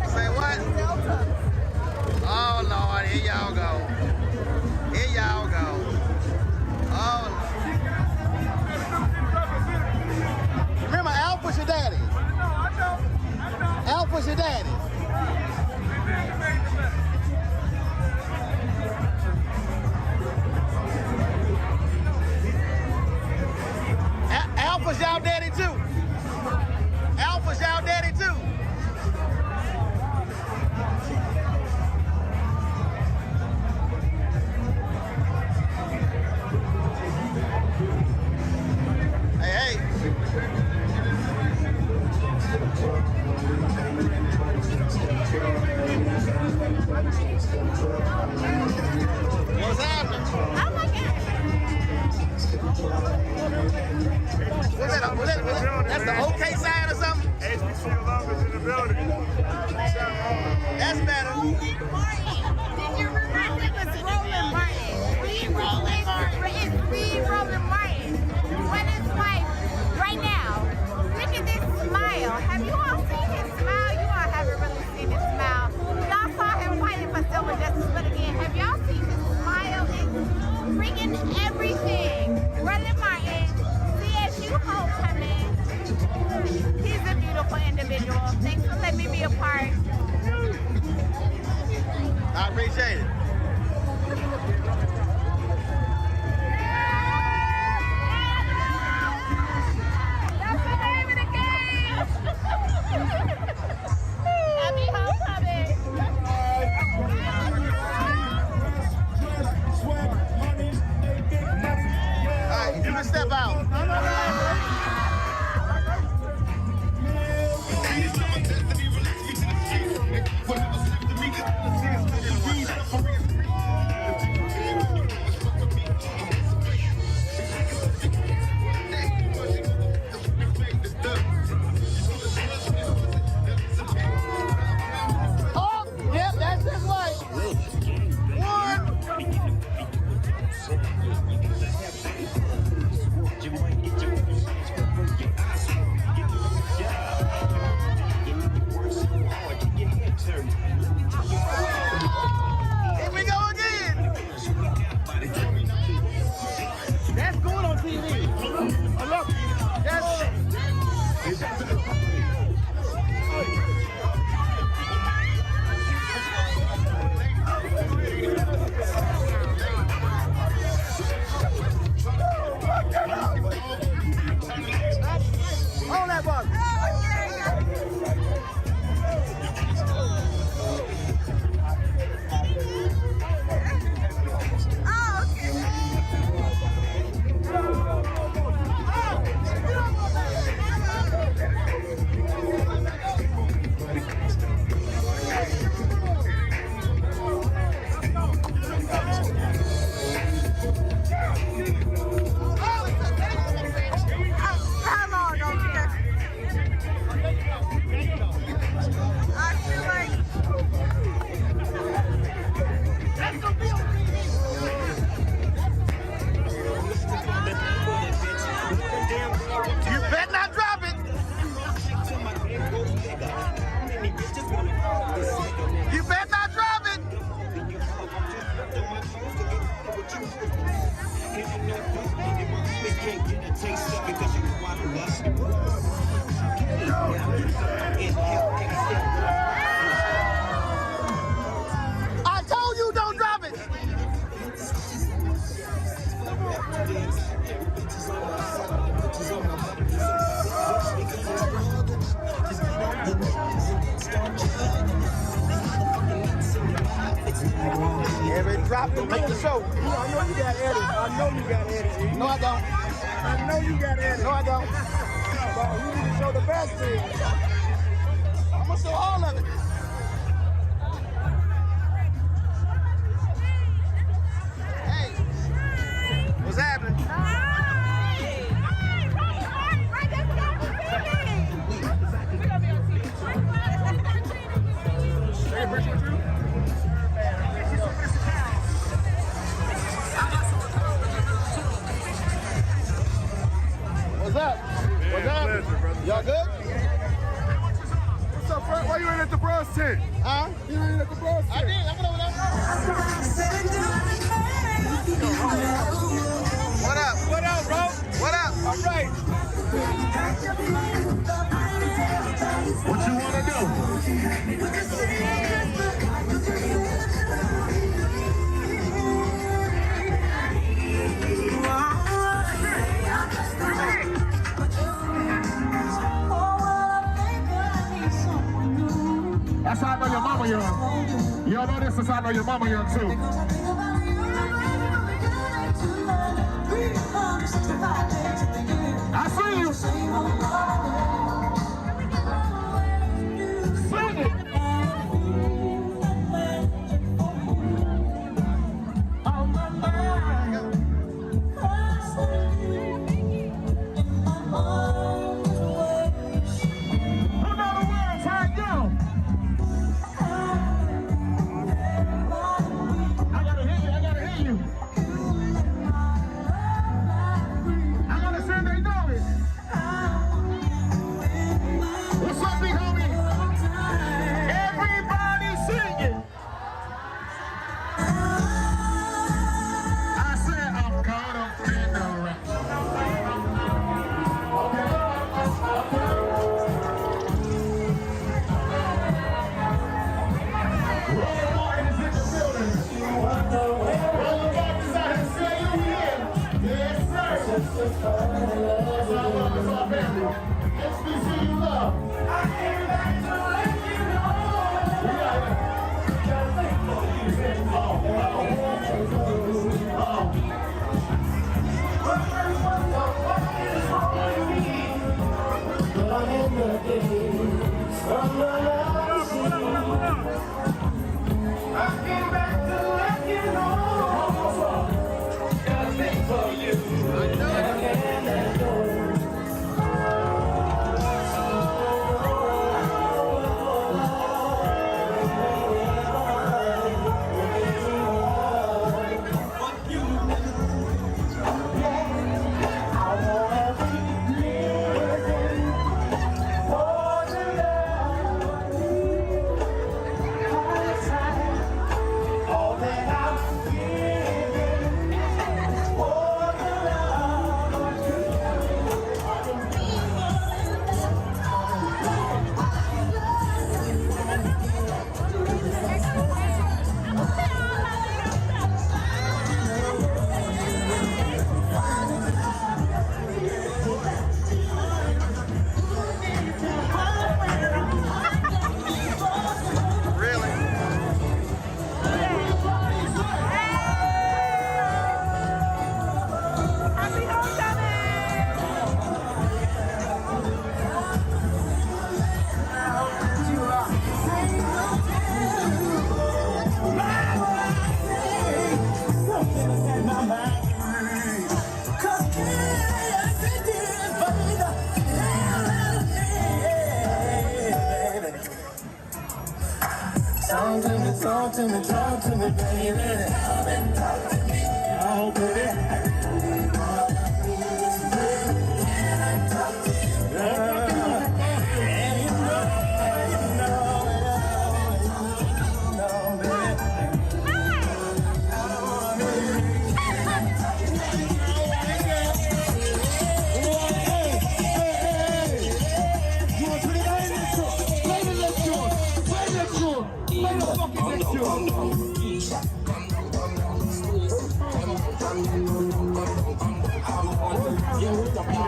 Say what? Oh Lord, here y'all go. Here y'all go. Oh Lord. Remember, Alpha's your daddy. Alpha's your daddy. Alpha's y'all daddy too. Alpha's y'all daddy too. Hey, hey. What's happening? Oh my God. Was that I told you don't drop it. Every drop will make the show. I know you got Eddie. I know you got Eddie. No, I don't. I know you got Eddie. No, I don't. Well, you need to show the best thing. I'm going to show all of it. Hey, what's happening? What's up? What's up? Y'all good? What's up, Fred? Why you ain't at the bros tent? Huh? You ain't at the bros tent? I did. I went over there. What up? What up, bro? What up? All right. What you want to do? That's how I know your mama young. You all know this, that's how I know your mama young too. I see you. Sing it. Talk to me, baby. Talk to me. Oh, baby. I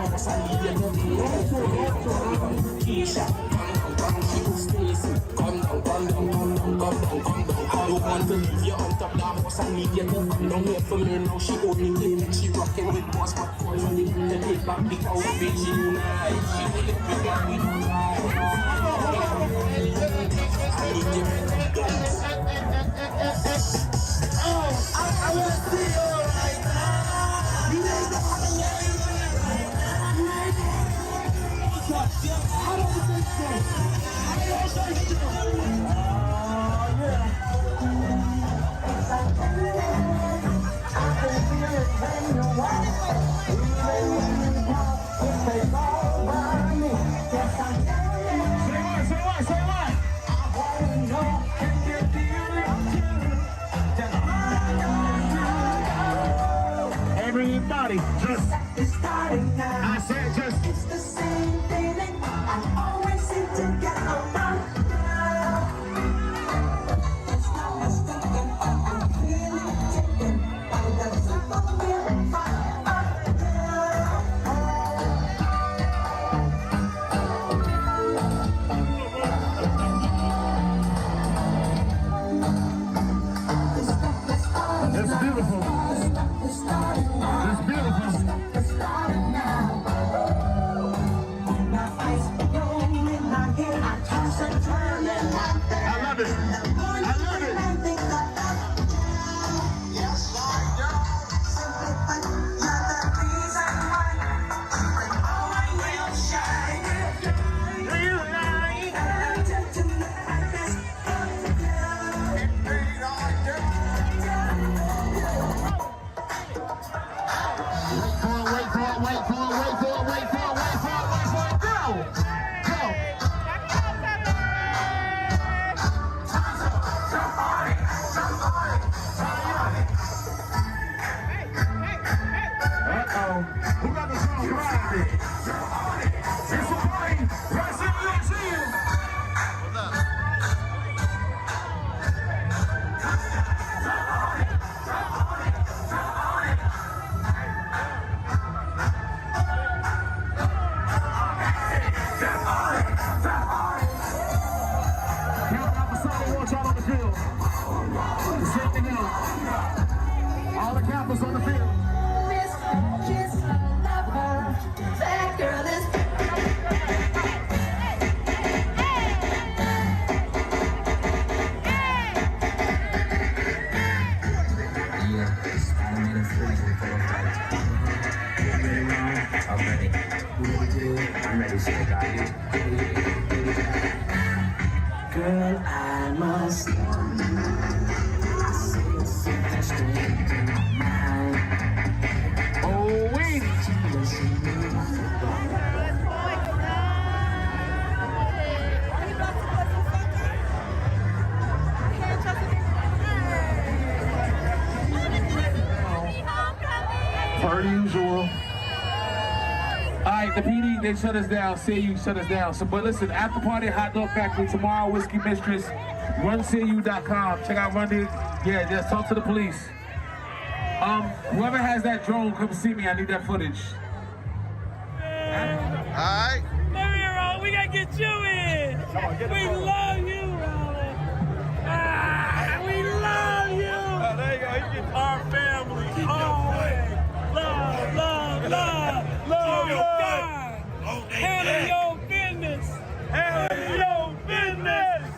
don't want to leave you on top now, boss. I need you to come down here for me now. She only claiming she rocking with boss, but for me to take back the outfit she unite. She will let me down with I need you to dance. I want to see you right now. You ain't the one I don't think so. Everybody, just I said just. It's the same feeling I always seem to get around. It's beautiful. It's beautiful. I love it. I love it. All the campers on the field. I'm ready, so I got you. Girl, I must know you. Something strange in my mind. Oh, wait. Per usual. Alright, the PD, they shut us down. CAU shut us down. So, but listen, after party, Hot Dog Factory, tomorrow, Whiskey Mistress, runcau.com. Check out Run It. Yeah, just talk to the police. Whoever has that drone, come see me. I need that footage. Alright. Mario, we gotta get you in. We love you, Roland. We love you. There you go. You get our family. Always. Love, love, love. Love your God. Handle your business. Handle your business.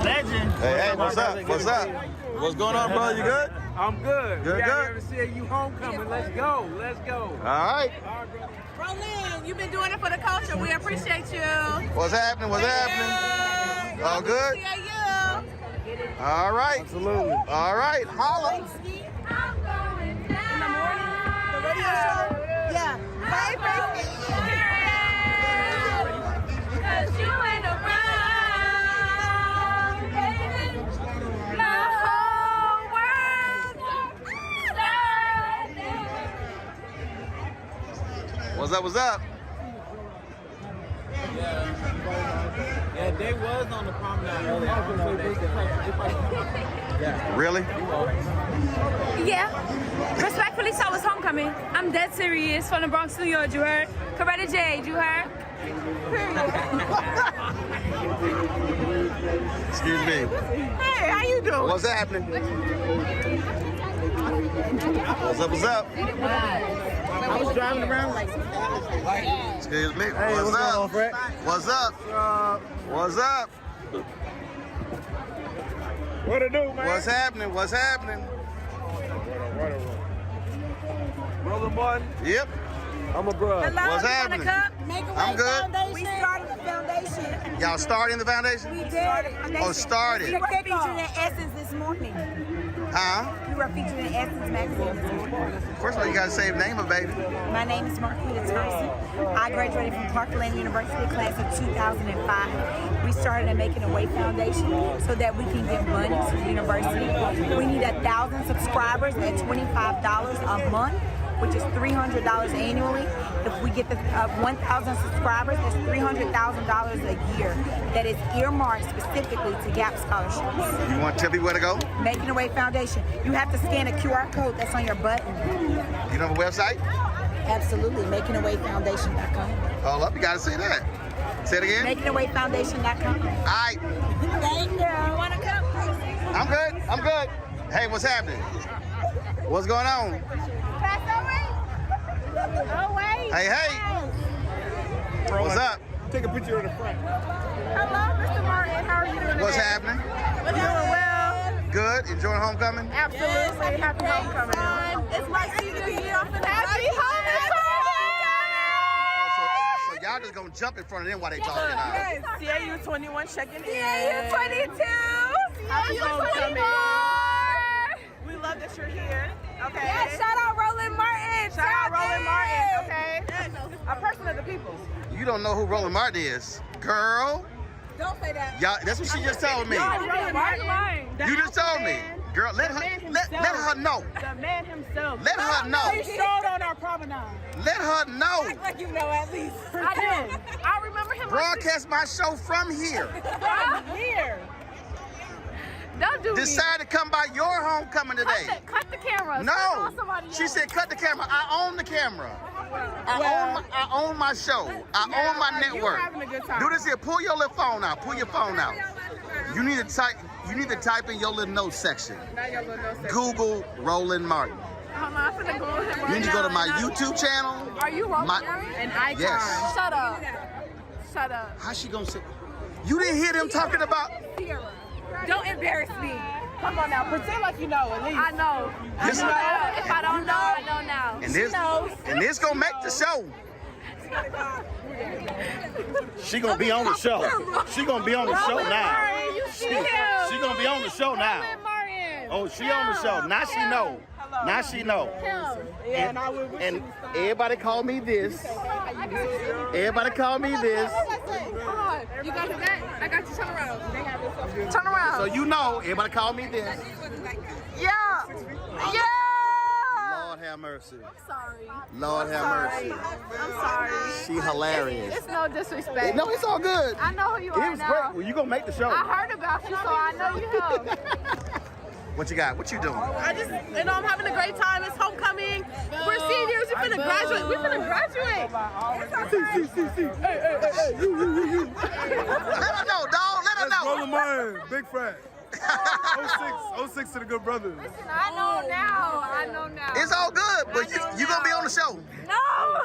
Legend. Hey, what's up? What's up? What's going on, bro? You good? I'm good. Good, we got good. here to see you homecoming. Let's go. Let's go. All right. Roland, you've been doing it for the culture. We appreciate you. What's happening? What's happening? All good? CAU. All right. Absolutely. All right. Holla. In the morning, the radio show. Yeah. Hey, baby. Because you ain't around, baby. My whole world's What's up? What's up? They was on the promenade earlier. Really? Yeah. Respectfully, so was homecoming. I'm dead serious. From the Bronx, New York, you heard? Coretta Jade, you heard? Excuse me. Hey, how you doing? What's happening? What's up, what's up? I was driving around like. Excuse me. Hey, what's what's up? going on, Fred? What's up? What's up? What it do, man? What's happening? What's happening? Brother Martin? Yep. I'm a bro. What's happening? I'm good. We started the foundation. Y'all starting the foundation? We did. Oh, started. We were featured in Essence this morning. Huh? We were featured in Essence magazine this morning. First of all, you gotta say the name of baby. My name is Marquita Thompson. I graduated from Parkland University class of 2005. We started a Making a Way Foundation so that we can give money to the university. We need 1,000 subscribers at $25 a month, which is $300 annually. If we get the 1,000 subscribers, that's $300,000 a year that is earmarked specifically to GAP scholarships. You want to tell people where to go? Making a Way Foundation. You have to scan a QR code that's on your button. You know the website? Absolutely, makingawayfoundation.com. Hold up, you gotta say that. Say it again. Makingawayfoundation.com. All right. Thank you. Want to come? I'm good. I'm good. Hey, what's happening? What's going on? Oh, wait. Hey, hey. What's up? Take a picture of the front. Hello, Mr. Martin. How are you doing? What's happening? We're doing well. Good. Enjoying homecoming? Absolutely. Happy homecoming. It's my senior year. Happy homecoming. So y'all just gonna jump in front of them while they talking now. Yes. CAU 21 checking in. CAU 22. Happy homecoming. We love that you're here. Okay. Yeah, shout out Roland Martin. Shout out Roland Martin. Okay. Yes. A person of the people. You don't know who Roland Martin is, girl. Don't say that. Y'all, that's what she just told me. Roland Martin. You just told me, girl. Let her know. The man himself. Let her know. He showed on our promenade. Let her know. Act like you know at least. I do. I remember him. Broadcast my show from here. From here. Don't do Decide to come by your homecoming today. Cut the camera. No. She said cut the camera. I own the camera. I own my show. I own my network. Do this here. Pull your little phone out. Pull your phone out. You need to type in your little notes section. Google Roland Martin. You need to go to my YouTube channel. Are you Roland Martin? An icon. Yes. Shut up. Shut up. How's she gonna say? You didn't hear them talking about? Don't embarrass me. Come on now, pretend like you know at least. I know. This- I know now. If I don't know, I know now. And this gonna make the show. She gonna be on the show. She gonna be on the show now. She gonna be on the show now. Oh, she on the show. Now she know. Now she know. And everybody call me this. Everybody call me this. You got that? I got you. Turn around. Turn around. So you know, everybody call me this. Yeah. Yeah. Lord have mercy. I'm sorry. Lord have mercy. I'm sorry. She hilarious. It's no disrespect. No, it's all good. I know who you are It was now. great. Well, you gonna make the show. I heard about you, so I know you know. What you got? What you doing? I'm having a great time. It's homecoming. We're seniors. We're finna graduate. We're finna graduate. Let her know, dog. Let her know. Roland Martin, big fan. 06 to the good brothers. I know now. I know now. It's all good, but you gonna be on the show. No.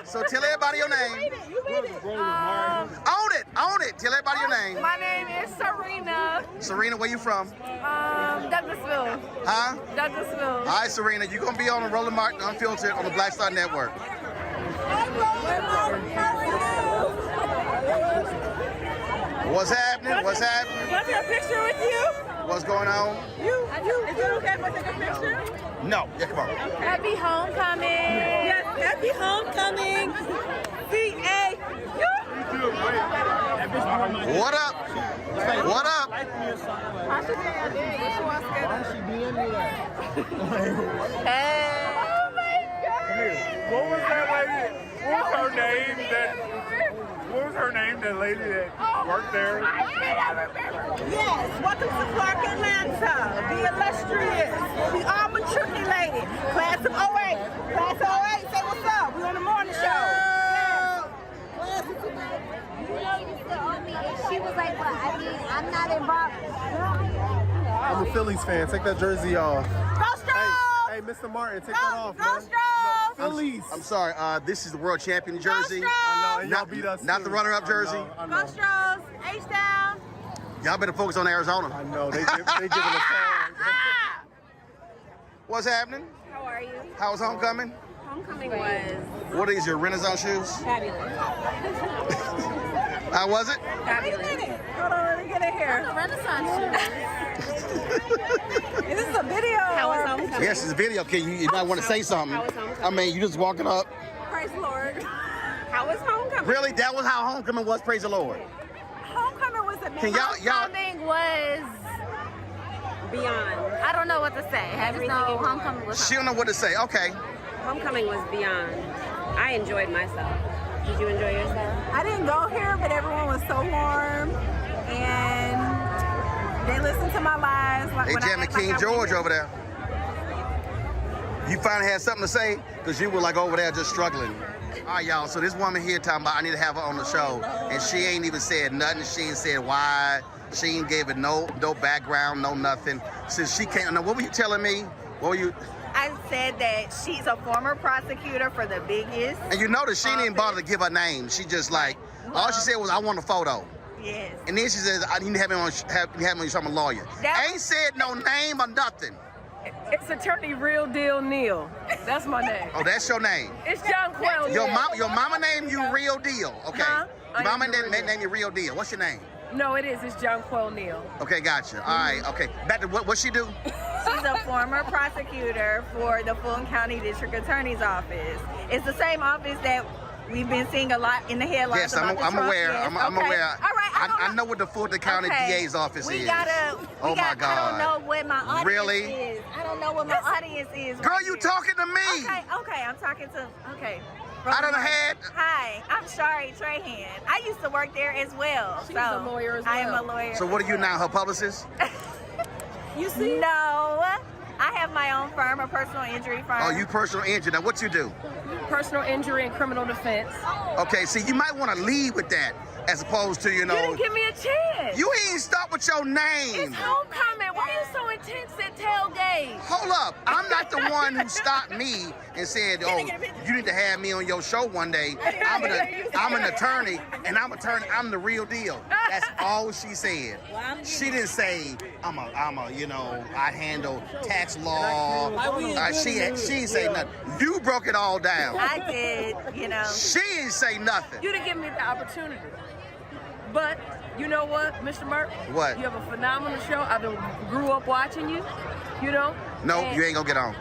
So tell everybody your name. You made it. Own it. Tell everybody your name. My name is Serena. Serena, where you from? Douglasville. Huh? Douglasville. All right, Serena, you're gonna be on the Roland Martin Unfiltered on the Black Star Network. What's happening? What's happening? Can I take a picture with you? What's going on? Is it okay if I take a picture? No. Yeah, come on. Happy homecoming. Yes, happy homecoming. C.A. What up? What up? Hey. Oh my God. What was that lady? What was her name? What was her name? That lady that worked there? I remember. Yes, welcome to Clark, Atlanta. The illustrious, the all matriculated class of 08. Class of 08, say what's up. We on the morning show. She was like, well, I mean, I'm not involved. I'm a Phillies fan. Take that jersey off. Go Stros! Hey, Mr. Martin, take that off, Go man. Stros! Phillies. I'm sorry. This is the world champion jersey. Go Stros! I know, and y'all beat us. Not the runner-up jersey. I Go Stros! H-Down! Y'all better focus on Arizona. I know. They giving us time. What's happening? How are you? How was homecoming? Homecoming was What is your Renaissance shoes? fabulous. How was it? Fabulous. Hold on, let me get in here. Renaissance Is this a video? How was or- homecoming? Yes, it's a video. Okay, you might want to say something. How was homecoming? I mean, you just walking up. Praise the Lord. How was homecoming? Really? That was how homecoming was? Praise the Lord. Homecoming was amazing. Can y'all? Homecoming was beyond. I don't know what to say. I just know homecoming was She don't know what to say. Okay. Homecoming was beyond. I enjoyed myself. Did you enjoy yourself? I didn't go here, but everyone was so warm, and they listened to my lies. Like They when I jamming act like King I George wasn't- over there. You finally had something to say? Because you were like over there just struggling. All right, y'all. So this woman here talking about I need to have her on the show. And she ain't even said nothing. She ain't said why. She ain't gave it no background, no nothing. Since she came, now what were you telling me? What were you? I said that she's a former prosecutor for the biggest. And you notice she didn't bother to give her name. She just like, all she said was, I want a photo. Yes. And then she says, I need to have him on, I'm a lawyer. Ain't said no name or nothing. It's attorney Real Deal Neal. That's my name. Oh, that's your name. It's John Quell. Your mama named you Real Deal. Okay. Huh? Your mama named you Real Deal. What's your name? No, it is. It's John Quell Neal. Okay, gotcha. All right, okay. Back to what she do? She's a former prosecutor for the Fulton County District Attorney's Office. It's the same office that we've been seeing a lot in the headlines. Yes, about I'm the Trump aware. yes. I'm Okay. aware. All right. I know what the Fulton County DA's office is. Oh my God. I don't know what my audience Really? is. I don't know what my audience is. Girl, right you here. talking to me? Okay, I'm talking to. Okay. I done had. Hi, I'm Shari Trahan. I used to work there as well. She's a lawyer as well. I am a lawyer. So what are you now, her publicist? You see? No. I have my own firm, a personal injury firm. Oh, you personal injury. Now what you do? Personal injury and criminal defense. Okay, see, you might want to lead with that as opposed to, You didn't give me a chance. You ain't start with your name. It's homecoming. Why are you so intense at tailgate? Hold up. I'm not the one who stopped me and said, oh, you need to have me on your show one day. I'm an attorney, and I'm the real deal. That's all she said. She didn't say, I'm a, I handle tax law. She ain't say nothing. You broke it all down. I did, She ain't say nothing. You didn't give me the opportunity. But you know what, Mr. Merck? What? You have a phenomenal show. I grew up watching you, No, and you ain't gonna get on.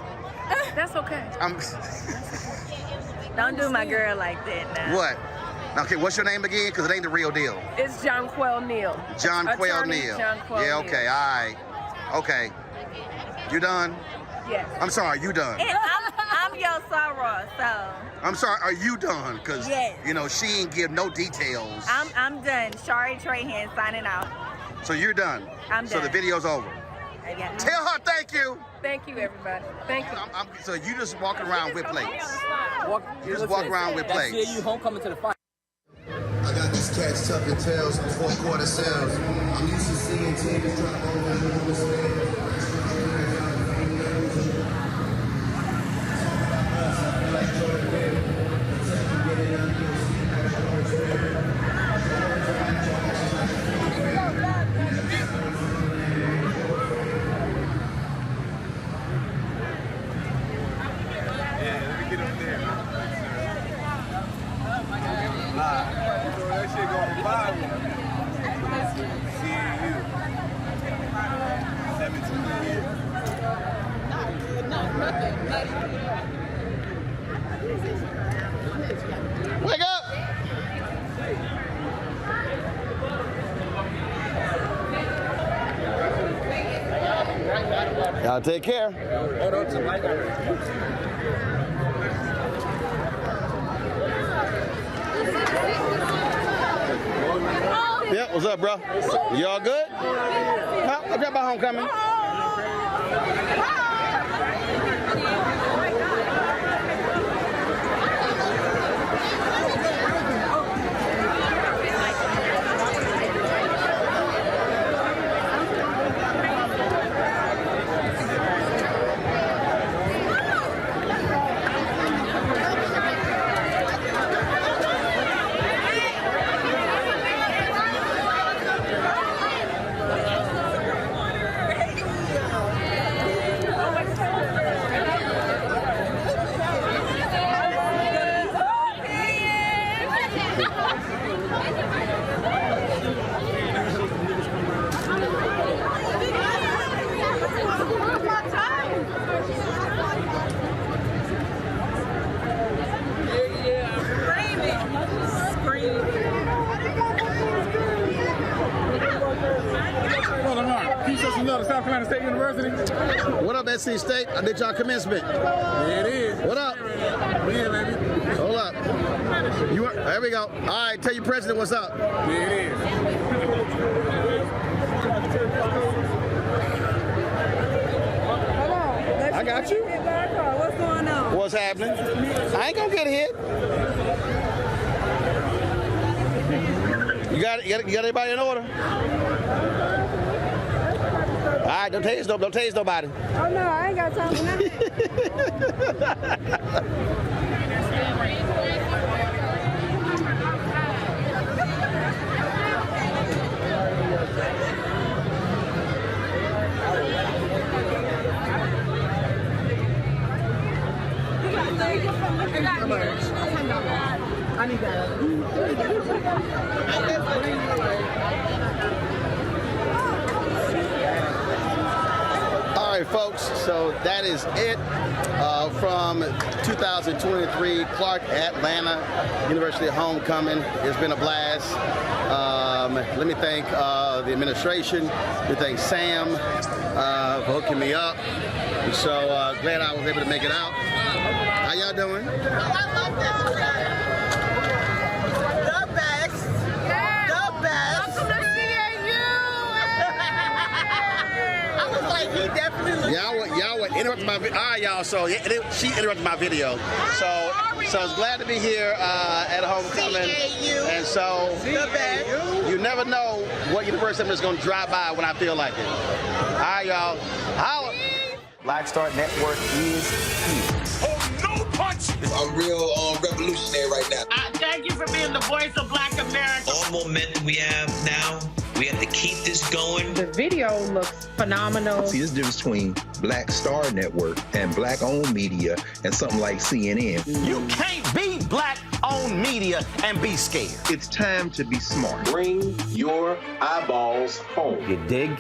That's okay. Don't do my girl like that now. What? Okay, what's your name again? Because it ain't the real deal. It's John Quell Neal. John Quell Attorney Neal. John Quell Yeah, Neal. okay, all right. Okay. You done? Yes. I'm sorry, you done. And I'm your sorrow, so I'm sorry, are you done? Because, Yes. she ain't give no details. I'm done. Shari Trahan signing out. So you're done? I'm So the done. video's over? Yeah. Tell her thank you. Thank you, everybody. Thank you. So you just walking around with plates? You just walk around with That's plates? it, you homecoming to the fight. I got these cats tucking tails on fourth quarter sales. I'm used to seeing teams drop over and overstand. That shit going viral. Seeing you. 17 years. Wake up! Y'all take care. Hold on to my guy. Yep, what's up, bro? You all good? Huh? I got my homecoming. South Carolina State University. What up, SC State? I did y'all commencement. Yeah, it is. What up? Yeah, baby. Hold up. There we go. All right, tell your president what's up. Yeah, it is. I got you. What's going on? What's happening? I ain't gonna get hit. You got everybody in order? All right, don't tase nobody. Oh no, I ain't got time for nothing. I need that. All right, folks, so that is it from 2023 Clark Atlanta University Homecoming. It's been a blast. Let me thank the administration. Let me thank Sam for hooking me up. And so glad I was able to make it out. How y'all doing? The best. The best. I was like, he definitely looks Y'all would interrupt my video. All right, y'all. So she interrupted my video. So I was glad to be here at homecoming. And so you never know what university I'm just going to drive by when I feel like it. All right, y'all. Holla. Black Star Network is here. Oh, no punch! I'm real revolutionary right now. Thank you for being the voice of Black America. All momentum we have now, we have to keep this going. The video looks phenomenal. See, there's a difference between Black Star Network and black-owned media and something like CNN. You can't be black-owned media and be scared. It's time to be smart. Bring your eyeballs home. You dig?